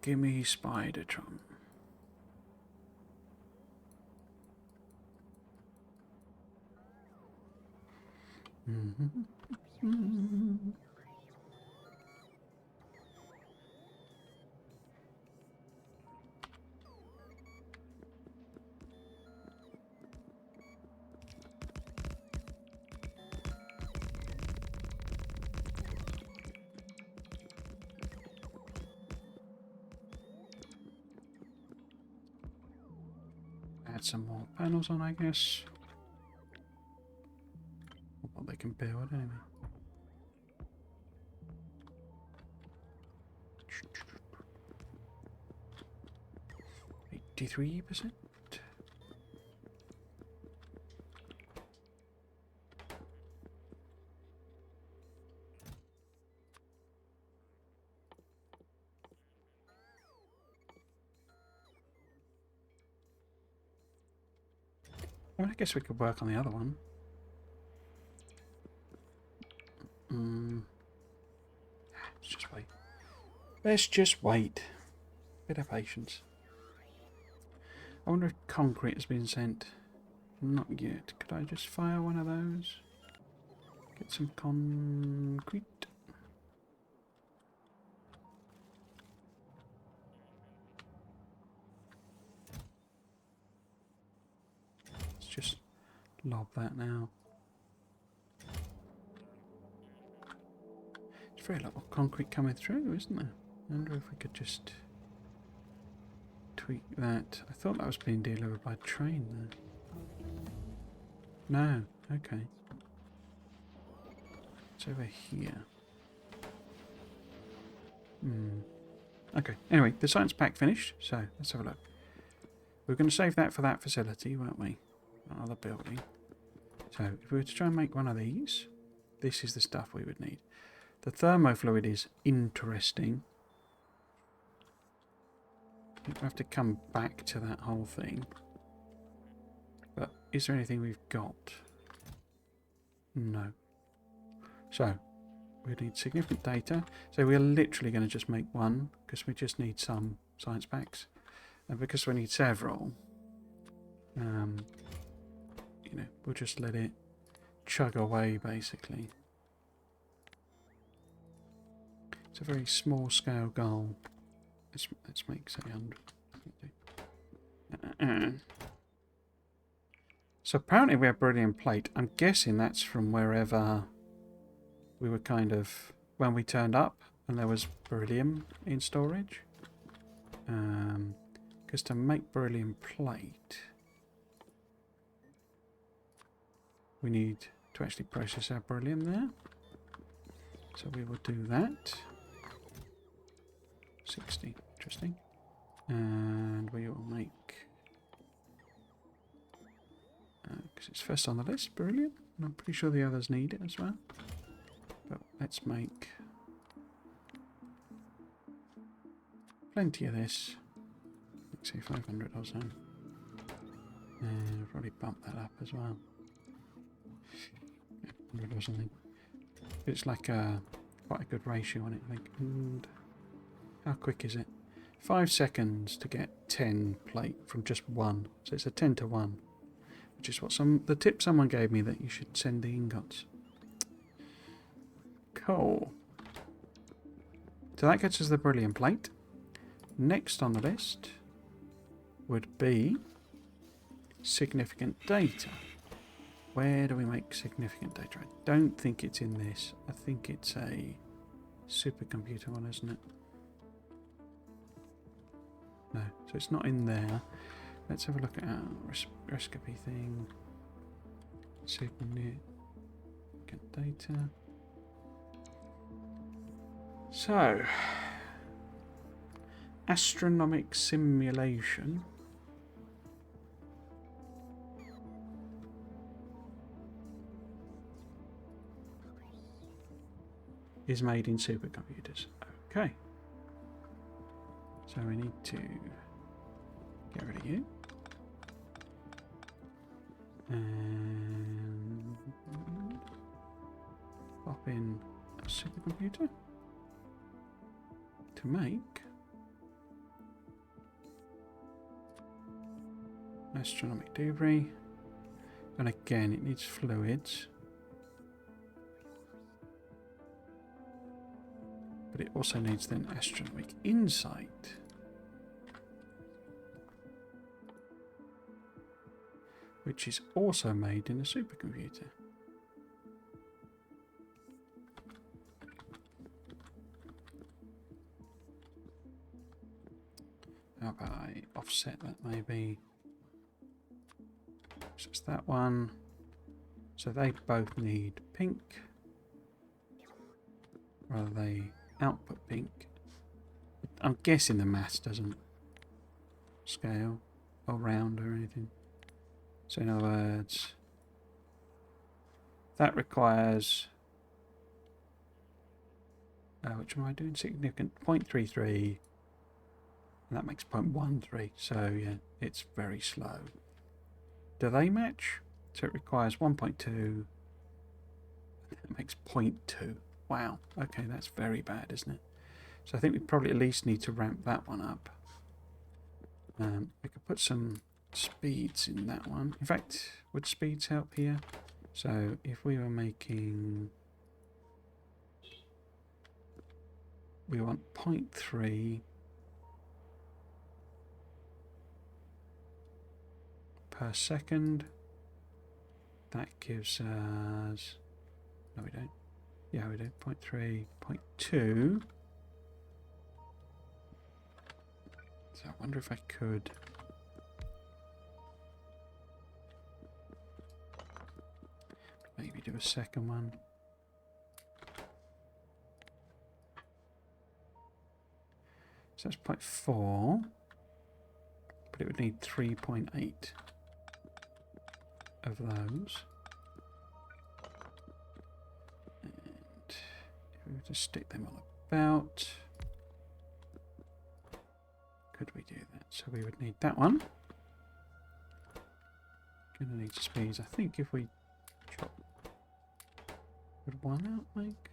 Give me Spidertron. Add some more panels on, I guess. What they can build, anyway. 83%. I mean, I guess we could work on the other one. Let's just wait. Let's just wait. Bit of patience. I wonder if concrete has been sent. Not yet. Could I just fire one of those? Get some concrete. Let's just lob that now. There's very little concrete coming through, isn't there? I wonder if we could just tweak that. I thought that was being delivered by train there. No. Okay. It's over here. Okay. Anyway, the science pack finished, so let's have a look. We're going to save that for that facility, weren't we? That other building. So, if we were to try and make one of these, this is the stuff we would need. The thermofluid is interesting. I think we have to come back to that whole thing. But is there anything we've got? No. So, we need significant data. So we're literally going to just make one, because we just need some science packs. And because we need several, you know, we'll just let it chug away, basically. It's a very small scale goal. Let's make 700. So apparently we have beryllium plate. I'm guessing that's from wherever we were kind of... when we turned up and there was beryllium in storage. Because to make beryllium plate, we need to actually process our beryllium there. So we will do that. 60, interesting. And we will make... because it's first on the list, beryllium. And I'm pretty sure the others need it as well. But let's make plenty of this. Let's say 500 or so. And I'll probably bump that up as well. 100 or something. It's like quite a good ratio on it, I think. And how quick is it? 5 seconds to get 10 plate from just one. So it's a 10 to 1. Which is what the tip someone gave me, that you should send the ingots. Cool. So that gets us the beryllium plate. Next on the list would be significant data. Where do we make significant data? I don't think it's in this. I think it's a supercomputer one, isn't it? No, so it's not in there. Let's have a look at our recipe thing. Significant data. So, astronomic simulation. Is made in supercomputers. Okay. So we need to get rid of you. And pop in a supercomputer to make astronomic debris. And again, it needs fluids. But it also needs then astronomic insight. Which is also made in a supercomputer. How about I offset that maybe? So it's that one. So they both need pink. Rather they output pink. I'm guessing the mass doesn't scale or round or anything. So in other words, that requires, which am I doing? Significant 0.33, and that makes 0.13. So yeah, it's very slow. Do they match? So it requires 1.2, that makes 0.2. Wow, okay, that's very bad, isn't it? So I think we probably at least need to ramp that one up. We could put some speeds in that one. In fact, would speeds help here? So if we were making... we want 0.3 per second. That gives us... no, we don't. Yeah, we do. 0.3, 0.2. So I wonder if I could... a second one. So that's 0.4, but it would need 3.8 of those. And if we were to stick them all about, could we do that? So we would need that one. Gonna need speeds. I think if we chop, would 1 out make?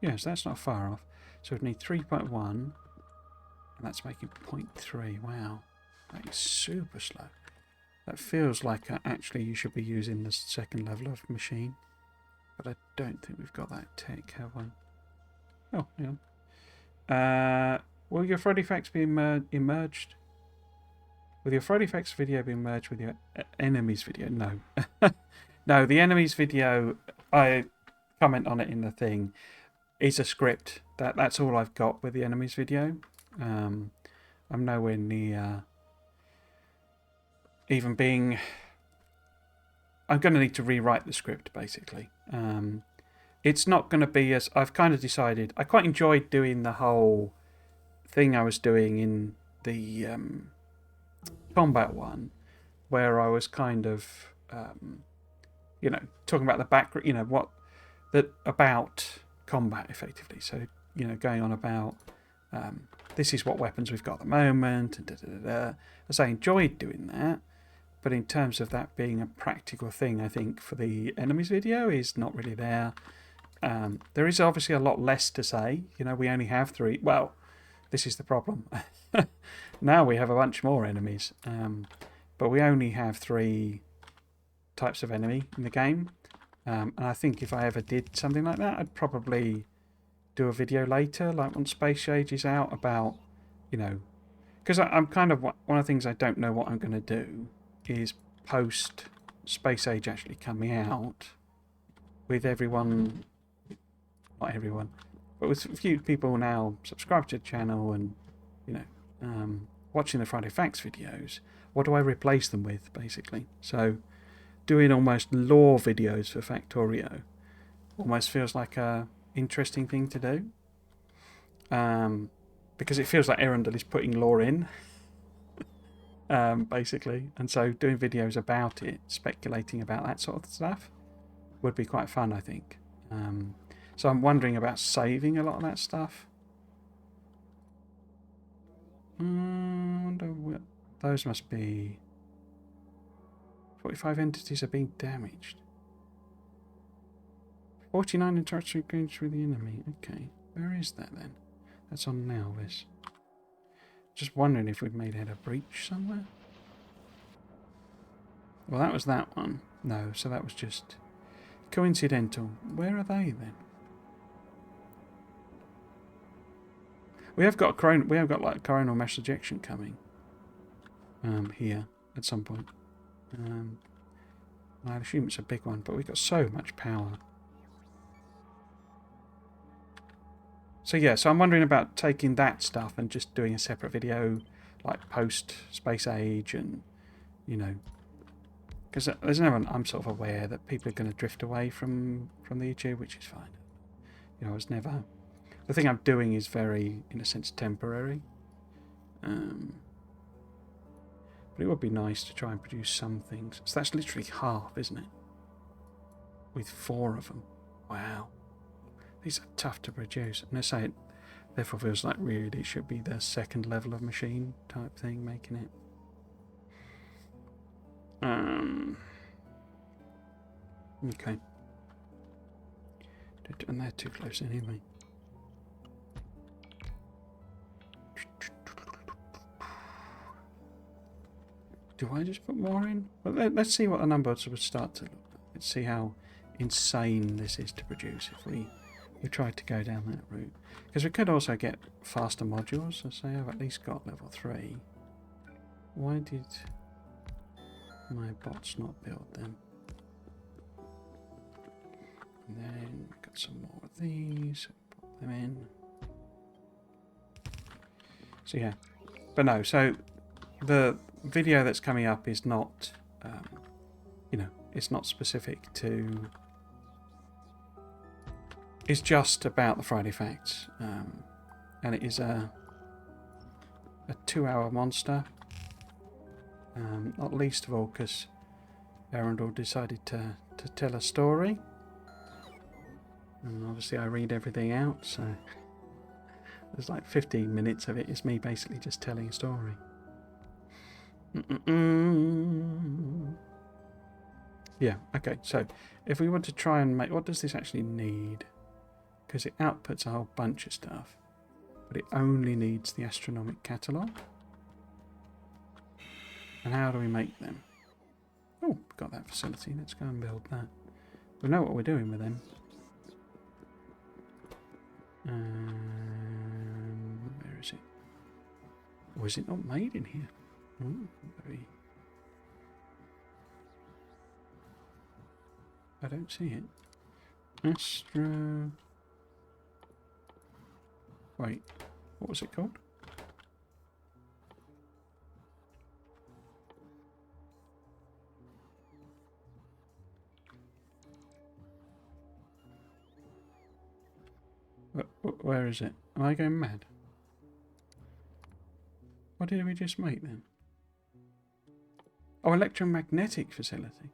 Yes, that's not far off. So we'd need 3.1, and that's making 0.3. Wow, that is super slow. That feels like actually you should be using the second level of machine, but I don't think we've got that tech, have we? Oh, hang on. Will your Friday Facts be merged? Will your Friday Facts video be merged with your enemies video? No. No, the enemies video, I comment on it in the thing, is a script. That's all I've got with the enemies video. I'm nowhere near even being... I'm going to need to rewrite the script, basically. It's not going to be as... I've kind of decided... I quite enjoyed doing the whole thing I was doing in the combat one, where I was kind of, you know, talking about the background, you know, about combat, effectively. So, you know, going on about... this is what weapons we've got at the moment, and da-da-da-da. As I enjoyed doing that, but in terms of that being a practical thing, I think for the enemies video is not really there. There is obviously a lot less to say. You know, we only have 3. Well, this is the problem. Now we have a bunch more enemies, but we only have 3 types of enemy in the game. And I think if I ever did something like that, I'd probably do a video later, like when Space Age is out, about, you know, because I'm kind of, one of the things I don't know what I'm going to do is post Space Age actually coming out with everyone, not everyone, but with a few people now subscribed to the channel and, you know, watching the Friday Facts videos. What do I replace them with, basically? So doing almost lore videos for Factorio almost feels like a interesting thing to do, because it feels like Erendel is putting lore in, basically, and so doing videos about it, speculating about that sort of stuff, would be quite fun, I think. So I'm wondering about saving a lot of that stuff. Those must be 45 entities are being damaged. 49 interaction gains with the enemy. Okay, where is that then? That's on now, this. Just wondering if we've made out a breach somewhere. Well, that was that one. No, so that was just coincidental. Where are they then? We have got like coronal mass ejection coming. Here at some point. I assume it's a big one, but we've got so much power. So yeah, so I'm wondering about taking that stuff and just doing a separate video, like post Space Age, and, you know, because there's no one, I'm sort of aware that people are going to drift away from the YouTube, which is fine. You know, I was never... The thing I'm doing is very, in a sense, temporary. But it would be nice to try and produce some things. So that's literally half, isn't it? With 4 of them. Wow. These are tough to produce. And I say it therefore feels like really it should be the second level of machine type thing making it. Okay. And they're too close anyway. Do I just put more in? Well, let's see what the numbers would start to look like. Let's see how insane this is to produce if we tried to go down that route. Because we could also get faster modules. I say I've at least got level 3. Why did my bots not build them? And then got some more of these. Put them in. So yeah. But no, so the video that's coming up is not, you know, It's not specific to... It's just about the Friday Facts. And it is a 2-hour monster. Not least of all because Arundel decided to tell a story. And obviously I read everything out, so there's like 15 minutes of it is me basically just telling a story. Yeah, okay, so if we want to try and make... What does this actually need? Because it outputs a whole bunch of stuff. But it only needs the astronomic catalogue. And how do we make them? Oh, we've got that facility. Let's go and build that. We know what we're doing with them. Where is it? Or is it not made in here? Oh, very... I don't see it. Astro... Wait, what was it called? Where is it? Am I going mad? What did we just make then? Oh, electromagnetic facility.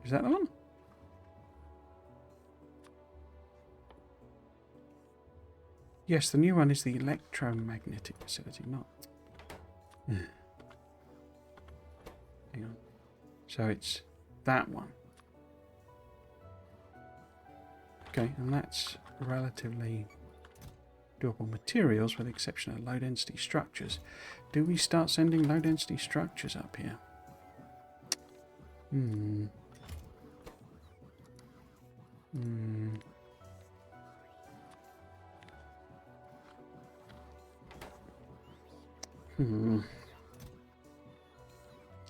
Is that the one? Yes, the new one is the electromagnetic facility, not... Hang on. So it's that one. Okay, and that's relatively doable materials with the exception of low density structures. Do we start sending low density structures up here? I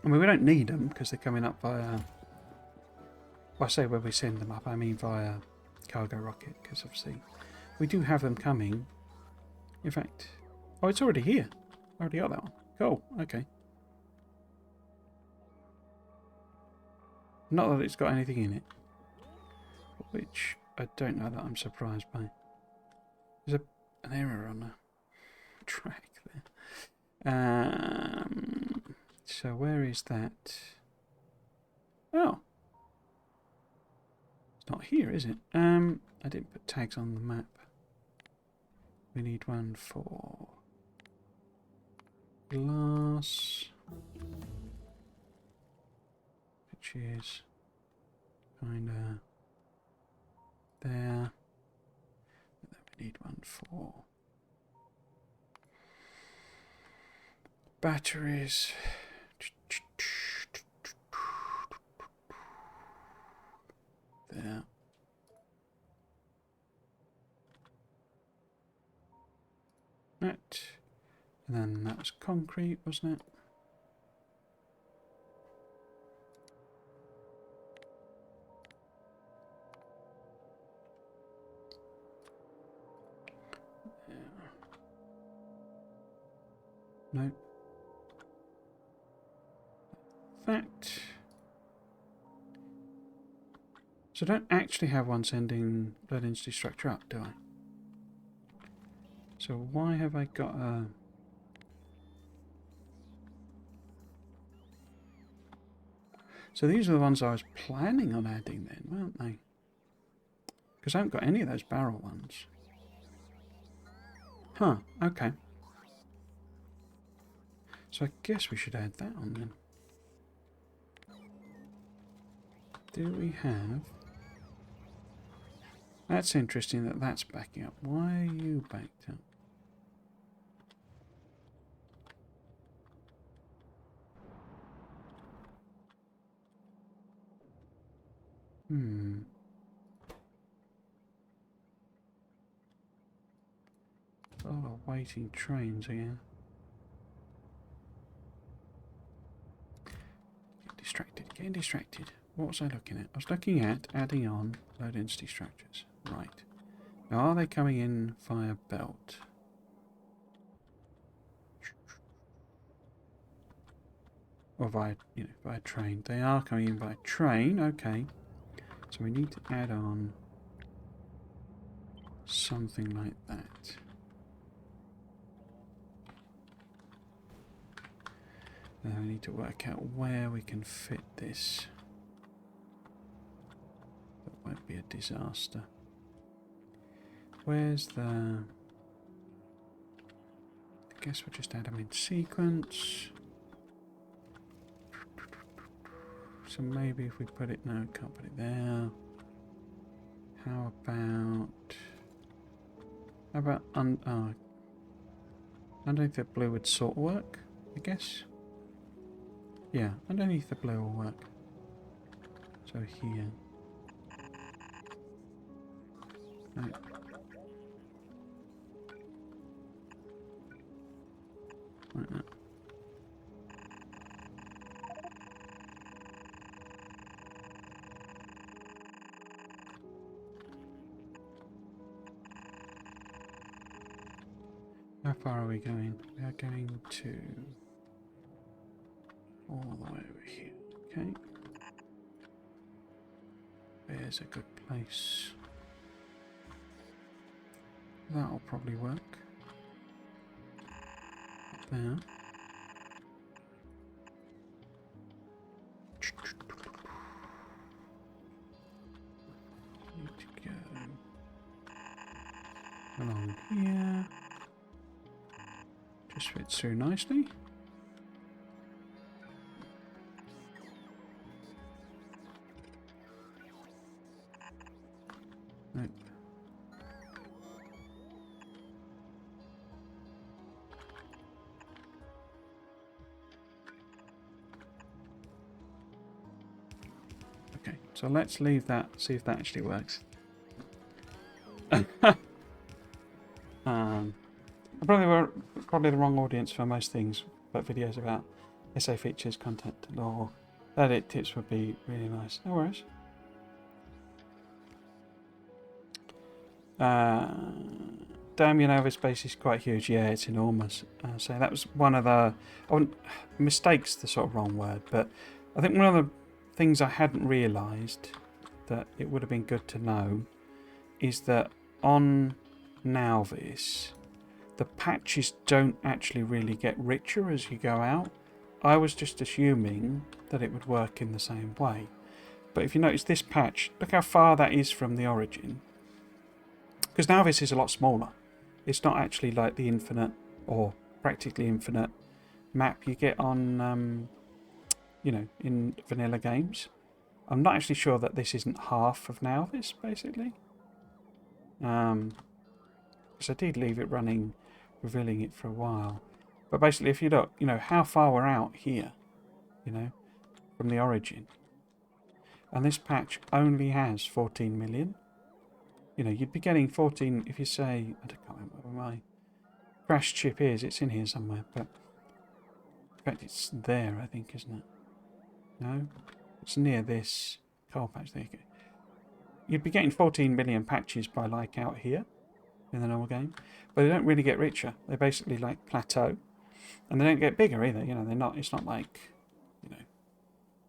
mean, we don't need them because they're coming up via... Well, I say when we send them up, I mean via cargo rocket, because obviously we do have them coming. In fact... Oh, it's already here. I already got that one. Cool, okay. Not that it's got anything in it. Which I don't know that I'm surprised by. There's an error on the track there. So where is that? Oh. It's not here, is it? I didn't put tags on the map. We need one for glass, which is kinda there. And then we need one for batteries. There. That. And then that was concrete, wasn't it? Yeah. No. That. So I don't actually have one sending low density structure up, do I? So why have I got a... So these are the ones I was planning on adding then, weren't they? Because I haven't got any of those barrel ones. Huh, okay. So I guess we should add that on then. Do we have... That's interesting that that's backing up. Why are you backed up? A lot of waiting trains again. Getting distracted. What was I looking at? I was looking at adding on low density structures. Right. Now are they coming in via belt? Or via, via train. They are coming in by train. Okay. So we need to add on something like that. Now we need to work out where we can fit this. That won't be a disaster. Where's the... I guess we'll just add them in sequence. So maybe if we put it... No, can't put it there. How about... underneath the blue would sort of work, I guess. Yeah, underneath the blue will work. So here. Right. Like that. How far are we going? We are going to all the way over here. Okay. There's a good place. That'll probably work. Up there. Need to go along here. Just fits through nicely. Nope. Okay, so let's leave that, see if that actually works. Probably the wrong audience for most things, but videos about SA features, content, or edit tips would be really nice. No worries. Damn, this space is quite huge. Yeah, it's enormous. So that was one of the mistakes, the sort of wrong word, but I think one of the things I hadn't realised that it would have been good to know is that on Nalvis, the patches don't actually really get richer as you go out. I was just assuming that it would work in the same way. But if you notice this patch, look how far that is from the origin. Because now this is a lot smaller. It's not actually like the infinite or practically infinite map you get on, in vanilla games. I'm not actually sure that this isn't half of Nalvis, basically. Because I did leave it running, revealing it for a while. But basically, if you look, how far we're out here, from the origin. And this patch only has 14 million. You'd be getting 14 if you say, I can't remember where my crash chip is. It's in here somewhere, but in fact it's there, I think, isn't it? No? It's near this coal patch. There you go. You'd be getting 14 million patches by like out here in the normal game, but they don't really get richer. They basically like plateau, and they don't get bigger either. They're not. It's not like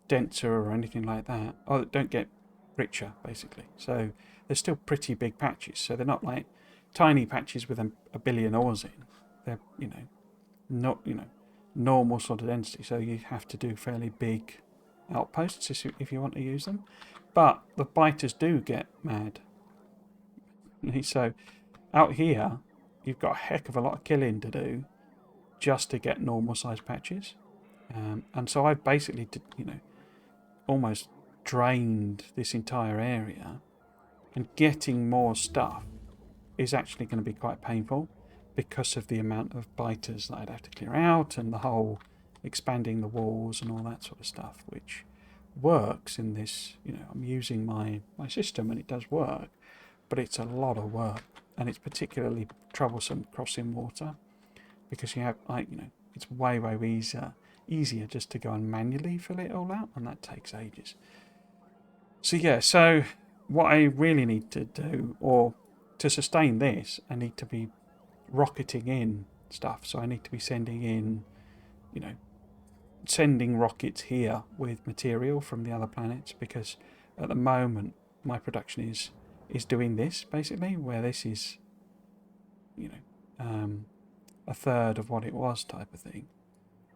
denser or anything like that. Oh, they don't get richer basically. So they're still pretty big patches. So they're not like tiny patches with a billion ores in. They're not normal sort of density. So you have to do fairly big outposts if you want to use them. But the biters do get mad. So out here, you've got a heck of a lot of killing to do just to get normal sized patches. And so I basically did, almost drained this entire area, and getting more stuff is actually going to be quite painful because of the amount of biters that I'd have to clear out and the whole expanding the walls and all that sort of stuff, which works in this. I'm using my system and it does work, but it's a lot of work, and it's particularly troublesome crossing water because you have it's way easier just to go and manually fill it all out, and that takes ages. So what I really need to do, or to sustain this, I need to be rocketing in stuff. So I need to be sending in sending rockets here with material from the other planets, because at the moment my production is doing this basically, where this is, you know, a third of what it was type of thing,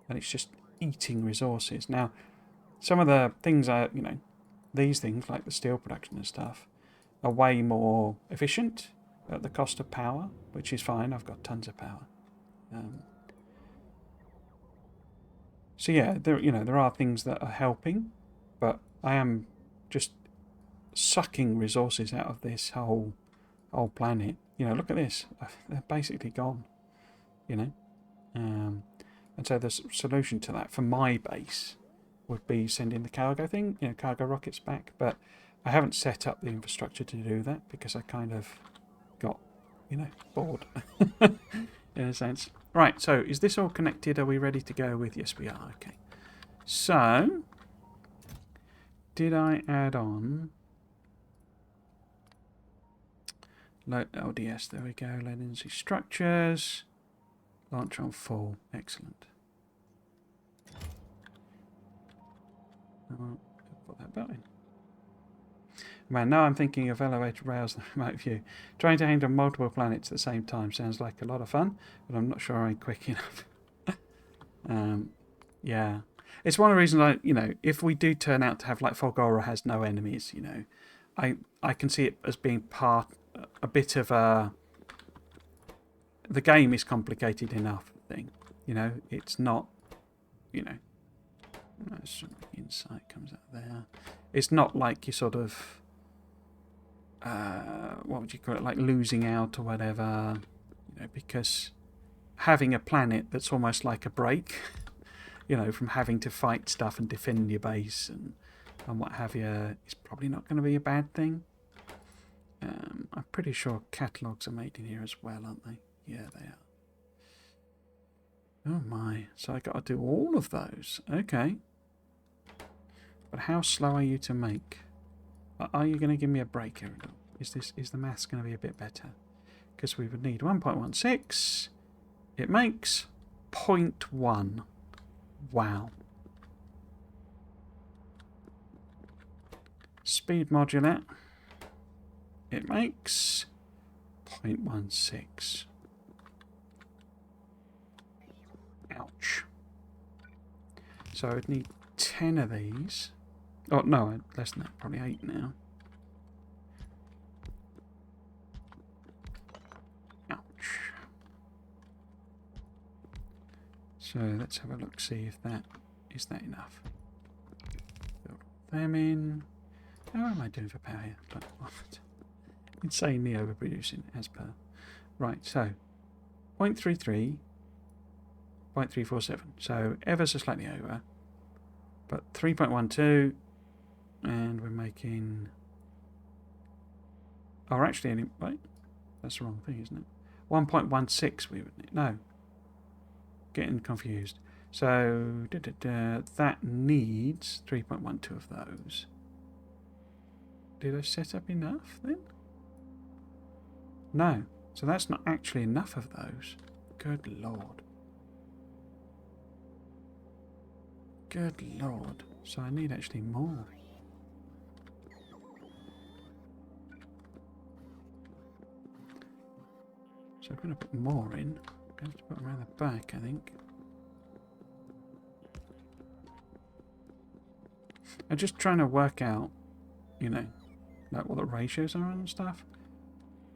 and it's just eating resources. Now, some of the things are, you know, these things like the steel production and stuff are way more efficient at the cost of power, which is fine. I've got tons of power. So yeah, there are things that are helping, but I am just sucking resources out of this whole planet. You know, look at this; they're basically gone. You know, and so the solution to that for my base would be sending the cargo thing, you know, cargo rockets back. But I haven't set up the infrastructure to do that because I kind of got, you know, bored in a sense. Right, so is this all connected? Are we ready to go with? Yes, we are. Okay. So, did I add on LDS? There we go. Low energy structures. Launch on full. Excellent. I'll put that belt in. Man, now I'm thinking of elevated rails and remote view. Trying to handle multiple planets at the same time sounds like a lot of fun, but I'm not sure I'm quick enough. Yeah. It's one of the reasons, you know, if we do turn out to have, like, Fulgora has no enemies, you know, I can see it as being a bit of a... The game is complicated enough thing, you know. It's not, you know... Insight comes out there. It's not like you sort of... what would you call it, like losing out or whatever, you know, because having a planet that's almost like a break, you know, from having to fight stuff and defend your base and what have you, is probably not going to be a bad thing. I'm pretty sure catalogues are made in here as well, aren't they? Yeah, they are. Oh my, so I got to do all of those. Okay. But how slow are you to make? Are you going to give me a break here? Is the maths going to be a bit better? Because we would need 1.16. It makes 0.1. Wow. Speed modular. It makes 0.16. Ouch. So I would need 10 of these. Oh, no, less than that. Probably 8 now. Ouch. So let's have a look, see if that is that enough. Build them in. How am I doing for power here? Insanely overproducing as per. Right, so 0.33, 0.347. So ever so slightly over. But 3.12, and we're making... Oh, actually, wait, that's the wrong thing, isn't it? 1.16 we would need. No. Getting confused. So, that needs 3.12 of those. Did I set up enough then? No. So that's not actually enough of those. Good Lord. Good Lord. So I need actually more. So I'm going to put more in. I have to put them around the back, I think. I'm just trying to work out, you know, like what the ratios are and stuff.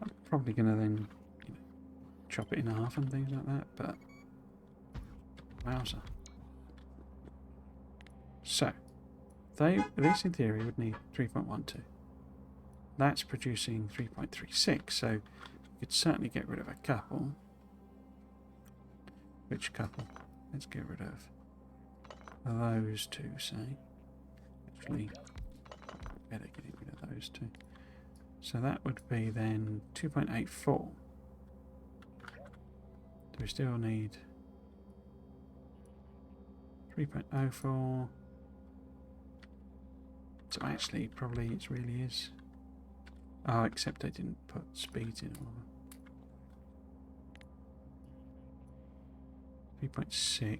I'm probably going to then, you know, chop it in half and things like that, but wowza. So, this in theory would need 3.12. That's producing 3.36, so you could certainly get rid of a couple. Which couple? Let's get rid of those two, say. Actually, better get rid of those two. So that would be then 2.84. Do we still need 3.04? So actually, probably it really is. Oh, except I didn't put speeds in. 3.6.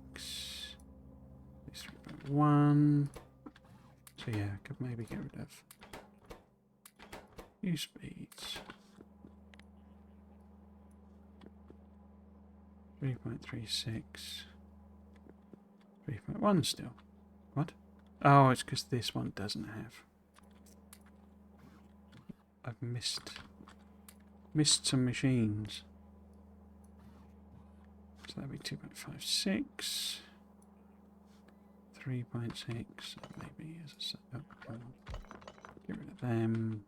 3.1. So yeah, I could maybe get rid of use speeds. 3.36. 3.1 still. What? Oh, it's because this one doesn't have. I've missed some machines. So that'd be 2.56. 3.6. Maybe as a set. Oh, come on. Get rid of them.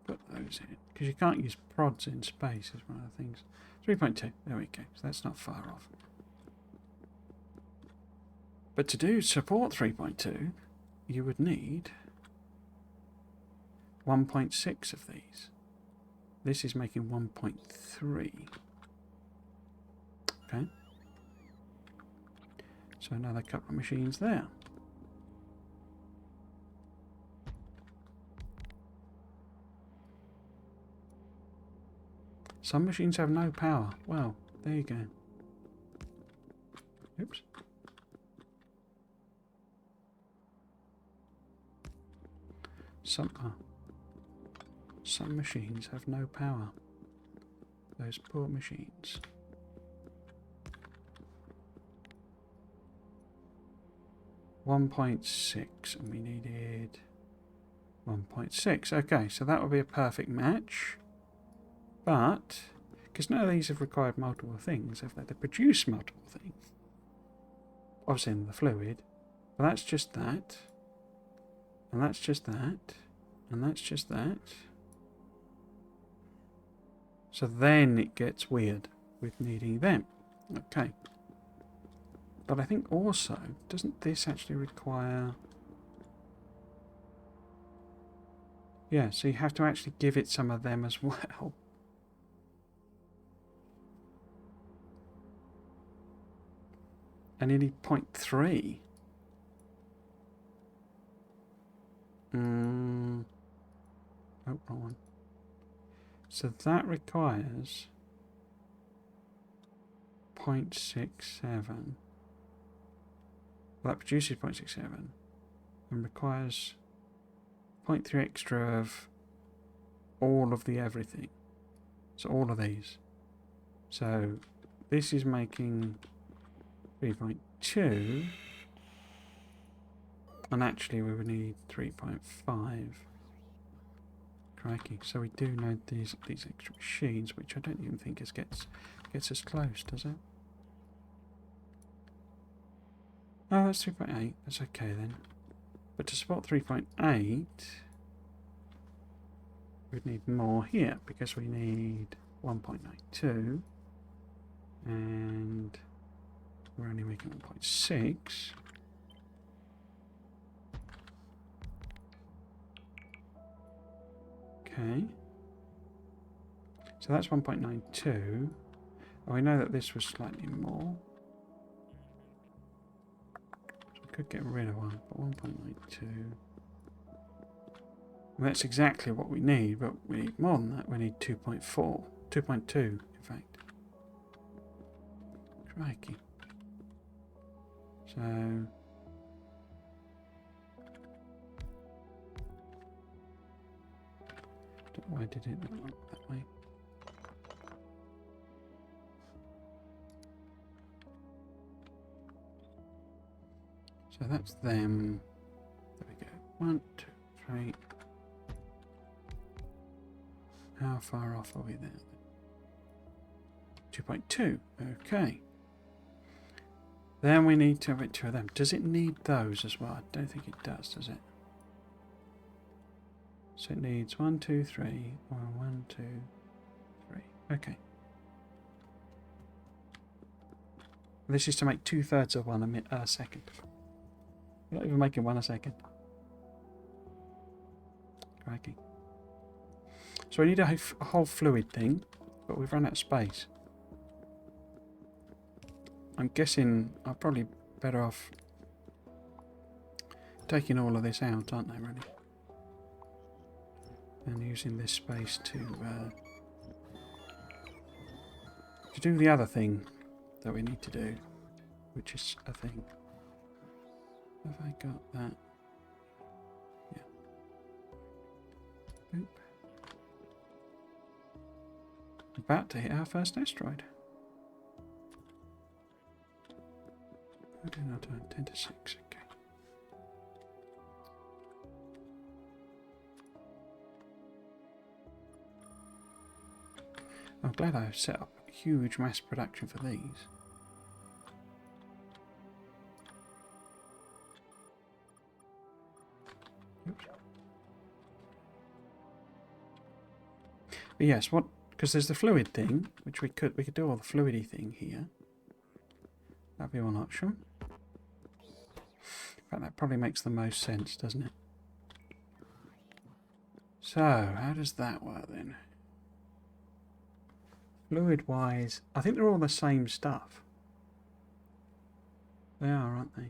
Put those in. Because you can't use prods in space is one of the things. 3.2. There we go. So that's not far off. But to support 3.2, you would need 1.6 of these. This is making 1.3. Okay. So another couple of machines there. Some machines have no power. Well, there you go. Oops. Some machines have no power. Those poor machines. .6 and we needed 1.6. Okay, so that would be a perfect match. But because none of these have required multiple things, have they? They produce multiple things. Obviously in the fluid. But that's just that. And that's just that. And that's just that. So then it gets weird with needing them. Okay. But I think also, doesn't this actually require... Yeah, so you have to actually give it some of them as well. And you need 0.3. Oh, wrong one. So that requires 0.67. Well, that produces 0.67 and requires 0.3 extra of all of the everything. So all of these. So this is making 3.2. And actually we would need 3.5. Crikey. So we do need these extra machines, which I don't even think gets us close, does it? Oh, that's 3.8. That's okay then. But to support 3.8, we'd need more here because we need 1.92 and we're only making 1.6. Okay. So that's 1.92. And we know that this was slightly more. Could get rid of one, but 1.92. Well, that's exactly what we need, but we need more than that. We need 2.4. 2.2, in fact. Crikey. So... why did it not look that way? So that's them. There we go. 1, 2, 3. How far off are we there? 2.2. Okay. Then we need to have 2 of them. Does it need those as well? I don't think it does it? So it needs 1, 2, 3. Or 1, 2, 3. Okay. This is to make 2/3 of one a second. We're not even making one a second. Crikey. So we need a whole fluid thing, but we've run out of space. I'm guessing I'm probably better off taking all of this out, aren't I, really? And using this space to do the other thing that we need to do, which is a thing. Have I got that? Yeah. Boop. About to hit our first asteroid. 10 to 6, okay. I'm glad I've set up huge mass production for these. Oops. But yes, what? Because there's the fluid thing, which we could do all the fluidy thing here. That'd be one option. In fact, that probably makes the most sense, doesn't it? So, how does that work then? Fluid-wise, I think they're all the same stuff. They are, aren't they?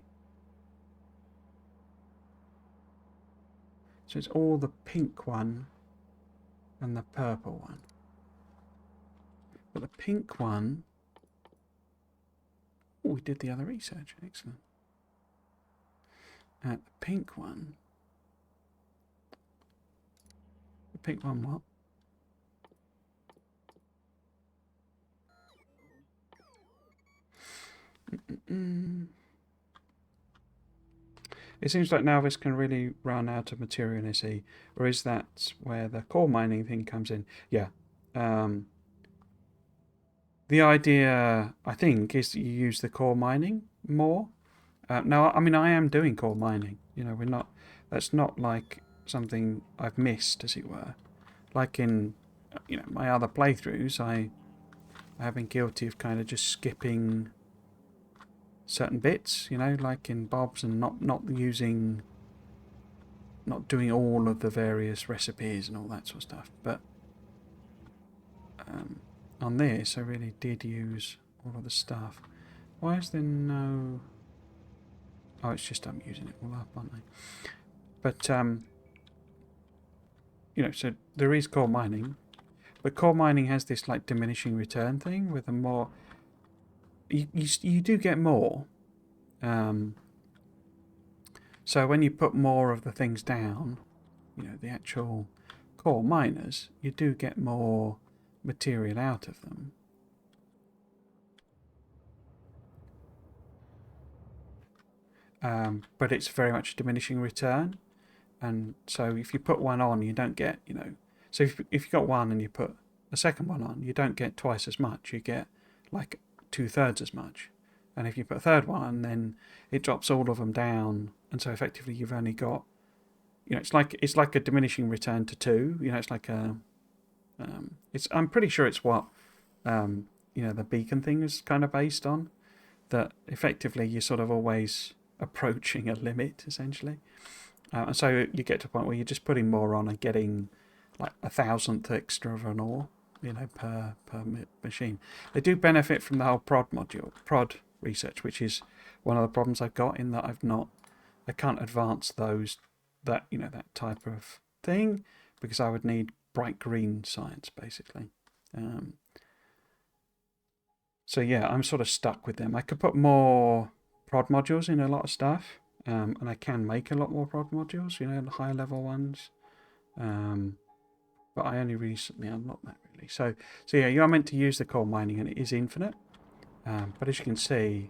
So it's all the pink one and the purple one. But the pink one... Oh, we did the other research. Excellent. The pink one... The pink one what? It seems like now this can really run out of material in SE, or is that where the core mining thing comes in? Yeah. The idea, I think, is that you use the core mining more. Now, I mean, I am doing core mining. You know, we're not. That's not like something I've missed, as it were. Like in, you know, my other playthroughs, I have been guilty of kind of just skipping certain bits, you know, like in Bob's, and not doing all of the various recipes and all that sort of stuff. But on this, I really did use all of the stuff. Why is there no... Oh, it's just I'm using it all up, aren't I? But, you know, so there is core mining. But core mining has this, like, diminishing return thing with a more... You do get more. So when you put more of the things down, you know, the actual core miners, you do get more material out of them. But it's very much diminishing return. And so if you put one on, you don't get, you know... So if you got one and you put a second one on, you don't get twice as much. You get, like, 2/3 as much. And if you put a third one, then it drops all of them down. And so effectively you've only got... You know, it's like a diminishing return to 2. You know, it's like a... I'm pretty sure it's what, you know, the beacon thing is kind of based on. That effectively you're sort of always approaching a limit, essentially. And so you get to a point where you're just putting more on and getting like 1,000th extra of an ore, you know, per machine. They do benefit from the whole prod research, which is one of the problems I've got, in that I can't advance that type of thing, because I would need bright green science, basically. So yeah, I'm sort of stuck with them. I could put more prod modules in a lot of stuff, and I can make a lot more prod modules, you know, the higher level ones. But I only recently unlocked that, really. So yeah, you are meant to use the core mining, and it is infinite. But as you can see,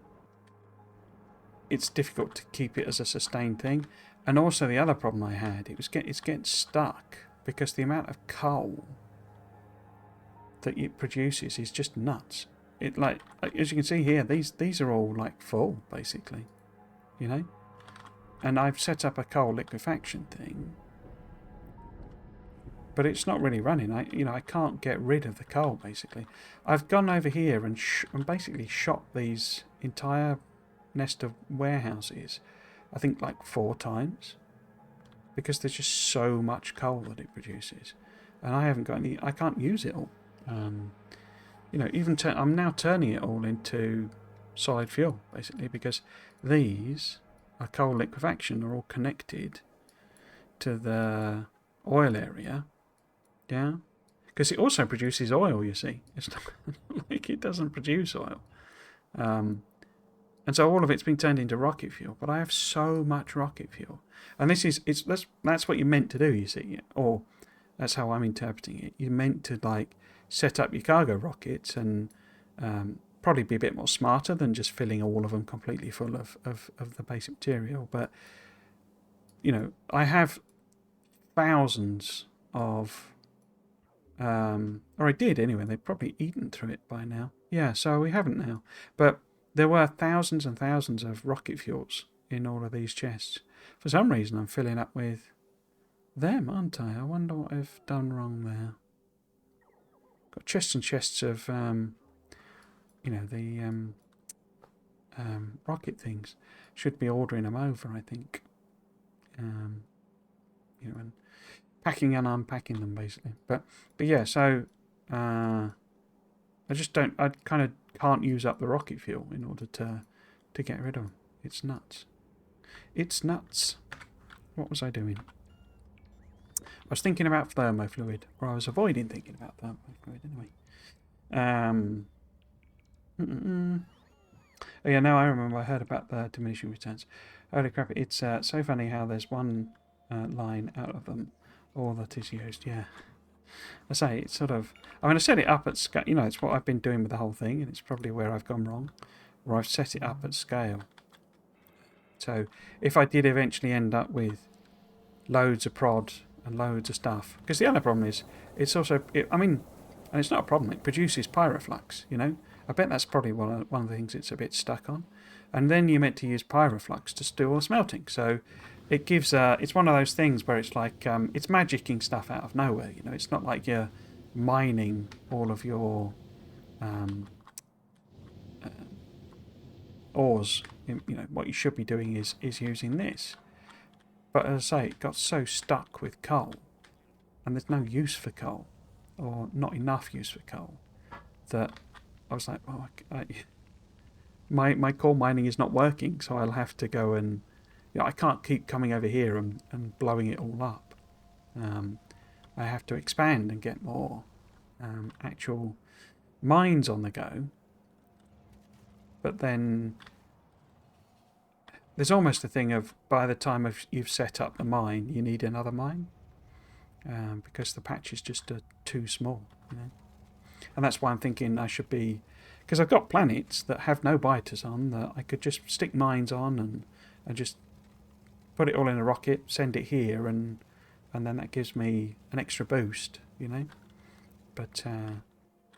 it's difficult to keep it as a sustained thing. And also the other problem I had, it's getting stuck, because the amount of coal that it produces is just nuts. It like as you can see here, these are all like full, basically, you know. And I've set up a coal liquefaction thing, but it's not really running. I can't get rid of the coal, basically. I've gone over here and basically shot these entire nest of warehouses, I think like 4 times, because there's just so much coal that it produces, and I haven't got any. I can't use it all. You know, I'm now turning it all into solid fuel, basically, because these are coal liquefaction, are all connected to the oil area. Yeah, because it also produces oil, you see. It's not like it doesn't produce oil. And so all of it's been turned into rocket fuel. But I have so much rocket fuel. And that's what you're meant to do, you see. Or that's how I'm interpreting it. You're meant to, like, set up your cargo rockets and probably be a bit more smarter than just filling all of them completely full of the basic material. But, I have thousands of... or I did anyway. They've probably eaten through it by now. Yeah, so we haven't now. But there were thousands and thousands of rocket fuels in all of these chests. For some reason, I'm filling up with them, aren't I? I wonder what I've done wrong there. Got chests and chests of, the rocket things. Should be ordering them over, I think. And packing and unpacking them, basically. But yeah, so I kind of can't use up the rocket fuel in order to get rid of them. It's nuts. It's nuts. What was I doing? I was thinking about thermofluid, or I was avoiding thinking about thermofluid anyway. Oh yeah, now I remember. I heard about the diminishing returns. Holy crap! It's so funny how there's one line out of them all that is used. Yeah, I say it's sort of. I mean, I set it up at scale. It's what I've been doing with the whole thing, and it's probably where I've gone wrong, where I've set it up at scale. So if I did eventually end up with loads of prod and loads of stuff, because the other problem is it's also, and it's not a problem. It produces pyroflux. I bet that's probably one of the things it's a bit stuck on. And then you're meant to use pyroflux to do all the smelting. So it gives it's one of those things where it's like it's magicking stuff out of nowhere. It's not like you're mining all of your ores. What you should be doing is using this. But as I say, it got so stuck with coal, and there's no use for coal, or not enough use for coal, that I was like, oh, my coal mining is not working, so I'll have to go and... I can't keep coming over here and blowing it all up. I have to expand and get more actual mines on the go. But then there's almost a thing of, by the time you've set up the mine, you need another mine. Because the patches just are too small, And that's why I'm thinking I should be... Because I've got planets that have no biters on, that I could just stick mines on and just put it all in a rocket, send it here, and then that gives me an extra boost, But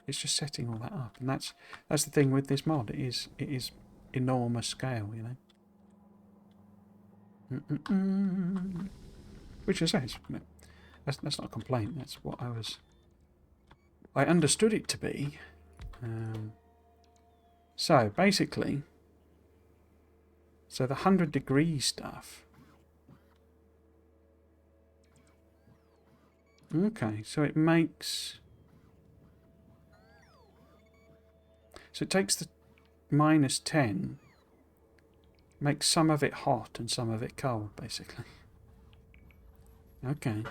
it's just setting all that up, and that's the thing with this mod. It is enormous scale, Which I say, that's not a complaint. That's what I understood it to be. So basically, the 100-degree stuff. Okay, so it makes... So it takes the -10, makes some of it hot and some of it cold, basically. Okay.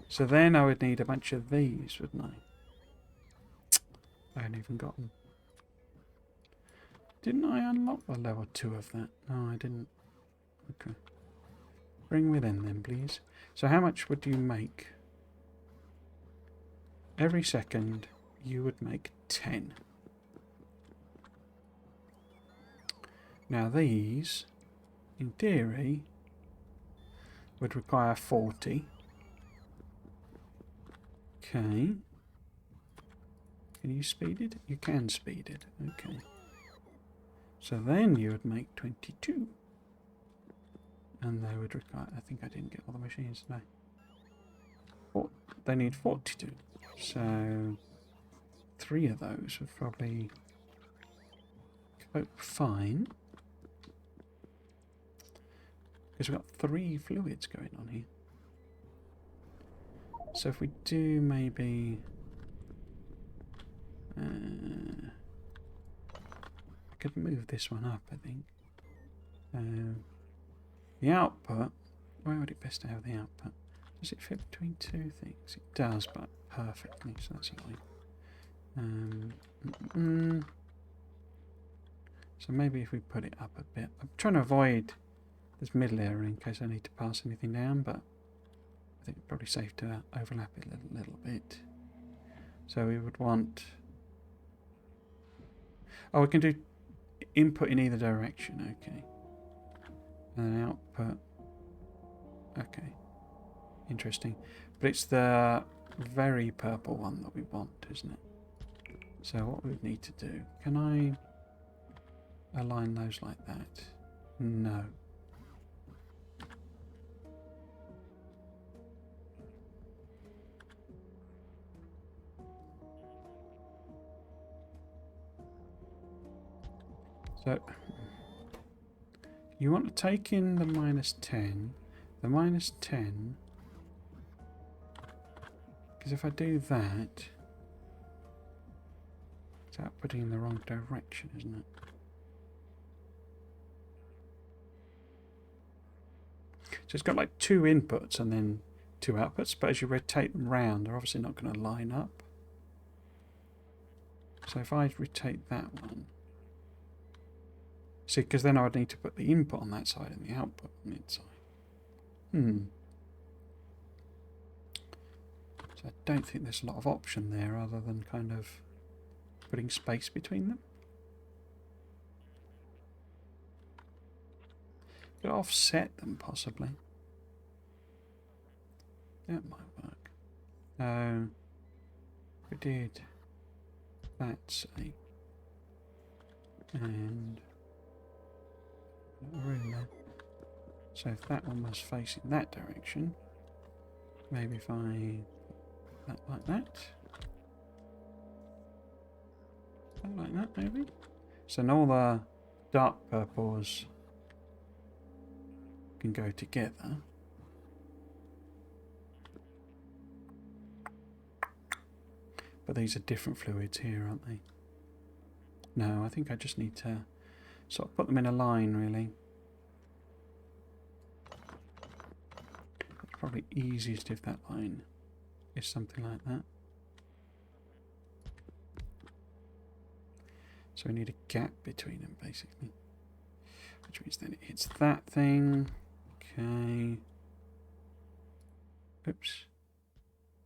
So then I would need a bunch of these, wouldn't I? I haven't even got them. Didn't I unlock the level 2 of that? No, I didn't. Okay. Bring me then, please. So how much would you make? Every second you would make 10. Now these, in theory, would require 40. Okay. Can you speed it? You can speed it. Okay. So then you would make 22. And they would require... I think I didn't get all the machines today. They need 42. So 3 of those would probably cope fine. Because we've got 3 fluids going on here. So if we do maybe... I could move this one up, I think. The output... Where would it best to have the output? Does it fit between 2 things? It does, but perfectly, so that's annoying. So maybe if we put it up a bit. I'm trying to avoid this middle area in case I need to pass anything down, but I think it's probably safe to overlap it a little bit. So we would want... Oh, we can do input in either direction, okay. And then output. Okay. Interesting. But it's the very purple one that we want, isn't it? So what we need to do... Can I align those like that? No. So you want to take in the -10, the -10, because if I do that, it's outputting in the wrong direction, isn't it? So it's got like 2 inputs and then 2 outputs, but as you rotate them round, they're obviously not going to line up. So if I rotate that one, see, because then I would need to put the input on that side and the output on the inside. So I don't think there's a lot of option there other than kind of putting space between them. Could offset them possibly. That might work. We did that, say, and really. So if that one was facing that direction, maybe if I put that like that, like that maybe. So now all the dark purples can go together. But these are different fluids here, aren't they? No, I think I just need to sort of put them in a line, really. It's probably easiest if that line is something like that. So we need a gap between them, basically. Which means then it hits that thing. Okay. Oops.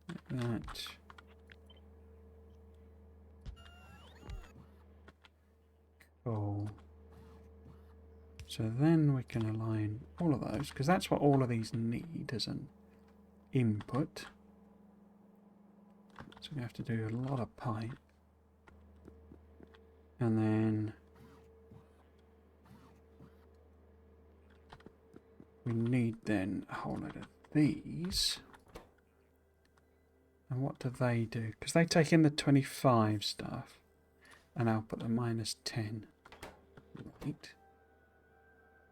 Like that. Cool. So then we can align all of those, because that's what all of these need as an input. So we have to do a lot of pipe. And then we need then a whole load of these. And what do they do? Because they take in the 25 stuff and output the -10. Right.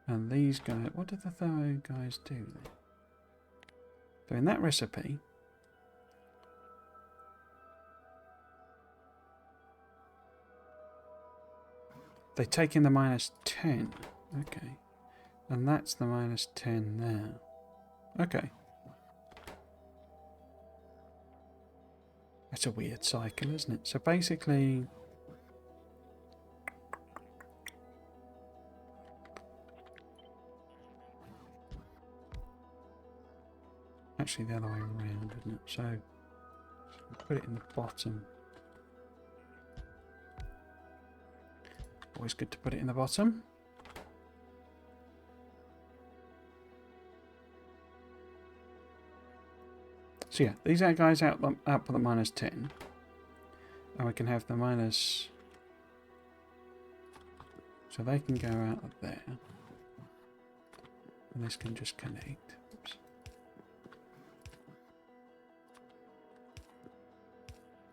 And these guys, what do the thermo guys do then? So in that recipe, they take in the -10. Okay. And that's the -10 there. Okay. That's a weird cycle, isn't it? So basically... Actually the other way around, isn't it? So put it in the bottom. Always good to put it in the bottom. So yeah, these are guys output the -10. And we can have the minus... So they can go out of there. And this can just connect. Oops.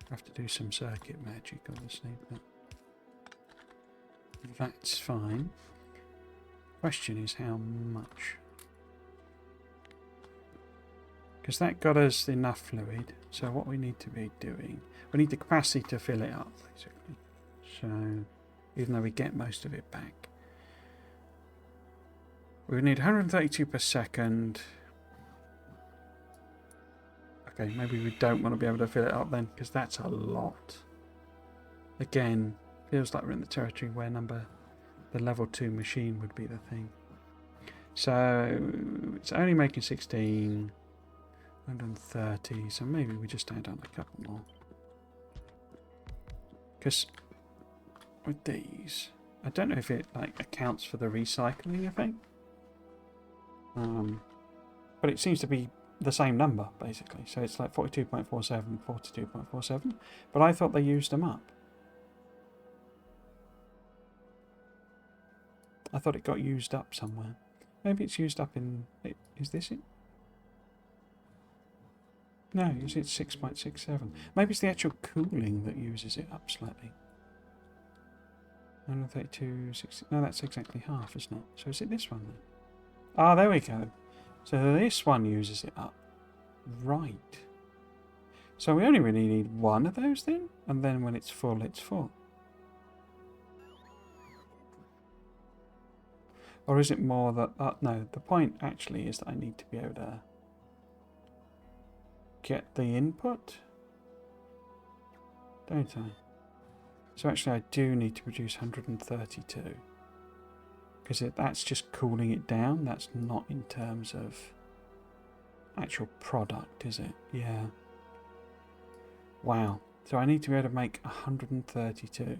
I have to do some circuit magic, obviously, but that's fine. Question is how much? Because that got us enough fluid. So what we need to be doing, we need the capacity to fill it up, basically. So even though we get most of it back, we need 132 per second. Okay, maybe we don't want to be able to fill it up then, because that's a lot. Again, feels like we're in the territory where the level 2 machine would be the thing. So it's only making 16, 130, so maybe we just add on a couple more. Because with these, I don't know if it like accounts for the recycling effect. But it seems to be the same number, basically. So it's like 42.47, 42.47. But I thought they used them up. I thought it got used up somewhere. Maybe it's used up in... Is this it? No, it's 6.67. Maybe it's the actual cooling that uses it up slightly. 132, 60... No, that's exactly half, isn't it? So is it this one then? Ah, there we go. So this one uses it up. Right. So we only really need one of those then? And then when it's full, it's full. Or is it more that... no, the point actually is that I need to be able to get the input. Don't I? So actually I do need to produce 132. Because that's just cooling it down. That's not in terms of actual product, is it? Yeah. Wow. So I need to be able to make 132.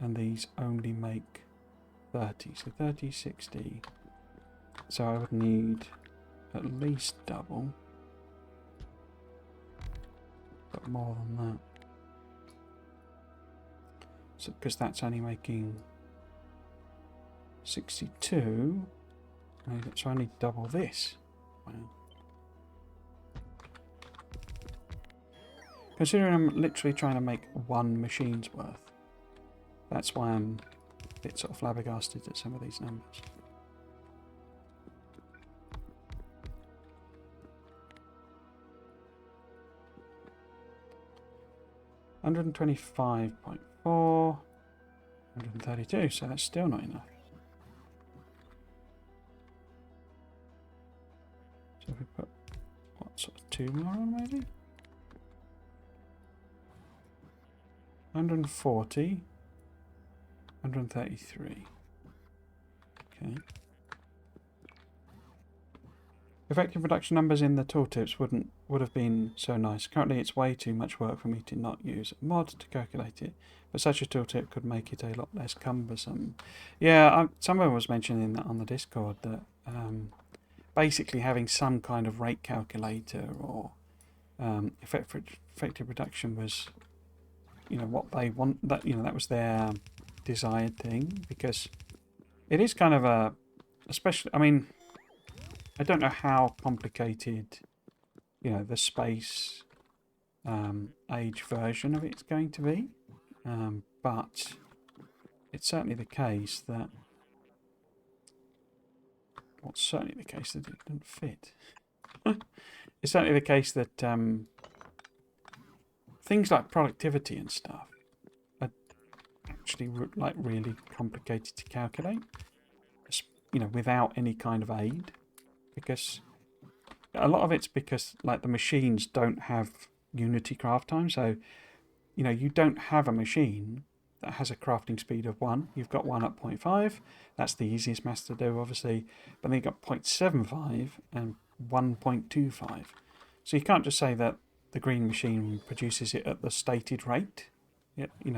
And these only make 30. So 30, 60. So I would need at least double. But more than that. So because that's only making 62. So I need double this. Wow. Considering I'm literally trying to make one machine's worth. That's why I'm a bit sort of flabbergasted at some of these numbers. $125.4, 132, so that's still not enough. So if we put, what, sort of 2 more on maybe? 140, 133. Okay. Effective production numbers in the tooltips would have been so nice. Currently it's way too much work for me to not use a mod to calculate it, but such a tooltip could make it a lot less cumbersome. Yeah, someone was mentioning that on the Discord, that basically having some kind of rate calculator or effective production was, what they want, that that was their desired thing, because it is kind of a, especially, I mean, I don't know how complicated, the space age version of it's going to be, but it's certainly the case that, what's certainly the case that it didn't fit. It's certainly the case that things like productivity and stuff are actually like really complicated to calculate, without any kind of aid. Because a lot of it's because like the machines don't have Unity craft time, so you don't have a machine that has a crafting speed of 1. You've got 1 at 0.5. That's the easiest maths to do, obviously. But then you've got 0.75 and 1.25. So you can't just say that the green machine produces it at the stated rate.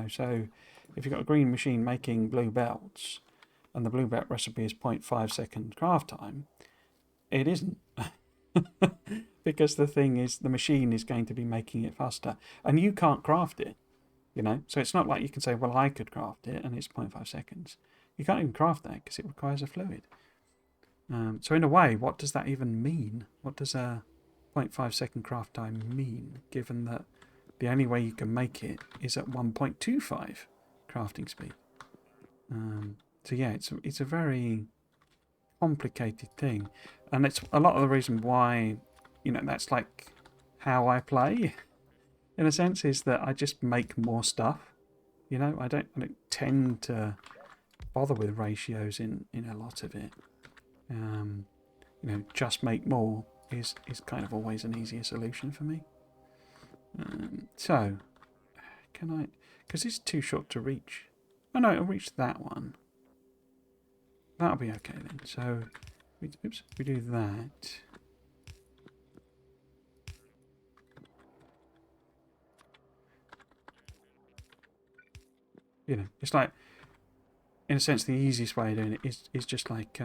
So if you've got a green machine making blue belts and the blue belt recipe is 0.5 second craft time, it isn't. Because the thing is, the machine is going to be making it faster, and you can't craft it, so it's not like you can say, well, I could craft it and it's 0.5 seconds. You can't even craft that because it requires a fluid. So in a way, what does that even mean? What does a 0.5 second craft time mean, given that the only way you can make it is at 1.25 crafting speed? So yeah, it's a very complicated thing, and it's a lot of the reason why that's like how I play, in a sense, is that I just make more stuff. I don't tend to bother with ratios in a lot of it. Just make more is kind of always an easier solution for me. So Can I? Because it's too short to reach. Oh no, it'll reach that one. That'll be okay then. So, oops, we do that. You know, it's like, in a sense, the easiest way of doing it is just like,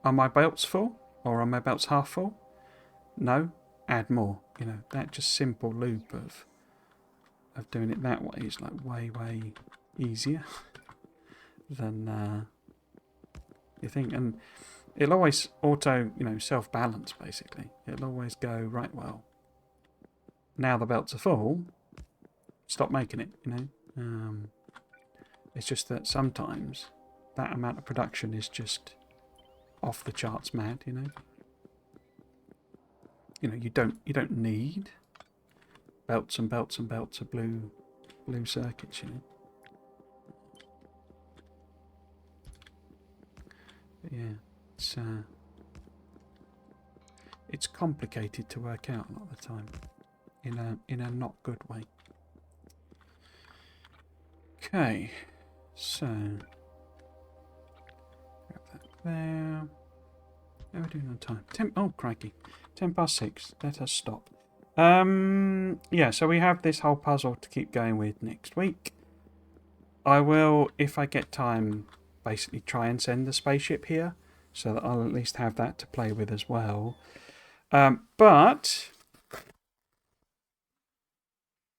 are my belts full? Or are my belts half full? No, add more. You know, that just simple loop of doing it that way is like way easier than you think. And it'll always auto, you know, self-balance basically. It'll always go, right, well, now the belts are full, stop making it, you know. It's just that sometimes that amount of production is just off the charts mad, you know. You know, you don't need belts and belts and belts of blue circuits, you know. But yeah, it's complicated to work out a lot of the time, in a not good way. Okay, so grab that there. How are we doing on time? Oh crikey, 6:10. Let us stop. Yeah, so we have this whole puzzle to keep going with next week. I will, if I get time, basically try and send the spaceship here, so that I'll at least have that to play with as well. But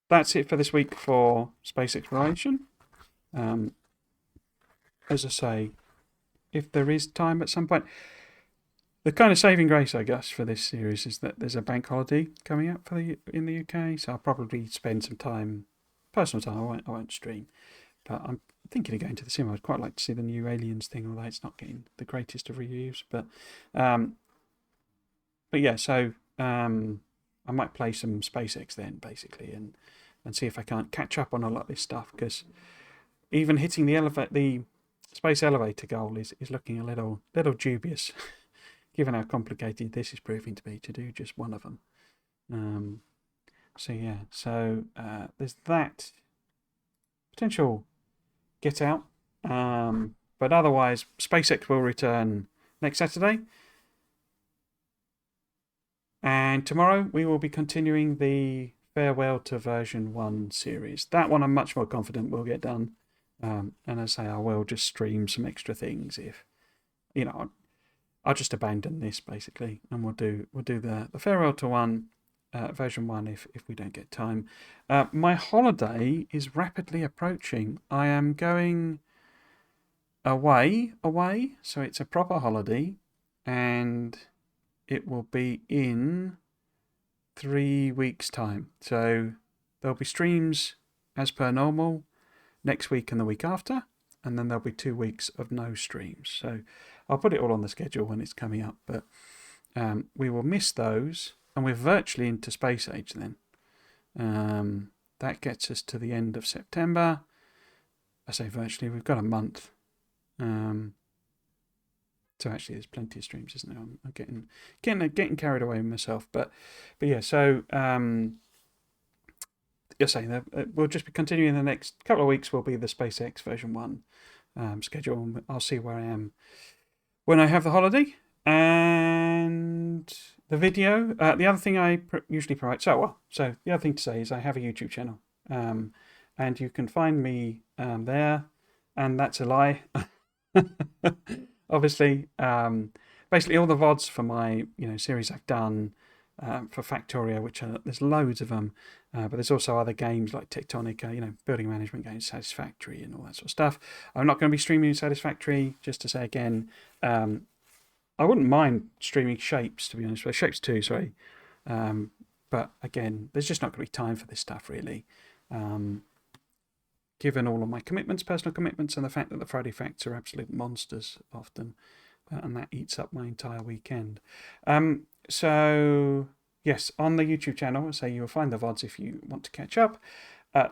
that's it for this week for space exploration. As I say, if there is time at some point, the kind of saving grace, I guess, for this series is that there's a bank holiday coming up in the UK, so I'll probably spend some time, personal time. I won't stream, but I'm thinking of going to the cinema. I'd quite like to see the new Aliens thing, although it's not getting the greatest of reviews. But yeah, so I might play some SpaceX then, basically, and see if I can't catch up on a lot of this stuff, because even hitting the space elevator goal is looking a little dubious, given how complicated this is proving to be to do just one of them. So yeah, so there's that potential get out, but otherwise SpaceX will return next Saturday, and tomorrow we will be continuing the Farewell to Version 1 series. That one I'm much more confident will get done, and as I say, I will just stream some extra things if, you know, I'll just abandon this basically, and we'll do the Farewell to Version 1 if we don't get time. My holiday is rapidly approaching. I am going away, so it's a proper holiday, and it will be in 3 weeks' time. So there'll be streams as per normal next week and the week after, and then there'll be 2 weeks of no streams. So I'll put it all on the schedule when it's coming up, but we will miss those, and we're virtually into space age then. That gets us to the end of September. I say virtually, we've got a month. So actually, there's plenty of streams, isn't there? I'm getting carried away with myself, but yeah. So you're saying that we'll just be continuing the next couple of weeks. Will be the SpaceX version 1 schedule. I'll see where I am when I have the holiday, and the video. The other thing I usually provide. So the other thing to say is I have a YouTube channel, and you can find me there, and that's a lie. Obviously, basically all the VODs for my series I've done for Factorio, which there's loads of them, but there's also other games like Tectonica, building management games, Satisfactory, and all that sort of stuff. I'm not going to be streaming Satisfactory, just to say again. I wouldn't mind streaming Shapes, to be honest. Shapes 2, sorry. But again, there's just not going to be time for this stuff, really. Given all of my commitments, personal commitments, and the fact that the Friday Facts are absolute monsters often, and that eats up my entire weekend. So, yes, on the YouTube channel, so you'll find the VODs if you want to catch up.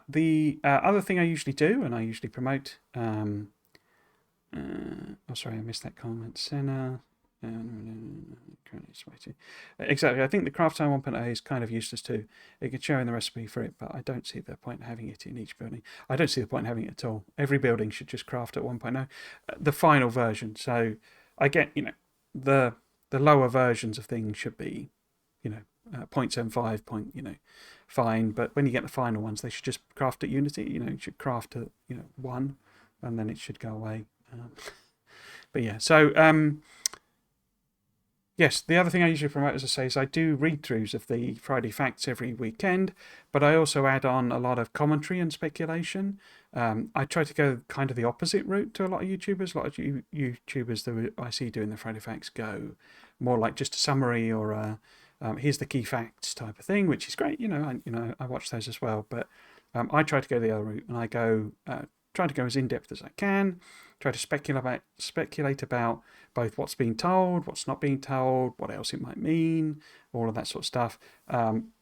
The other thing I usually do, and I usually promote... oh, sorry, I missed that comment. Senna, Exactly. I think the craft time 1.0 is kind of useless too. It could show in the recipe for it, but I don't see the point in having it in each building. I don't see the point in having it at all. Every building should just craft at 1.0, the final version. So I get, the lower versions of things should be, 0.75 fine. But when you get the final ones, they should just craft at Unity. You should craft at 1, and then it should go away. But yeah, so yes, the other thing I usually promote, as I say, is I do read-throughs of the Friday Facts every weekend, but I also add on a lot of commentary and speculation. I try to go kind of the opposite route to a lot of YouTubers. A lot of YouTubers that I see doing the Friday Facts go more like just a summary or here's the key facts type of thing, which is great. I watch those as well, but I try to go the other route, and I go try to go as in-depth as I can, try to speculate about both what's being told, what's not being told, what else it might mean, all of that sort of stuff,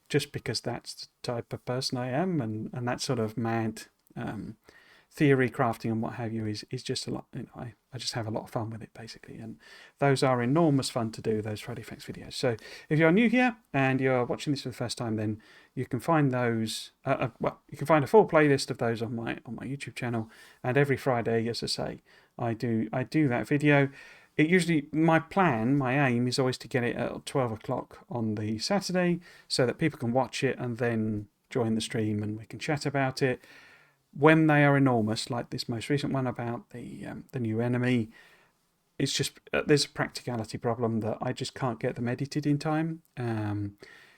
just because that's the type of person I am, and that sort of mad theory crafting and what have you is just a lot. I just have a lot of fun with it, basically, and those are enormous fun to do, those Friday Facts videos. So if you're new here and you're watching this for the first time, then you can find those. You can find a full playlist of those on my YouTube channel, and every Friday, as I say, I do that video. It usually, my aim is always to get it at 12 o'clock on the Saturday, so that people can watch it and then join the stream and we can chat about it. When they are enormous, like this most recent one about the new enemy, it's just there's a practicality problem that I just can't get them edited in time.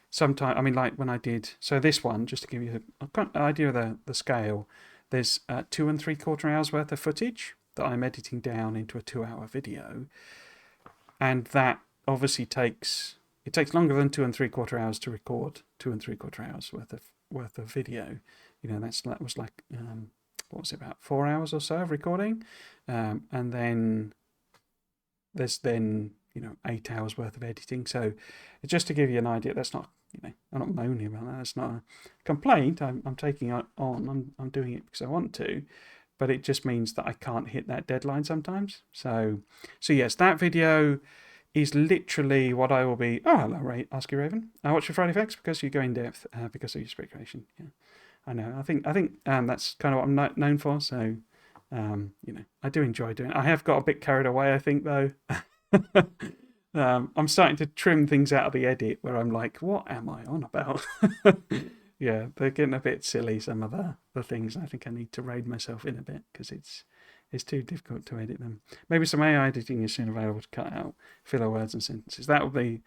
Sometimes, like when I did, so this one, just to give you an idea of the scale, there's 2 3/4 hours worth of footage that I'm editing down into a 2-hour video, and that obviously takes longer than 2 3/4 hours to record 2 3/4 hours worth of video. That was like what was it, about 4 hours or so of recording, and then there's 8 hours worth of editing. So just to give you an idea, that's not, I'm not moaning about that. That's not a complaint. I'm taking it on. I'm doing it because I want to, but it just means that I can't hit that deadline sometimes. So yes, that video is literally what I will be. Oh, hello, Ray. Ask you, Raven. I watch your Friday Facts because you go in depth because of your speculation. Yeah, I know. I think that's kind of what I'm known for. So I do enjoy doing it. I have got a bit carried away, I think, though. I'm starting to trim things out of the edit where I'm like, what am I on about? Yeah, they're getting a bit silly, some of the things. I think I need to rein myself in a bit because it's too difficult to edit them. Maybe some AI editing is soon available to cut out filler words and sentences. That would be,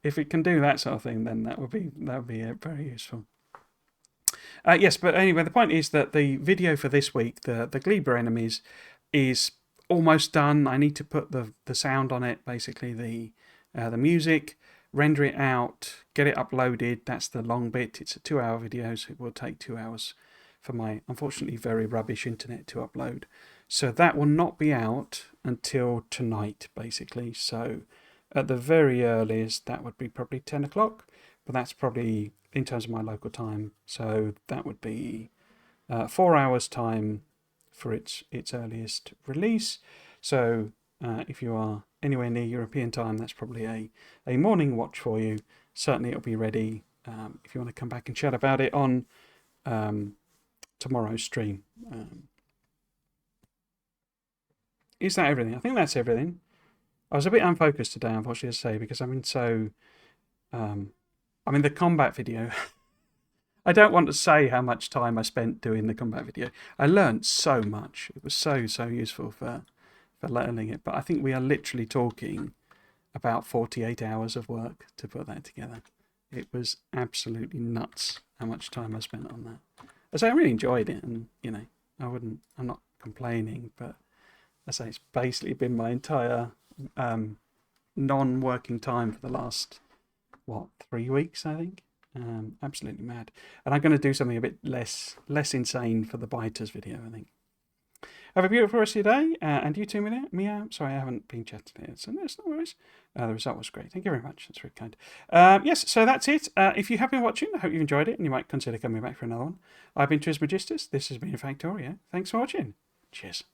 if it can do that sort of thing, then that would be very useful. Yes, but anyway, the point is that the video for this week, the Gleeber enemies, is almost done. I need to put the sound on it, basically the music, render it out, get it uploaded. That's the long bit. It's a 2-hour video, so it will take 2 hours for my unfortunately very rubbish internet to upload. So that will not be out until tonight, basically. So at the very earliest, that would be probably 10 o'clock, but that's probably in terms of my local time. So that would be 4 hours time for its earliest release. So if you are anywhere near European time, that's probably a morning watch for you. Certainly it'll be ready if you want to come back and chat about it on tomorrow's stream. Is that everything? I think that's everything. I was a bit unfocused today, unfortunately, to say, because I've been so... the combat video... I don't want to say how much time I spent doing the combat video. I learned so much. It was so useful for learning it. But I think we are literally talking about 48 hours of work to put that together. It was absolutely nuts how much time I spent on that. So I really enjoyed it, and I'm not complaining, but as I say, it's basically been my entire non-working time for the last 3 weeks, I think. Absolutely mad. And I'm going to do something a bit less insane for the biters video, I think. Have a beautiful rest of your day, and you too, Mia. Sorry, I haven't been chatting here, so no, it's no worries. The result was great. Thank you very much. That's very kind. Yes, so that's it. If you have been watching, I hope you've enjoyed it, and you might consider coming back for another one. I've been Trismegistus. This has been Factorio. Thanks for watching. Cheers.